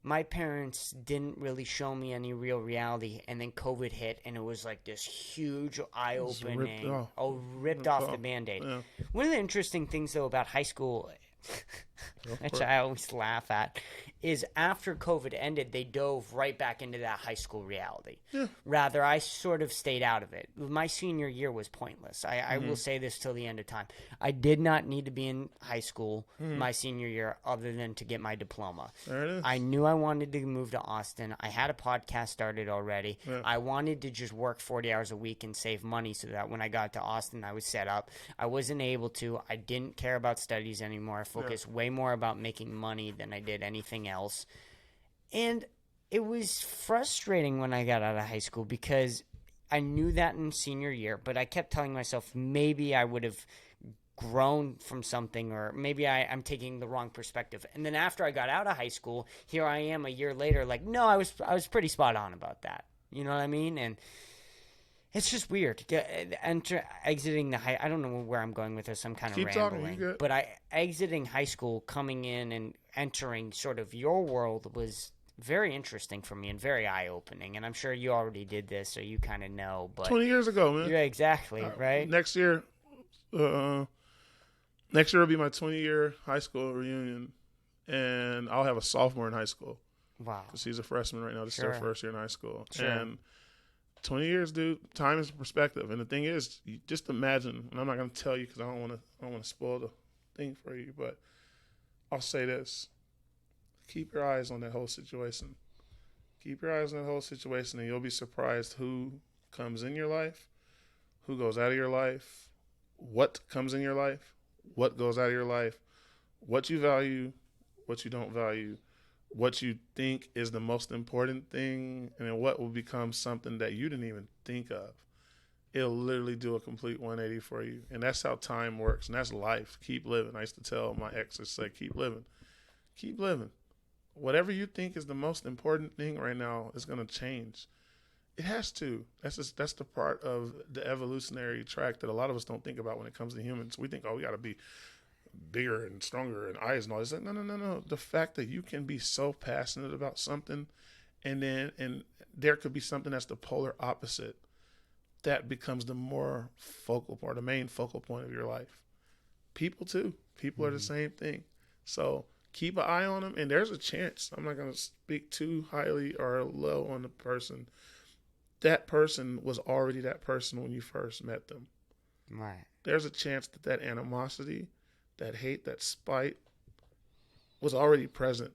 my parents didn't really show me any real reality, and then COVID hit, and it was like this huge eye-opening, ripped off the Band-Aid. Yeah. One of the interesting things, though, about high school, which I always laugh at, is after COVID ended, they dove right back into that high school reality. Yeah. Rather, I sort of stayed out of it. My senior year was pointless. I will say this till the end of time. I did not need to be in high school my senior year other than to get my diploma. There it is. I knew I wanted to move to Austin. I had a podcast started already. Yeah. I wanted to just work 40 hours a week and save money so that when I got to Austin, I was set up. I wasn't able to. I didn't care about studies anymore. I focused way more about making money than I did anything else. And it was frustrating when I got out of high school because I knew that in senior year, but I kept telling myself maybe I would have grown from something, or maybe I'm taking the wrong perspective. And then after I got out of high school, here I am a year later, like, no, I was pretty spot on about that. You know what I mean? And it's just weird. Exiting the high, I don't know where I'm going with this. I'm kind of rambling. But exiting high school, coming in and entering sort of your world was very interesting for me and very eye-opening. And I'm sure you already did this, so you kind of know. But 20 years ago, man. Yeah, exactly, right? Next year, Next year will be my 20-year high school reunion, and I'll have a sophomore in high school. Wow. Because he's a freshman right now. This is their first year in high school. Sure. And 20 years, dude, time is perspective. And the thing is, you just imagine, and I'm not going to tell you because I don't want to spoil the thing for you, but I'll say this. Keep your eyes on that whole situation. Keep your eyes on that whole situation, and you'll be surprised who comes in your life, who goes out of your life, what comes in your life, what goes out of your life, what you value, what you don't value, what you think is the most important thing, and then what will become something that you didn't even think of. It'll literally do a complete 180 for you. And that's how time works, and that's life. Keep living. I used to tell my exes, say, keep living. Keep living. Whatever you think is the most important thing right now is going to change. It has to. That's the part of the evolutionary track that a lot of us don't think about when it comes to humans. We think, oh, we got to be bigger and stronger and eyes and all this. No. The fact that you can be so passionate about something, and there could be something that's the polar opposite, that becomes the more focal point, the main focal point of your life. People too. People are the same thing. So keep an eye on them, and there's a chance. I'm not going to speak too highly or low on the person. That person was already that person when you first met them. Right. There's a chance that animosity, that hate, that spite was already present.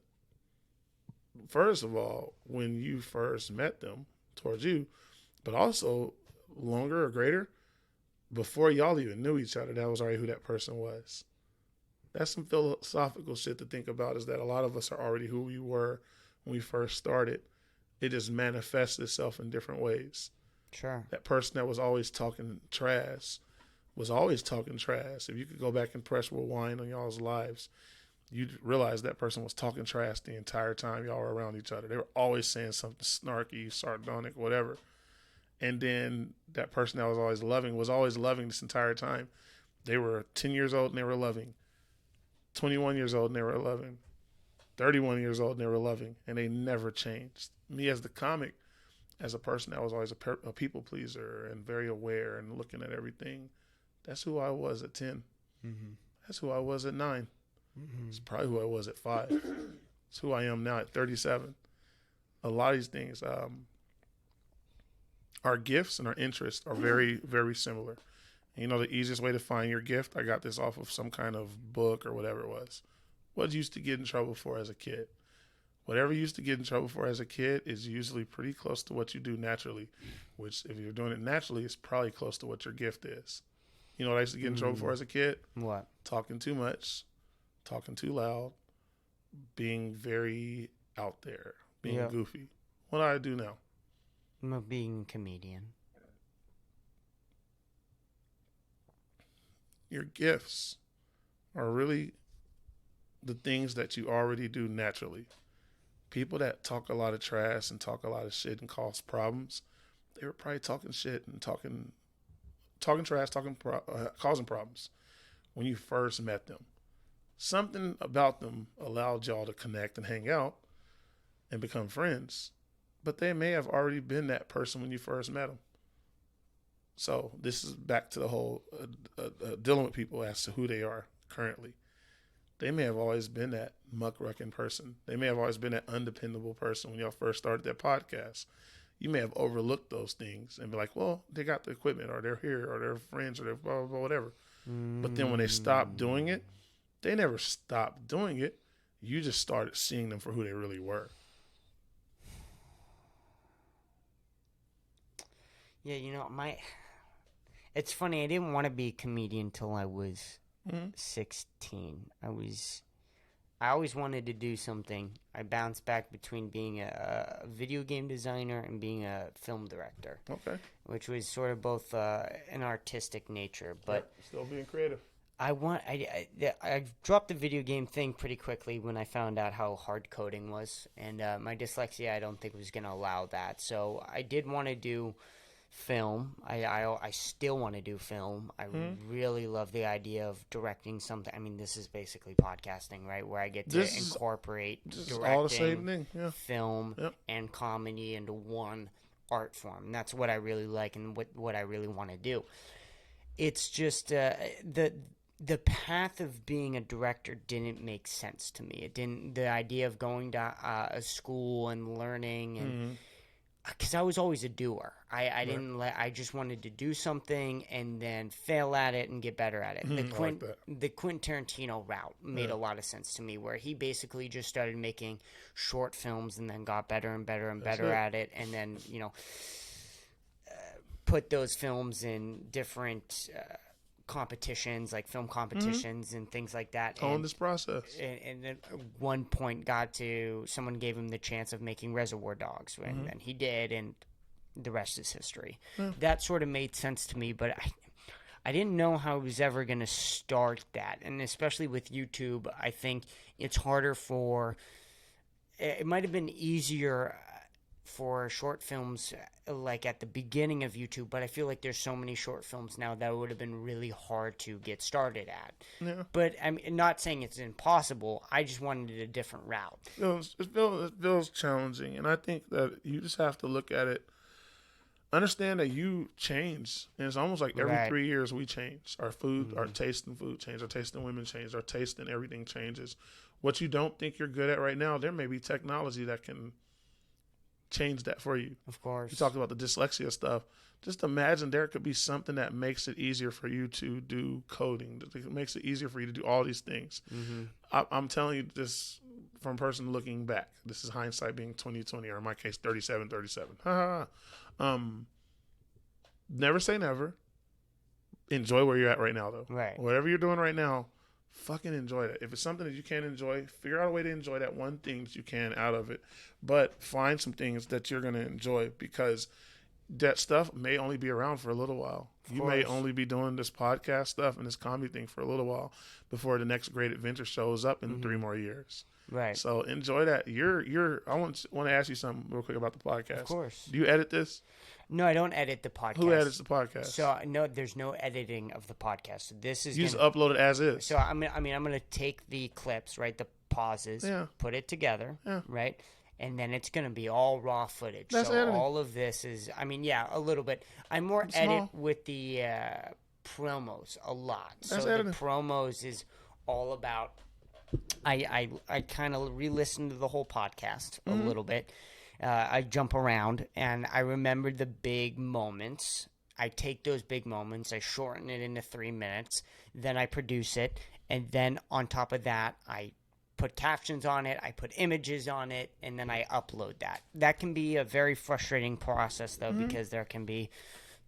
First of all, when you first met them towards you, but also longer or greater, before y'all even knew each other, that was already who that person was. That's some philosophical shit to think about, is that a lot of us are already who we were when we first started. It just manifests itself in different ways. Sure. That person that was always talking trash was always talking trash. If you could go back and press rewind on y'all's lives, you'd realize that person was talking trash the entire time y'all were around each other. They were always saying something snarky, sardonic, whatever. And then that person that was always loving this entire time. They were 10 years old and they were loving. 21 years old and they were loving. 31 years old and they were loving. And they never changed. Me as the comic, as a person that was always a people pleaser and very aware and looking at everything, that's who I was at 10. Mm-hmm. That's who I was at 9. Mm-hmm. It's probably who I was at 5. It's who I am now at 37. A lot of these things, our gifts and our interests are very, very similar. And you know the easiest way to find your gift? I got this off of some kind of book or whatever it was. What you used to get in trouble for as a kid? Whatever you used to get in trouble for as a kid is usually pretty close to what you do naturally, which if you're doing it naturally, it's probably close to what your gift is. You know what I used to get in trouble for as a kid? What? Talking too much, talking too loud, being very out there, being goofy. What do I do now? I'm being a comedian. Your gifts are really the things that you already do naturally. People that talk a lot of trash and talk a lot of shit and cause problems, they were probably talking shit and talking trash, causing problems when you first met them. Something about them allowed y'all to connect and hang out and become friends, but they may have already been that person when you first met them. So this is back to the whole dealing with people as to who they are currently. They may have always been that muckraking person. They may have always been that undependable person when y'all first started that podcast. You may have overlooked those things and be like, well, they got the equipment, or they're here, or they're friends, or they're blah, blah, blah, whatever. But then when they stopped doing it, they never stopped doing it. You just started seeing them for who they really were. Yeah, you know, it's funny. I didn't want to be a comedian until I was 16. I always wanted to do something. I bounced back between being a video game designer and being a film director. Okay. Which was sort of both an artistic nature, but still being creative. I dropped the video game thing pretty quickly when I found out how hard coding was, and my dyslexia I don't think was going to allow that. So I did want to do film. I still want to do film. I really love the idea of directing something. I mean, this is basically podcasting, right? Where I get to incorporate directing, all the same thing. Yeah. film, and comedy into one art form. And that's what I really like and what I really want to do. it's just the path of being a director didn't make sense to me. It didn't. The idea of going to a school and learning and because I was always a doer. I didn't I just wanted to do something and then fail at it and get better at it. The Quentin Tarantino route made a lot of sense to me, where he basically just started making short films and then got better and better and better at it, and then put those films in different competitions, like film competitions and things like that. On this process. And at one point someone gave him the chance of making Reservoir Dogs, and then he did, and the rest is history. That sort of made sense to me, but I didn't know how I was ever going to start that. And especially with YouTube, I think it's harder it might have been easier for short films like at the beginning of YouTube, but I feel like there's so many short films now that would have been really hard to get started at. Yeah. But I'm not saying it's impossible. I just wanted a different route. It feels challenging, and I think that you just have to look at it, understand that you change, and it's almost like every 3 years we change. Our food, our taste in food change, our taste in women change, our taste in everything changes. What you don't think you're good at right now, there may be technology that can change that for you. Of course. You talked about the dyslexia stuff. Just imagine there could be something that makes it easier for you to do coding. That makes it easier for you to do all these things. I'm telling you this from a person looking back. This is hindsight being 20/20, or in my case 37/37. Never say never. Enjoy where you're at right now, though. Right. Whatever you're doing right now, fucking enjoy it. If it's something that you can't enjoy, figure out a way to enjoy that one thing that you can out of it. But find some things that you're going to enjoy, because that stuff may only be around for a little while. You may only be doing this podcast stuff and this comedy thing for a little while before the next great adventure shows up in 3 more years. Right. So enjoy that. I want to ask you something real quick about the podcast. Of course. Do you edit this? No, I don't edit the podcast. Who edits the podcast? So no, there's no editing of the podcast. So this is just upload it as is. So I'm gonna take the clips, right, the pauses, put it together, right, and then it's gonna be all raw footage. That's so editing. All of this is, a little bit. I more edit with the promos a lot. That's so editing. The promos is all about. I kind of re-listened to the whole podcast a little bit. I jump around, and I remember the big moments. I take those big moments, I shorten it into 3 minutes, then I produce it, and then on top of that, I put captions on it, I put images on it, and then I upload that. That can be a very frustrating process, though, because there can be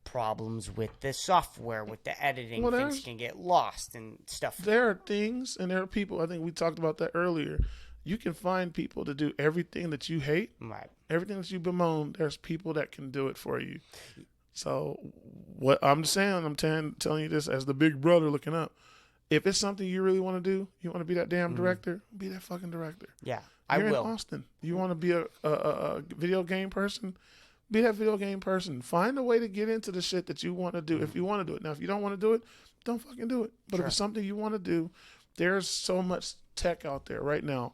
problems with the software, with the editing. Things can get lost and stuff. There are things, and there are people, I think we talked about that earlier. You can find people to do everything that you hate, right? Everything that you bemoan. There's people that can do it for you. So what I'm saying, I'm telling you this as the big brother looking up. If it's something you really want to do, you want to be that damn director, be that fucking director. Yeah, You're I will. in Austin. You want to be a video game person, be that video game person. Find a way to get into the shit that you want to do if you want to do it. Now, if you don't want to do it, don't fucking do it. But if it's something you want to do, there's so much tech out there right now.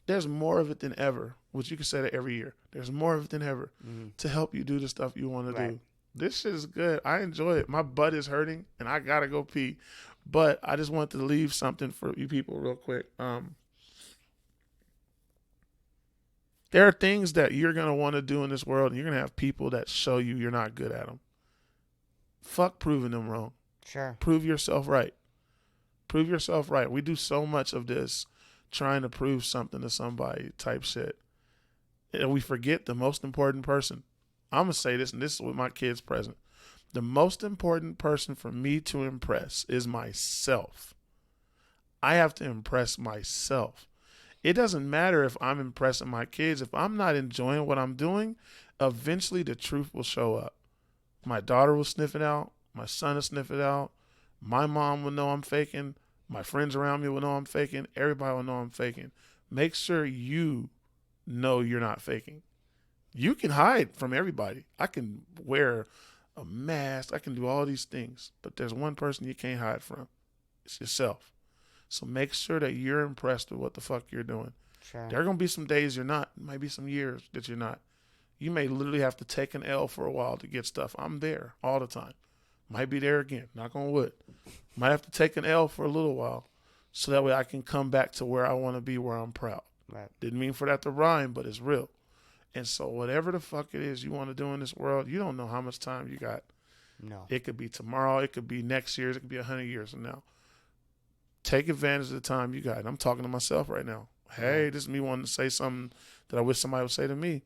There's more of it than ever, which you can say that every year. There's more of it than ever to help you do the stuff you want to do. This shit is good. I enjoy it. My butt is hurting, and I got to go pee. But I just want to leave something for you people real quick. There are things that you're going to want to do in this world, and you're going to have people that show you you're not good at them. Fuck proving them wrong. Sure. Prove yourself right. Prove yourself right. We do so much of this trying to prove something to somebody type shit. And we forget the most important person. I'm going to say this, and this is with my kids present. The most important person for me to impress is myself. I have to impress myself. It doesn't matter if I'm impressing my kids. If I'm not enjoying what I'm doing, eventually the truth will show up. My daughter will sniff it out. My son will sniff it out. My mom will know I'm faking. My friends around me will know I'm faking. Everybody will know I'm faking. Make sure you know you're not faking. You can hide from everybody. I can wear a mask. I can do all these things. But there's one person you can't hide from. It's yourself. So make sure that you're impressed with what the fuck you're doing. Sure. There are going to be some days you're not. It might be some years that you're not. You may literally have to take an L for a while to get stuff. I'm there all the time. Might be there again. Knock on wood. Might have to take an L for a little while, so that way I can come back to where I want to be, where I'm proud. Right. Didn't mean for that to rhyme, but it's real. And so whatever the fuck it is you want to do in this world, you don't know how much time you got. No. It could be tomorrow. It could be next year. It could be 100 years from now. Take advantage of the time you got. And I'm talking to myself right now. Hey, this is me wanting to say something that I wish somebody would say to me.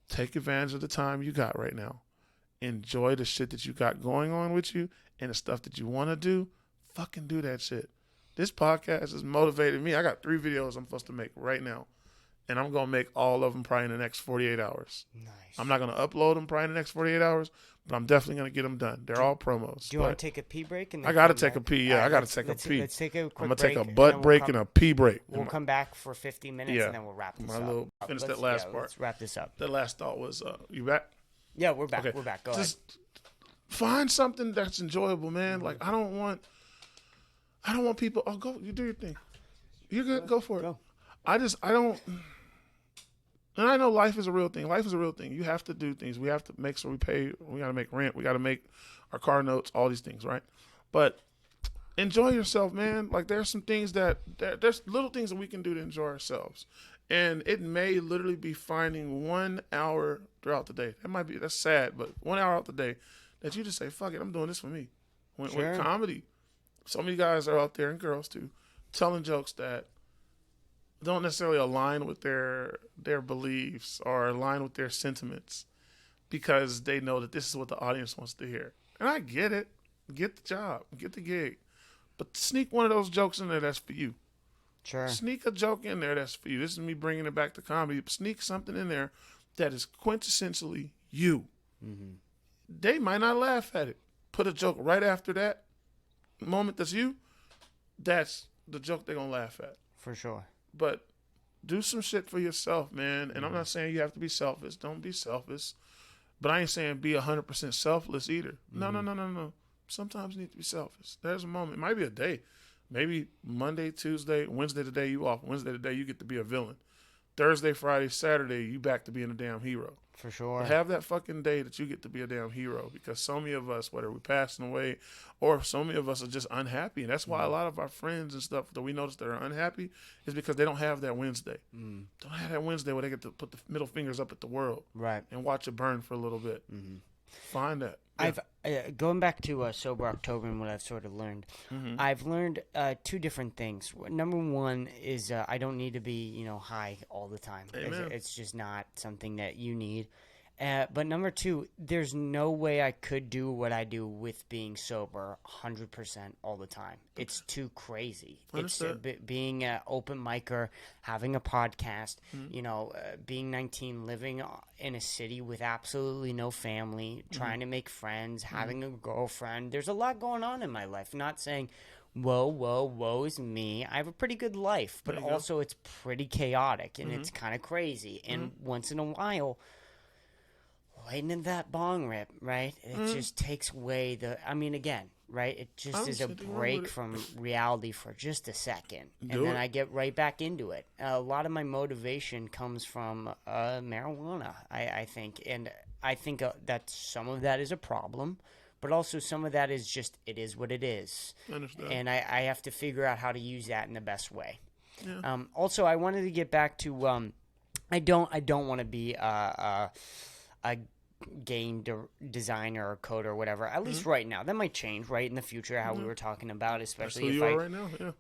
Take advantage of the time you got right now. Enjoy the shit that you got going on with you and the stuff that you want to do. Fucking do that shit. This podcast has motivated me. I got 3 videos I'm supposed to make right now. And I'm going to make all of them probably in the next 48 hours. Nice. I'm not going to upload them probably in the next 48 hours, but I'm definitely going to get them done. They're all promos. Do you want to take a pee break? And then I got to come take a back? pee. Yeah, All right, I got to take a let's- pee. Let's take a quick I'm going to take break, a and butt then break come- and a pee break. We'll come back for 50 minutes, Yeah. and then we'll wrap this My up. little- finish that Let's- last part. Let's wrap this up. That last thought was, you back? Yeah, we're back. Okay. We're back. Go Just ahead. find something that's enjoyable, man. Like, I don't want people, oh, go, you do your thing. You're good. Go for it. Go. I don't. And I know life is a real thing. Life is a real thing. You have to do things. We have to make sure we pay. We got to make rent. We got to make our car notes, all these things, right? But enjoy yourself, man. Like, there's some things there's little things that we can do to enjoy ourselves. And it may literally be finding 1 hour throughout the day. That's sad, but 1 hour out the day that you just say, fuck it, I'm doing this for me. With comedy, so many guys are out there, and girls too, telling jokes that don't necessarily align with their beliefs or align with their sentiments, because they know that this is what the audience wants to hear. And I get it. Get the job. Get the gig. But sneak one of those jokes in there that's for you. Sure. Sneak a joke in there that's for you. This is me bringing it back to comedy. Sneak something in there that is quintessentially you. Mm-hmm. They might not laugh at it. Put a joke right after that moment that's you. That's the joke they're going to laugh at. For sure. But do some shit for yourself, man. And I'm not saying you have to be selfish. Don't be selfish. But I ain't saying be 100% selfless either. No. Sometimes you need to be selfish. There's a moment. It might be a day. Maybe Monday, Tuesday, Wednesday the day you off. Wednesday the day you get to be a villain. Thursday, Friday, Saturday, you back to being a damn hero. For sure. But have that fucking day that you get to be a damn hero, because so many of us, whether we're passing away or so many of us are just unhappy. And that's why a lot of our friends and stuff that we notice that are unhappy is because they don't have that Wednesday. Don't have that Wednesday where they get to put the middle fingers up at the world. Right. And watch it burn for a little bit. Find that. Yeah. I've going back to Sober October and what I've sort of learned. I've learned 2 different things. Number one is I don't need to be high all the time. It's just not something that you need. But number 2, there's no way I could do what I do with being sober 100% all the time. It's too crazy. Understood. It's being an open micer, having a podcast, being 19, living in a city with absolutely no family, trying to make friends, having a girlfriend. There's a lot going on in my life. Not saying, woe is me. I have a pretty good life, but also it's pretty chaotic and it's kind of crazy. And once in a while, lightening that bong rip, right? It just takes away again, right? It just is a break from reality for just a second. And then I get right back into it. A lot of my motivation comes from marijuana, I think. And I think that some of that is a problem, but also some of that is just, it is what it is. I understand. And I have to figure out how to use that in the best way. Yeah. Also, I wanted to get back to, I don't want to be a game designer or coder or whatever, at least right now. That might change right in the future, how we were talking about, especially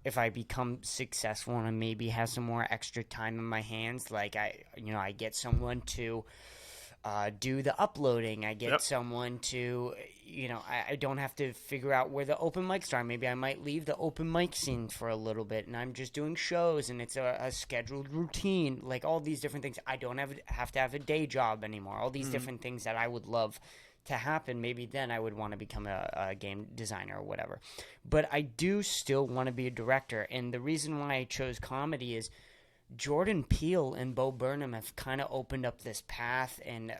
if I become successful and I maybe have some more extra time in my hands. Like I get someone to do the uploading. I get someone to, I don't have to figure out where the open mics are. Maybe I might leave the open mic scene for a little bit and I'm just doing shows and it's a scheduled routine, like all these different things. I don't have to have a day job anymore. All these different things that I would love to happen. Maybe then I would want to become a game designer or whatever. But I do still want to be a director. And the reason why I chose comedy is Jordan Peele and Bo Burnham have kind of opened up this path and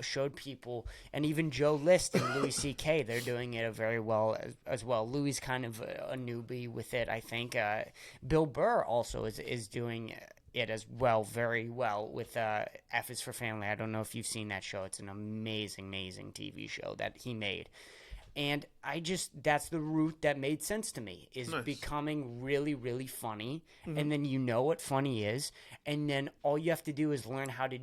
showed people, and even Joe List and Louis C.K., they're doing it very well as well. Louis kind of a newbie with it, I think. Bill Burr also is doing it as well, very well, with F is for Family. I don't know if you've seen that show. It's an amazing, amazing TV show that he made. And that's the route that made sense to me, is Nice. becoming really, really funny. And then you know what funny is. And then all you have to do is learn how to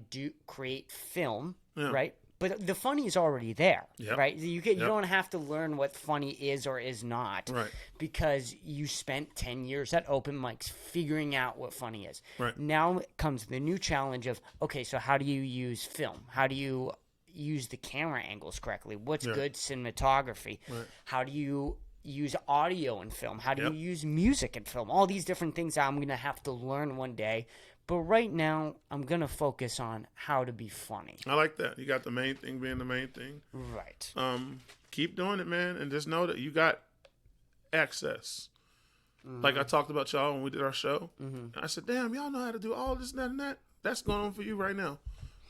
create film, right? But the funny is already there, right? You don't have to learn what funny is or is not, Right. because you spent 10 years at open mics figuring out what funny is. Right. Now comes the new challenge of, okay, so how do you use film? How do you use the camera angles correctly? What's good cinematography? Right. How do you use audio in film? How do you use music in film? All these different things I'm going to have to learn one day. But right now, I'm going to focus on how to be funny. I like that. You got the main thing being the main thing. Right. Keep doing it, man, and just know that you got access. Like I talked about y'all when we did our show. I said, damn, y'all know how to do all this, that, and that. That's going on for you right now.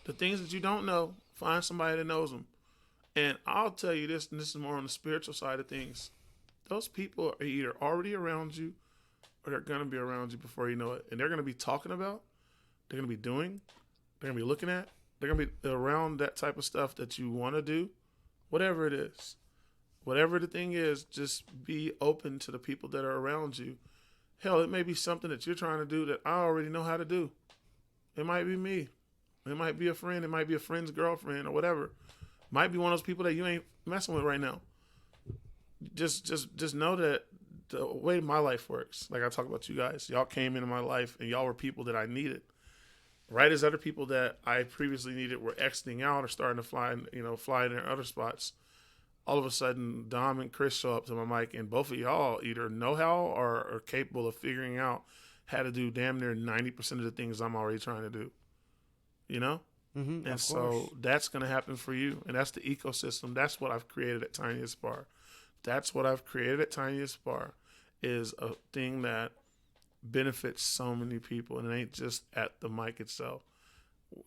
The things that you don't know, find somebody that knows them. And I'll tell you this, and this is more on the spiritual side of things. Those people are either already around you, or they're going to be around you before you know it. And they're going to be talking about, they're going to be doing, they're going to be looking at, they're going to be around that type of stuff that you want to do, whatever it is. Whatever the thing is, just be open to the people that are around you. Hell, it may be something that you're trying to do that I already know how to do. It might be me. It might be a friend. It might be a friend's girlfriend or whatever. It might be one of those people that you ain't messing with right now. Just know that the way my life works, like I talk about you guys, y'all came into my life and y'all were people that I needed. Right as other people that I previously needed were exiting out or starting to fly in their other spots. All of a sudden, Dom and Chris show up to my mic, and both of y'all either know how or are capable of figuring out how to do damn near 90% of the things I'm already trying to do. You know? And so that's going to happen for you, and that's the ecosystem. That's what I've created at Tiniest Bar. That's what I've created at Tiniest Bar, is a thing that benefits so many people, and it ain't just at the mic itself.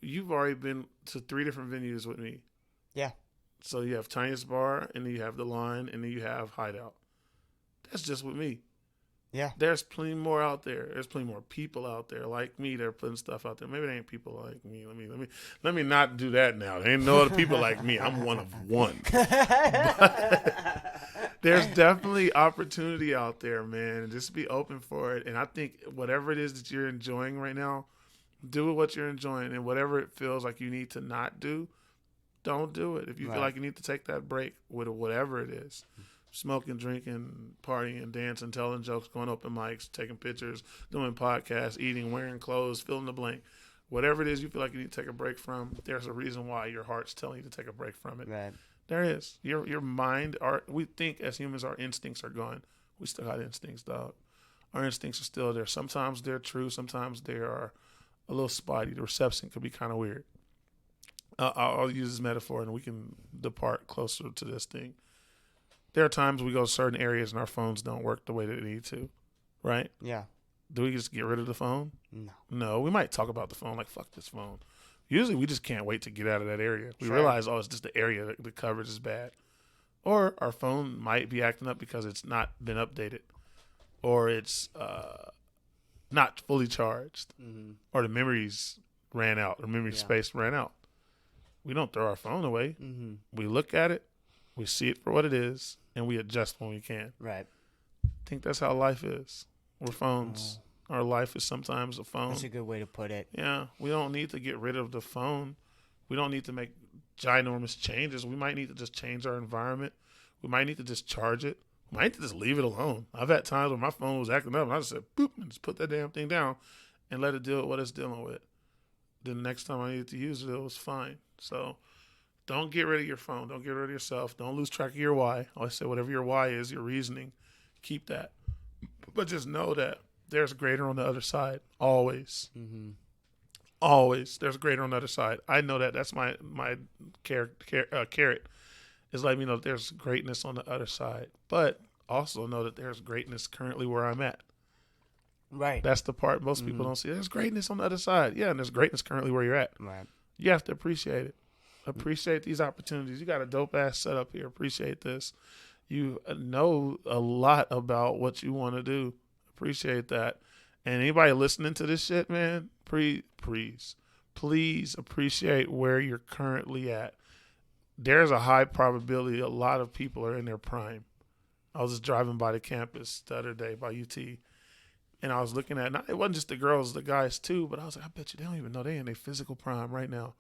You've already been to 3 different venues with me. Yeah. So you have Tiniest Bar, and then you have The Line, and then you have Hideout. That's just with me. Yeah. There's plenty more out there. There's plenty more people out there like me that are putting stuff out there. Maybe they ain't people like me. Let me not do that now. There ain't no other people like me. I'm one of one. There's definitely opportunity out there, man. Just be open for it. And I think whatever it is that you're enjoying right now, do what you're enjoying. And whatever it feels like you need to not do, don't do it. If you feel like you need to take that break with whatever it is, smoking, drinking, partying, dancing, telling jokes, going open mics, taking pictures, doing podcasts, eating, wearing clothes, fill in the blank. Whatever it is you feel like you need to take a break from, there's a reason why your heart's telling you to take a break from it. Right. There is. Your mind, we think as humans our instincts are gone. We still got instincts, dog. Our instincts are still there. Sometimes they're true. Sometimes they are a little spotty. The reception could be kind of weird. I'll use this metaphor and we can depart closer to this thing. There are times we go to certain areas and our phones don't work the way that they need to, right? Yeah. Do we just get rid of the phone? No. No, we might talk about the phone like, fuck this phone. Usually we just can't wait to get out of that area. We realize, it's just the area that the coverage is bad. Or our phone might be acting up because it's not been updated. Or it's not fully charged. Mm-hmm. Or the memories ran out. Or memory space ran out. We don't throw our phone away. Mm-hmm. We look at it. We see it for what it is. And we adjust when we can. Right. I think that's how life is. We're phones. Our life is sometimes a phone. That's a good way to put it. Yeah. We don't need to get rid of the phone. We don't need to make ginormous changes. We might need to just change our environment. We might need to just charge it. We might need to just leave it alone. I've had times when my phone was acting up and I just said, boop, and just put that damn thing down and let it deal with what it's dealing with. Then the next time I needed to use it, it was fine. So don't get rid of your phone. Don't get rid of yourself. Don't lose track of your why. I always say whatever your why is, your reasoning, keep that. But just know that there's greater on the other side. Always. Mm-hmm. Always. There's greater on the other side. I know that. That's my carrot. Is letting me know that there's greatness on the other side. But also know that there's greatness currently where I'm at. Right. That's the part most people don't see. There's greatness on the other side. Yeah, and there's greatness currently where you're at. Right. You have to appreciate it. Appreciate these opportunities. You got a dope-ass setup here. Appreciate this. You know a lot about what you want to do. Appreciate that. And anybody listening to this shit, man, please appreciate where you're currently at. there's a high probability a lot of people are in their prime. I was just driving by the campus the other day by UT, and I was looking at, it wasn't just the girls, the guys too, but I was like, I bet you they don't even know they in their physical prime right now.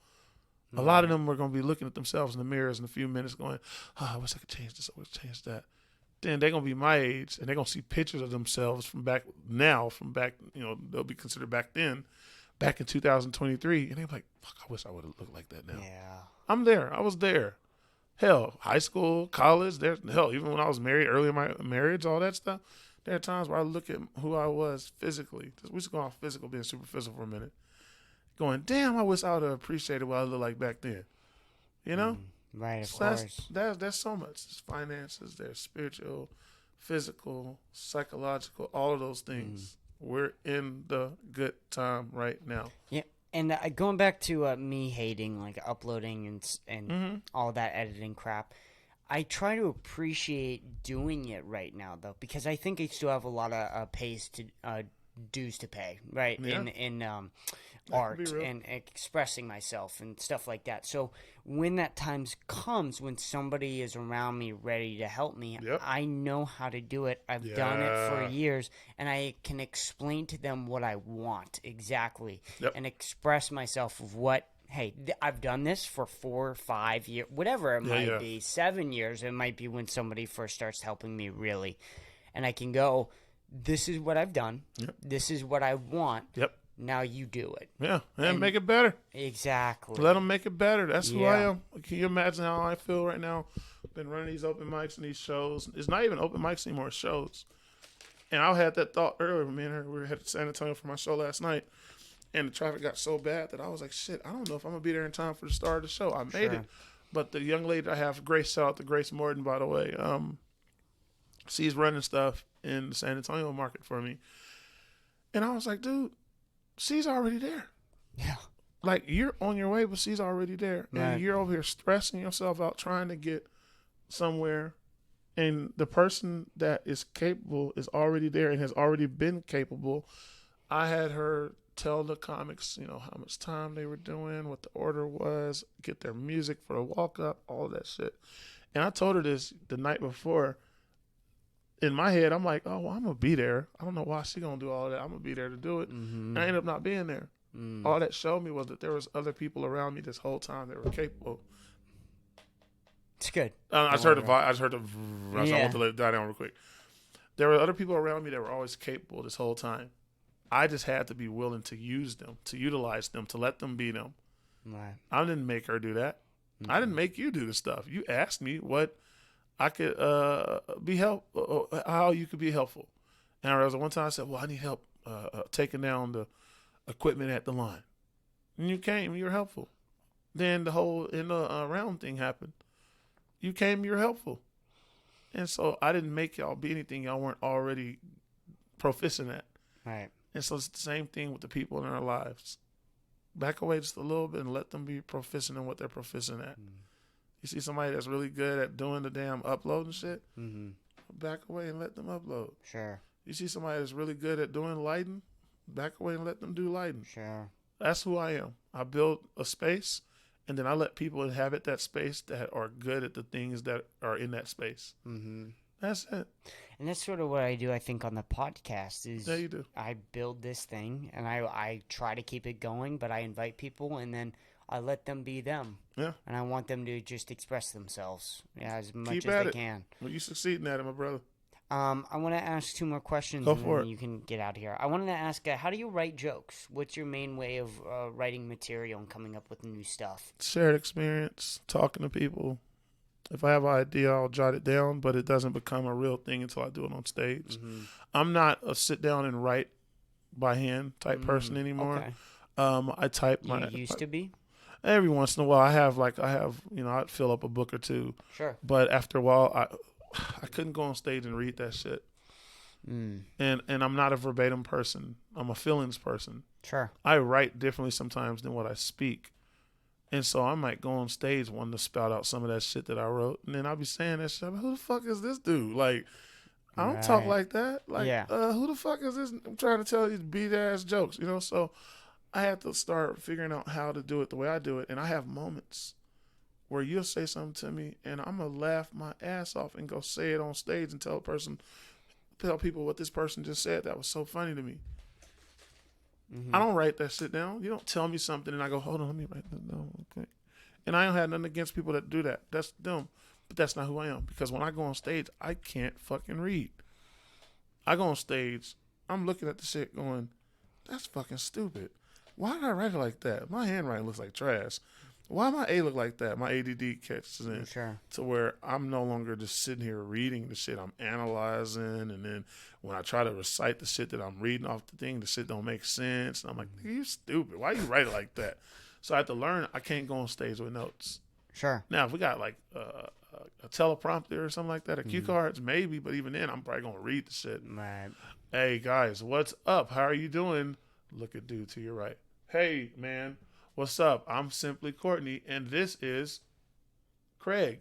A lot of them are going to be looking at themselves in the mirrors in a few minutes going, I wish I could change this, I wish I could change that. Then they're going to be my age, and they're going to see pictures of themselves from back, they'll be considered back then, back in 2023, and they're like, fuck, I wish I would have looked like that now. Yeah. I'm there. I was there. Hell, high school, college, hell, even when I was married, early in my marriage, all that stuff, there are times where I look at who I was physically. We just go off physical, being super physical for a minute. Going, damn, I wish I would have appreciated what I looked like back then. You know? Right, of So course. There's so much. There's finances, there's spiritual, physical, psychological, all of those things. We're in the good time right now. Yeah. And going back to me hating, like, uploading and all that editing crap, I try to appreciate doing it right now, though, because I think I still have a lot of dues to pay, right? Yeah. In art and expressing myself and stuff like that. So when that time comes, when somebody is around me ready to help me, I know how to do it. I've done it for years, and I can explain to them what I want exactly and express myself of what, hey, I've done this for 4 or 5 years, whatever it might be, 7 years. It might be when somebody first starts helping me really. And I can go, this is what I've done. This is what I want. Now you do it. Yeah, and make it better. Exactly. Let them make it better. That's who I am. Can you imagine how I feel right now? Been running these open mics and these shows. It's not even open mics anymore, it's shows. And I had that thought earlier. Me and her, we were headed to San Antonio for my show last night, and the traffic got so bad that I was like, shit, I don't know if I'm going to be there in time for the start of the show. I made it. But the young lady I have, Grace, shout out to Grace Morton, by the way, she's running stuff in the San Antonio market for me. And I was like, dude, she's already there. Yeah. Like, you're on your way, but she's already there. And you're over here stressing yourself out trying to get somewhere. And the person that is capable is already there and has already been capable. I had her tell the comics, how much time they were doing, what the order was, get their music for the walk-up, all of that shit. And I told her this the night before. In my head, I'm like, oh, well, I'm going to be there. I don't know why she going to do all that. I'm going to be there to do it. And I ended up not being there. All that showed me was that there was other people around me this whole time that were capable. It's good. I just heard the I want to let it die down real quick. There were other people around me that were always capable this whole time. I just had to be willing to use them, to utilize them, to let them be them. Right. I didn't make her do that. I didn't make you do the stuff. You asked me what I could how you could be helpful. And there was one time I said, well, I need help taking down the equipment at the line. And you came, you were helpful. Then the whole round thing happened. You came, you were helpful. And so I didn't make y'all be anything y'all weren't already proficient at. Right. And so it's the same thing with the people in our lives. Back away just a little bit and let them be proficient in what they're proficient at. You see somebody that's really good at doing the damn upload and shit, back away and let them upload. Sure. You see somebody that's really good at doing lighting, back away and let them do lighting. Sure. That's who I am. I build a space, and then I let people inhabit that space that are good at the things that are in that space. That's it. And that's sort of what I do, I think, on the podcast is you do. I build this thing, and I try to keep it going, but I invite people, and then I let them be them. Yeah. And I want them to just express themselves as much Keep as at they it. can. Well, you succeeding at it, my brother. I want to ask 2 more questions, Go and for then it. you can get out of here. I wanted to ask, how do you write jokes? What's your main way of writing material and coming up with new stuff? Shared experience, talking to people. If I have an idea, I'll jot it down, but it doesn't become a real thing until I do it on stage. I'm not a sit down and write by hand type person anymore. Okay. I type You used to be? Every once in a while. I'd fill up a book or two. Sure. But after a while, I couldn't go on stage and read that shit. And I'm not a verbatim person. I'm a feelings person. Sure. I write differently sometimes than what I speak. And so I might go on stage wanting to spout out some of that shit that I wrote. And then I'll be saying that shit. Who the fuck is this dude? Like, I don't talk like that. Like, who the fuck is this? I'm trying to tell you beat-ass jokes, So I had to start figuring out how to do it the way I do it. And I have moments where you'll say something to me and I'm going to laugh my ass off and go say it on stage and tell people what this person just said. That was so funny to me. I don't write that shit down. You don't tell me something and I go, hold on, let me write that down. Okay. And I don't have nothing against people that do that. That's them. But that's not who I am. Because when I go on stage, I can't fucking read. I go on stage, I'm looking at the shit going, that's fucking stupid. Why did I write it like that? My handwriting looks like trash. Why my A look like that? My ADD catches in to where I'm no longer just sitting here reading the shit. I'm analyzing, and then when I try to recite the shit that I'm reading off the thing, the shit don't make sense. And I'm like, you stupid. Why you write it like that? So I have to learn. I can't go on stage with notes. Sure. Now, if we got like a teleprompter or something like that, or cue cards, maybe. But even then, I'm probably gonna read the shit. Right. Hey guys, what's up? How are you doing? Look at dude to your right. Hey man. What's up? I'm Symply Courtney, and this is Craig.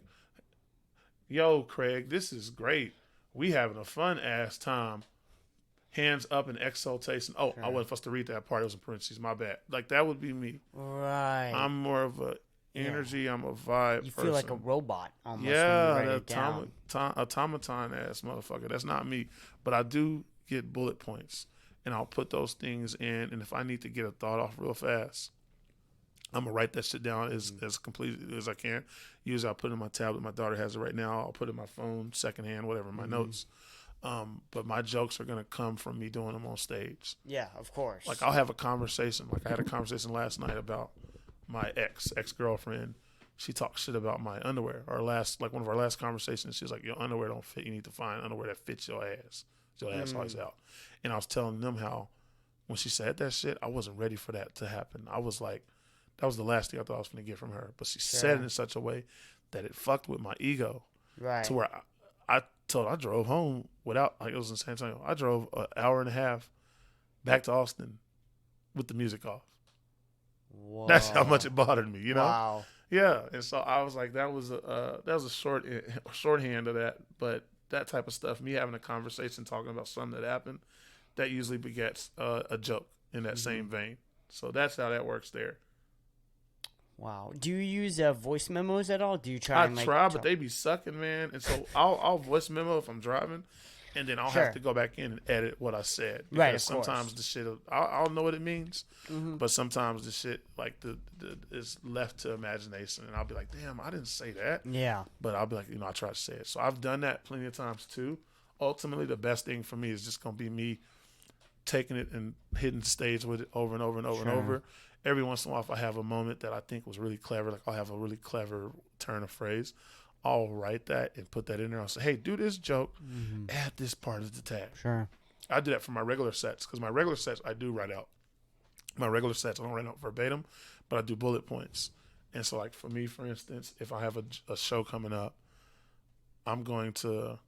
Yo, Craig, this is great. We having a fun-ass time. Hands up in exaltation. Oh, I wasn't supposed to read that part. It was in parentheses. My bad. Like, that would be me. Right. I'm more of a energy. I'm a vibe You person. feel like a robot almost when yeah, you write it down. automaton-ass motherfucker. That's not me. But I do get bullet points, and I'll put those things in, and if I need to get a thought off real fast, I'm going to write that shit down as completely as I can. Usually I'll put it in my tablet. My daughter has it right now. I'll put it in my phone, secondhand, whatever, my notes. But my jokes are going to come from me doing them on stage. Yeah, of course. Like, I'll have a conversation. Like, I had a conversation last night about my ex-girlfriend. She talked shit about my underwear. One of our last conversations, she was like, your underwear don't fit. You need to find underwear that fits your ass. Your ass always out. And I was telling them how when she said that shit, I wasn't ready for that to happen. I was like, that was the last thing I thought I was going to get from her. But she said it in such a way that it fucked with my ego. Right. To where I drove home without, like, it was in San Antonio. I drove an hour and a half back to Austin with the music off. Whoa. That's how much it bothered me, you know? Wow. Yeah. And so I was like, that was a shorthand of that. But that type of stuff, me having a conversation talking about something that happened, that usually begets a joke in that same vein. So that's how that works there. Wow. Do you use voice memos at all? Do you try? But they be sucking, man. And so I'll voice memo if I'm driving, and then I'll have to go back in and edit what I said. Because right. Of sometimes course. the shit, I'll know what it means, but sometimes the shit like the is left to imagination, and I'll be like, damn, I didn't say that. Yeah. But I'll be like, I tried to say it. So I've done that plenty of times too. Ultimately, the best thing for me is just gonna be me taking it and hitting the stage with it over and over and over and over. Every once in a while, if I have a moment that I think was really clever, like I'll have a really clever turn of phrase, I'll write that and put that in there. I'll say, hey, do this joke, add this part of the tag. Sure. I do that for my regular sets, because my regular sets I do write out. My regular sets I don't write out verbatim, but I do bullet points. And so, like, for me, for instance, if I have a show coming up, I'm going to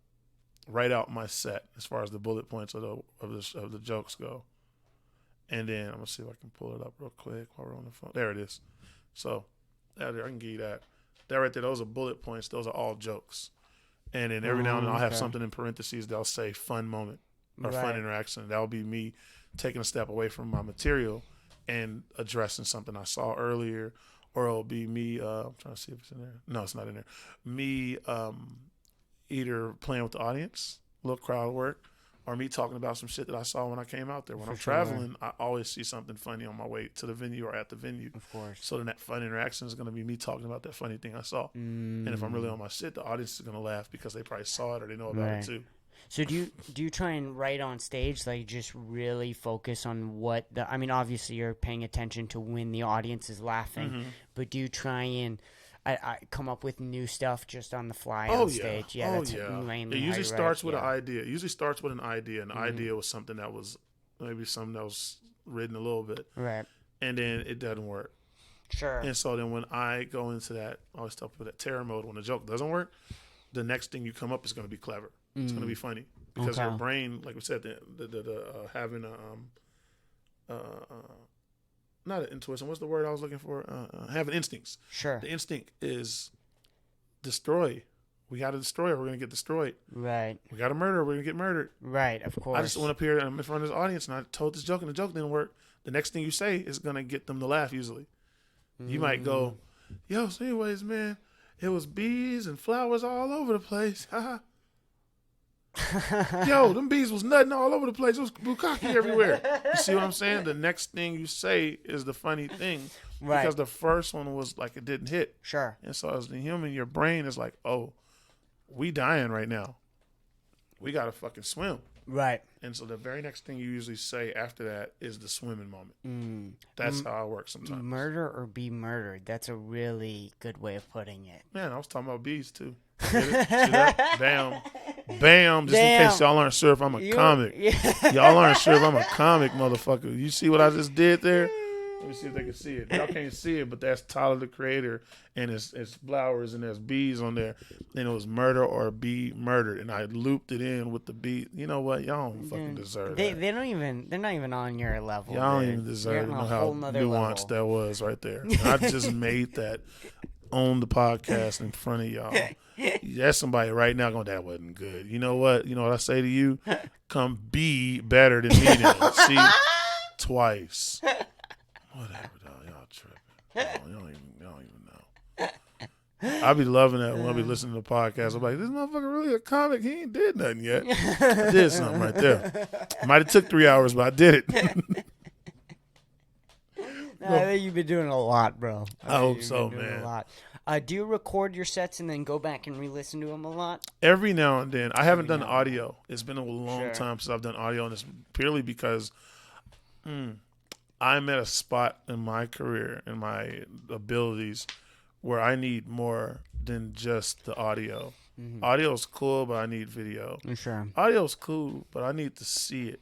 write out my set as far as the bullet points of the jokes go. And then I'm going to see if I can pull it up real quick while we're on the phone. There it is. So, there, I can give you that. That right there, those are bullet points. Those are all jokes. And then every now and then I'll have something in parentheses that'll say fun moment or fun interaction. That'll be me taking a step away from my material and addressing something I saw earlier. Or it'll be me, I'm trying to see if it's in there. No, it's not in there. Me either playing with the audience, a little crowd work, or me talking about some shit that I saw when I came out there. When I'm traveling, I always see something funny on my way to the venue or at the venue. Of course. So then that fun interaction is going to be me talking about that funny thing I saw. And if I'm really on my shit, the audience is going to laugh because they probably saw it or they know about it too. So do you try and write on stage, like just really focus on what I mean, obviously you're paying attention to when the audience is laughing, but do you try and I come up with new stuff just on the fly on stage? Yeah, that's mainly it usually starts with an idea. It usually starts with an idea, and the idea was something that was maybe something that was written a little bit. Right. And then it doesn't work. Sure. And so then when I go into that, I always tell people that terror mode, when the joke doesn't work, the next thing you come up is going to be clever. It's going to be funny. Because your brain, like we said, having not an intuition. What's the word I was looking for? Having instincts. Sure. The instinct is destroy. We got to destroy or we're going to get destroyed. Right. We got to murder or we're going to get murdered. Right, of course. I just went up here and I'm in front of this audience and I told this joke and the joke didn't work. The next thing you say is going to get them to laugh usually. You might go, yo, so anyways, man, It was bees and flowers all over the place. Yo, them bees was nutting all over the place. It was bukkake everywhere. You see what I'm saying? The next thing you say is the funny thing. Right. Because the first one was like it didn't hit. Sure. And so as the human, your brain is like, oh, we dying right now. We got to fucking swim. Right. And so the very next thing you usually say after that is the swimming moment. That's how I work sometimes. Murder or be murdered. That's a really good way of putting it. Man, I was talking about bees too. Get it? See that? Bam. Bam. Just in case y'all aren't sure if I'm a comic. Yeah. Y'all aren't sure if I'm a comic, motherfucker. You see what I just did there? Let me see if they can see it. Y'all can't see it, but that's Tyler the Creator, and it's flowers and there's bees on there. And it was murder or be murdered, and I looped it in with the bee. You know what? Y'all don't fucking deserve that. They're not even on your level. Y'all don't even deserve to know how nuanced that was right there. I just made that on the podcast in front of y'all. That's somebody right now going, that wasn't good. You know what? You know what I say to you? Come be better than me then. See? Twice. Whatever, dog. Y'all tripping. Y'all don't even know. I be loving that when I be listening to the podcast. I'm like, this motherfucker really a comic? He ain't did nothing yet. I did something right there. Might have took 3 hours, but I did it. I think you've been doing a lot, bro. I hope so, man. A lot. Do you record your sets and then go back and re-listen to them a lot? Every now and then. I haven't done audio. It's been a long time since I've done audio, and it's purely because I'm at a spot in my career and my abilities where I need more than just the audio. Audio's cool, but I need video. Sure. Audio's cool, but I need to see it.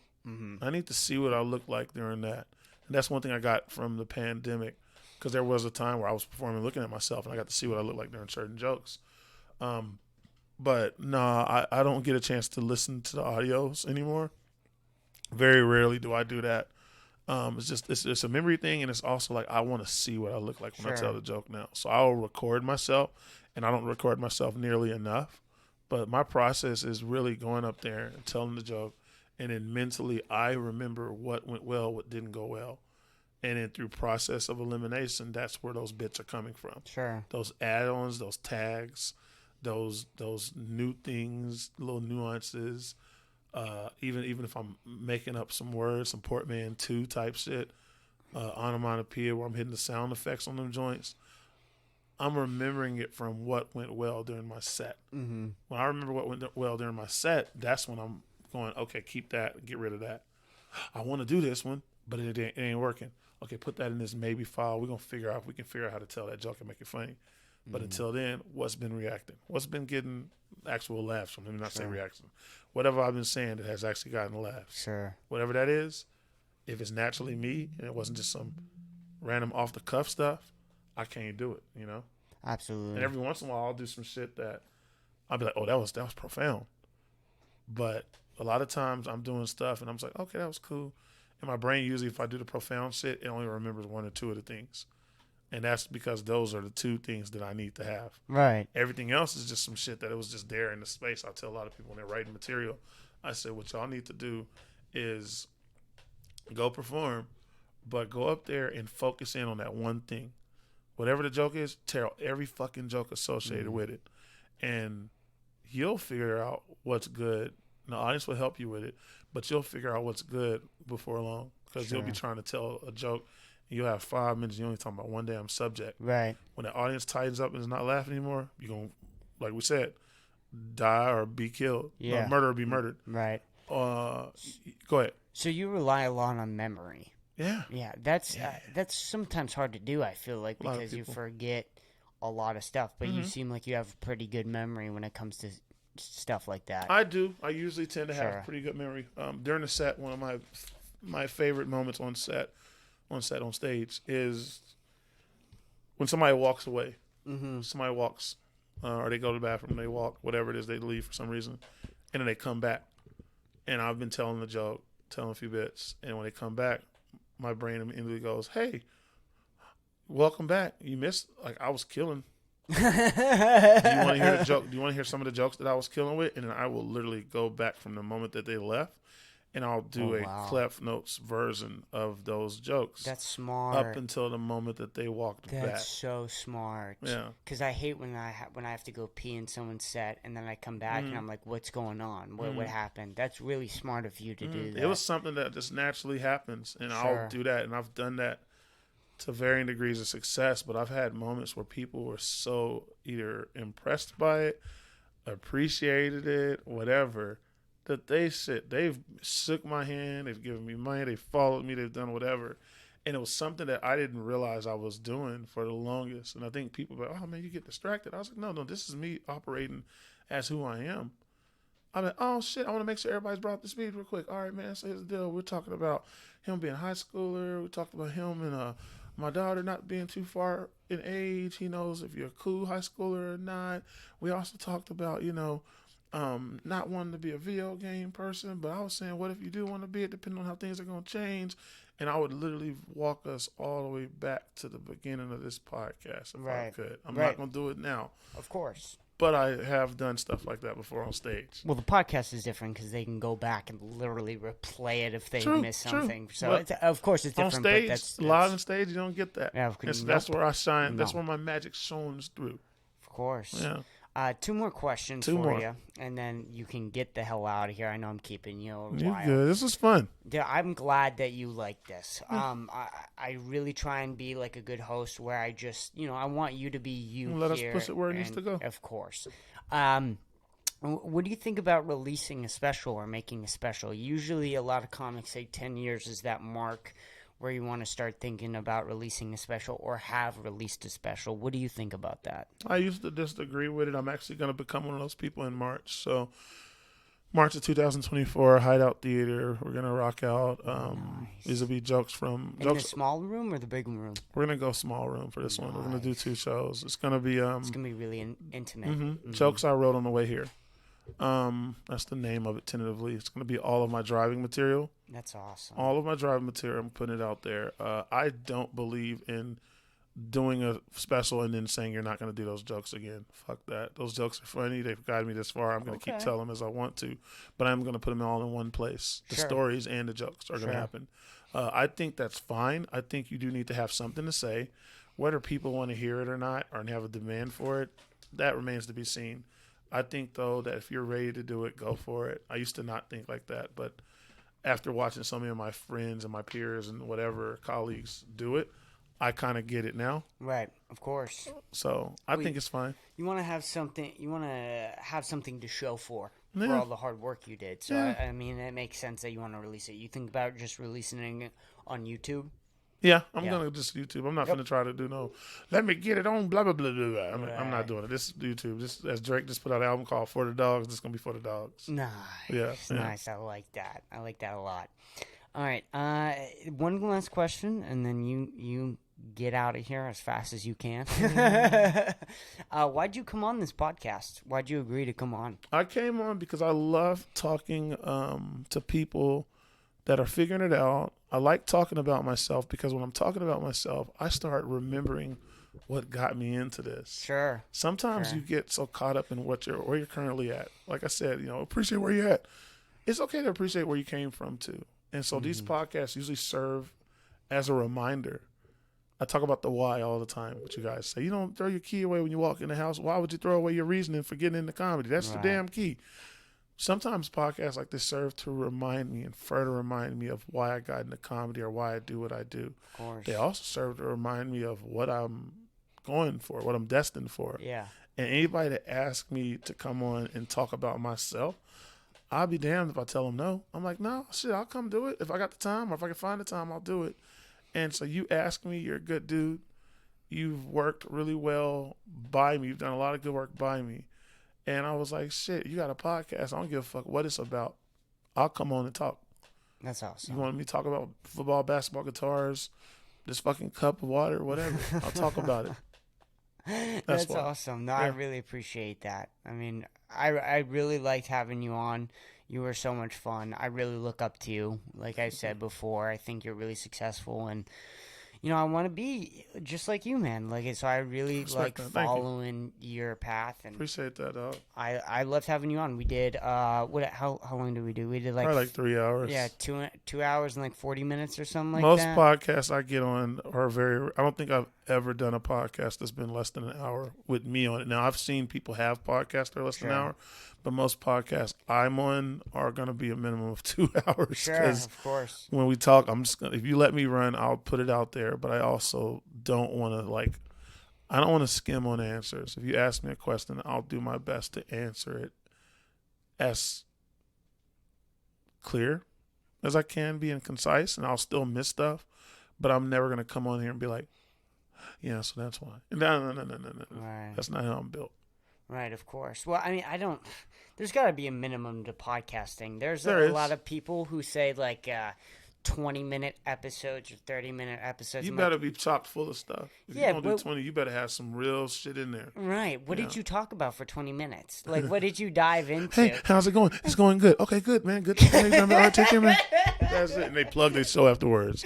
I need to see what I look like during that. And that's one thing I got from the pandemic, because there was a time where I was performing looking at myself, and I got to see what I look like during certain jokes. But I don't get a chance to listen to the audios anymore. Very rarely do I do that. It's a memory thing, and it's also like I want to see what I look like when I tell the joke now. So I'll record myself, and I don't record myself nearly enough. But my process is really going up there and telling the joke, and then mentally I remember what went well, what didn't go well. And then through process of elimination, that's where those bits are coming from. Sure. Those add-ons, those tags, those new things, little nuances. Even if I'm making up some words, some portmanteau type shit, onomatopoeia where I'm hitting the sound effects on them joints, I'm remembering it from what went well during my set. When I remember what went well during my set, that's when I'm going, okay, keep that, get rid of that. I want to do this one, but it ain't working. Okay, put that in this maybe file. We're going to figure out if we can figure out how to tell that joke and make it funny. But until then, what's been reacting? What's been getting actual laughs from him? Not say reaction. Whatever I've been saying that has actually gotten laughs. Sure. Whatever that is, if it's naturally me and it wasn't just some random off the cuff stuff, I can't do it, you know? Absolutely. And every once in a while I'll do some shit that I'll be like, oh, that was profound. But a lot of times I'm doing stuff and I'm just like, okay, that was cool. And my brain usually, if I do the profound shit, it only remembers one or two of the things. And that's because those are the two things that I need to have. Right. Everything else is just some shit that it was just there in the space. I tell a lot of people when they're writing material, I say, what y'all need to do is go perform, but go up there and focus in on that one thing. Whatever the joke is, tell every fucking joke associated with it. And you'll figure out what's good. The audience will help you with it, but you'll figure out what's good before long, because you'll be trying to tell a joke. You'll have 5 minutes. You're only talking about one damn subject. Right. When the audience tightens up and is not laughing anymore, you're going to, like we said, die or be killed. Yeah. Murder or be murdered. Right. Go ahead. So you rely a lot on memory. Yeah. Yeah. That's sometimes hard to do, I feel like, because you forget a lot of stuff. But you seem like you have a pretty good memory when it comes to stuff like that. I do. I usually tend to have pretty good memory. During the set, one of my favorite moments on stage is when somebody walks away. Somebody walks, or they go to the bathroom, they walk, whatever it is, they leave for some reason, and then they come back. And I've been telling the joke, telling a few bits, and when they come back, my brain immediately goes, hey, welcome back. You missed, like, I was killing. Do you want to hear the joke? Do you want to hear some of the jokes that I was killing with? And then I will literally go back from the moment that they left and I'll do a wow. Cliff Notes version of those jokes. That's smart. Up until the moment that they walked That's back. so smart. Yeah. Because I hate when I have to go pee in someone's set, and then I come back and I'm like, "What's going on? What happened?" That's really smart of you to do that. It was something that just naturally happens, and I'll do that, and I've done that to varying degrees of success. But I've had moments where people were so either impressed by it, appreciated it, whatever, that they've shook my hand, they've given me money, they've followed me, they've done whatever. And it was something that I didn't realize I was doing for the longest. And I think people were like, oh, man, you get distracted. I was like, no, this is me operating as who I am. I'm like, oh, shit, I want to make sure everybody's brought up to speed real quick. All right, man, so here's the deal. We're talking about him being a high schooler. We talked about him and my daughter not being too far in age. He knows if you're a cool high schooler or not. We also talked about, not wanting to be a video game person, but I was saying, what if you do want to be it, depending on how things are going to change? And I would literally walk us all the way back to the beginning of this podcast if I could. I'm not going to do it now. Of course. But I have done stuff like that before on stage. Well, the podcast is different because they can go back and literally replay it if they miss something. So, of course, it's different. On stage, but that's live on stage, you don't get that. Yeah, that's where I shine. That's where my magic shines through. Of course. Yeah. 2 more questions for you, and then you can get the hell out of here. I know I'm keeping you a while. You're good. This is fun. Yeah, I'm glad that you like this. I really try and be like a good host where I just, I want you to be you. Let us push it where it needs to go. Of course. What do you think about releasing a special or making a special? Usually a lot of comics say 10 years is that mark where you want to start thinking about releasing a special or have released a special. What do you think about that? I used to disagree with it. I'm actually going to become one of those people in March. So March of 2024, Hideout Theater. We're going to rock out. These will be jokes from... In the small room or the big room? We're going to go small room for this one. We're going to do 2 shows. It's going to be... it's going to be really intimate. Jokes I wrote on the way here. That's the name of it tentatively. It's going to be all of my driving material. That's awesome. All of my driving material. I'm putting it out there. I don't believe in doing a special and then saying you're not going to do those jokes again. Fuck that. Those jokes are funny. They've guided me this far. I'm going to keep telling them as I want to, but I'm going to put them all in one place. The stories and the jokes are going to happen. I think that's fine. I think you do need to have something to say. Whether people want to hear it or not or have a demand for it, that remains to be seen. I think, though, that if you're ready to do it, go for it. I used to not think like that, but after watching so many of my friends and my peers and whatever colleagues do it, I kind of get it now. Right, of course. So I think it's fine. You want to have something. You want to have something to show for all the hard work you did. So I mean, it makes sense that you want to release it. You think about just releasing it on YouTube? Yeah, I'm gonna just YouTube. I'm not gonna try to do let me get it on blah blah blah blah. I'm not doing it. This is YouTube. This as Drake just put out an album called For the Dogs. This is gonna be for the dogs. Nice. Yeah. Nice. I like that. I like that a lot. All right. One last question, and then you get out of here as fast as you can. Why'd you come on this podcast? Why'd you agree to come on? I came on because I love talking to people that are figuring it out. I like talking about myself because when I'm talking about myself, I start remembering what got me into this. Sure. Sometimes you get so caught up in where you're currently at. Like I said, appreciate where you're at. It's okay to appreciate where you came from too. And so these podcasts usually serve as a reminder. I talk about the why all the time, what you guys say. You don't throw your key away when you walk in the house. Why would you throw away your reasoning for getting into comedy? That's the damn key. Sometimes podcasts like this serve to remind me and further remind me of why I got into comedy or why I do what I do. Of course. They also serve to remind me of what I'm going for, what I'm destined for. Yeah. And anybody that asks me to come on and talk about myself, I'll be damned if I tell them no. I'm like, no, shit, I'll come do it. If I got the time or if I can find the time, I'll do it. And so you ask me, you're a good dude. You've worked really well by me. You've done a lot of good work by me. And I was like, shit, you got a podcast. I don't give a fuck what it's about. I'll come on and talk. That's awesome. You want me to talk about football, basketball, guitars, this fucking cup of water, whatever. I'll talk about it. That's awesome. No, I really appreciate that. I mean, I really liked having you on. You were so much fun. I really look up to you. Like I said before, I think you're really successful and I want to be just like you, man. Like, so I really like following your path, and appreciate that, dog. I loved having you on. We did how long did we do? We did probably like 3 hours. Yeah, 2 hours and like 40 minutes or something like Most that. Most podcasts I get on are I don't think I've ever done a podcast that's been less than an hour with me on it. Now, I've seen people have podcasts that are less than an hour, but most podcasts I'm on are going to be a minimum of 2 hours. Sure, of course. When we talk, if you let me run, I'll put it out there, but I also don't want to I don't want to skim on answers. If you ask me a question, I'll do my best to answer it as clear as I can be and concise, and I'll still miss stuff, but I'm never going to come on here and be like, yeah, so that's why. No. Right. That's not how I'm built. Right, of course. Well, I mean, there's got to be a minimum to podcasting. There's a lot of people who say 20-minute episodes or 30-minute episodes. You better be chopped full of stuff. If you're going to do 20, you better have some real shit in there. Right. What did you talk about for 20 minutes? Like, what did you dive into? Hey, how's it going? It's going good. Okay, good, man. Good. All right, take care, man. That's it. And they plug their show afterwards.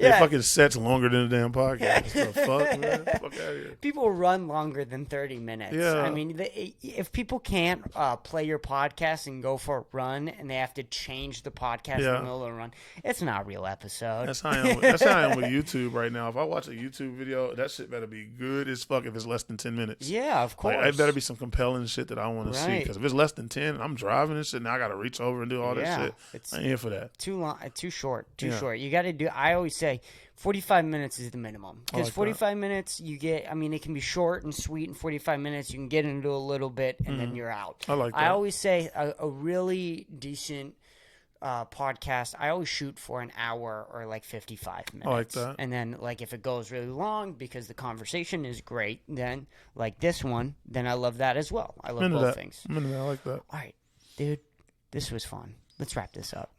Their fucking set's longer than the damn podcast. What the fuck, man? Fuck out of here. People run longer than 30 minutes. Yeah. I mean, if people can't play your podcast and go for a run, and they have to change the podcast in the middle of the run, it's not a real episode. That's how I am with YouTube right now. If I watch a YouTube video, that shit better be good as fuck if it's less than 10 minutes. Yeah, of course. It better be some compelling shit that I want to see. Because if it's less than 10, I'm driving and shit, and I got to reach over and do all that shit. I ain't here for that. Too long, too short. You got to do. I always say 45 minutes is the minimum, because 45 minutes you get. I mean, it can be short and sweet. In 45 minutes, you can get into a little bit, and then you're out. I like that. I always say a really decent podcast, I always shoot for an hour or 55 minutes. I like that. And then if it goes really long because the conversation is great, then this one, then I love that as well. I love both things. I like that. All right, dude, this was fun. Let's wrap this up.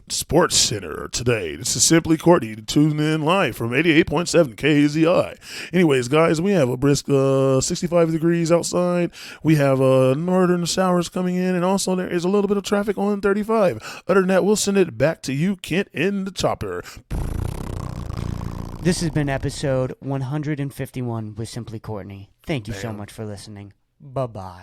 Sports Center today. This is Symply Courtney tuning in live from 88.7 KZI. Anyways, guys, we have a brisk 65 degrees outside. We have northern showers coming in, and also there is a little bit of traffic on 35. Other than that, we'll send it back to you, Kent, in the chopper. This has been episode 151 with Symply Courtney. Thank you so much for listening. Bye-bye.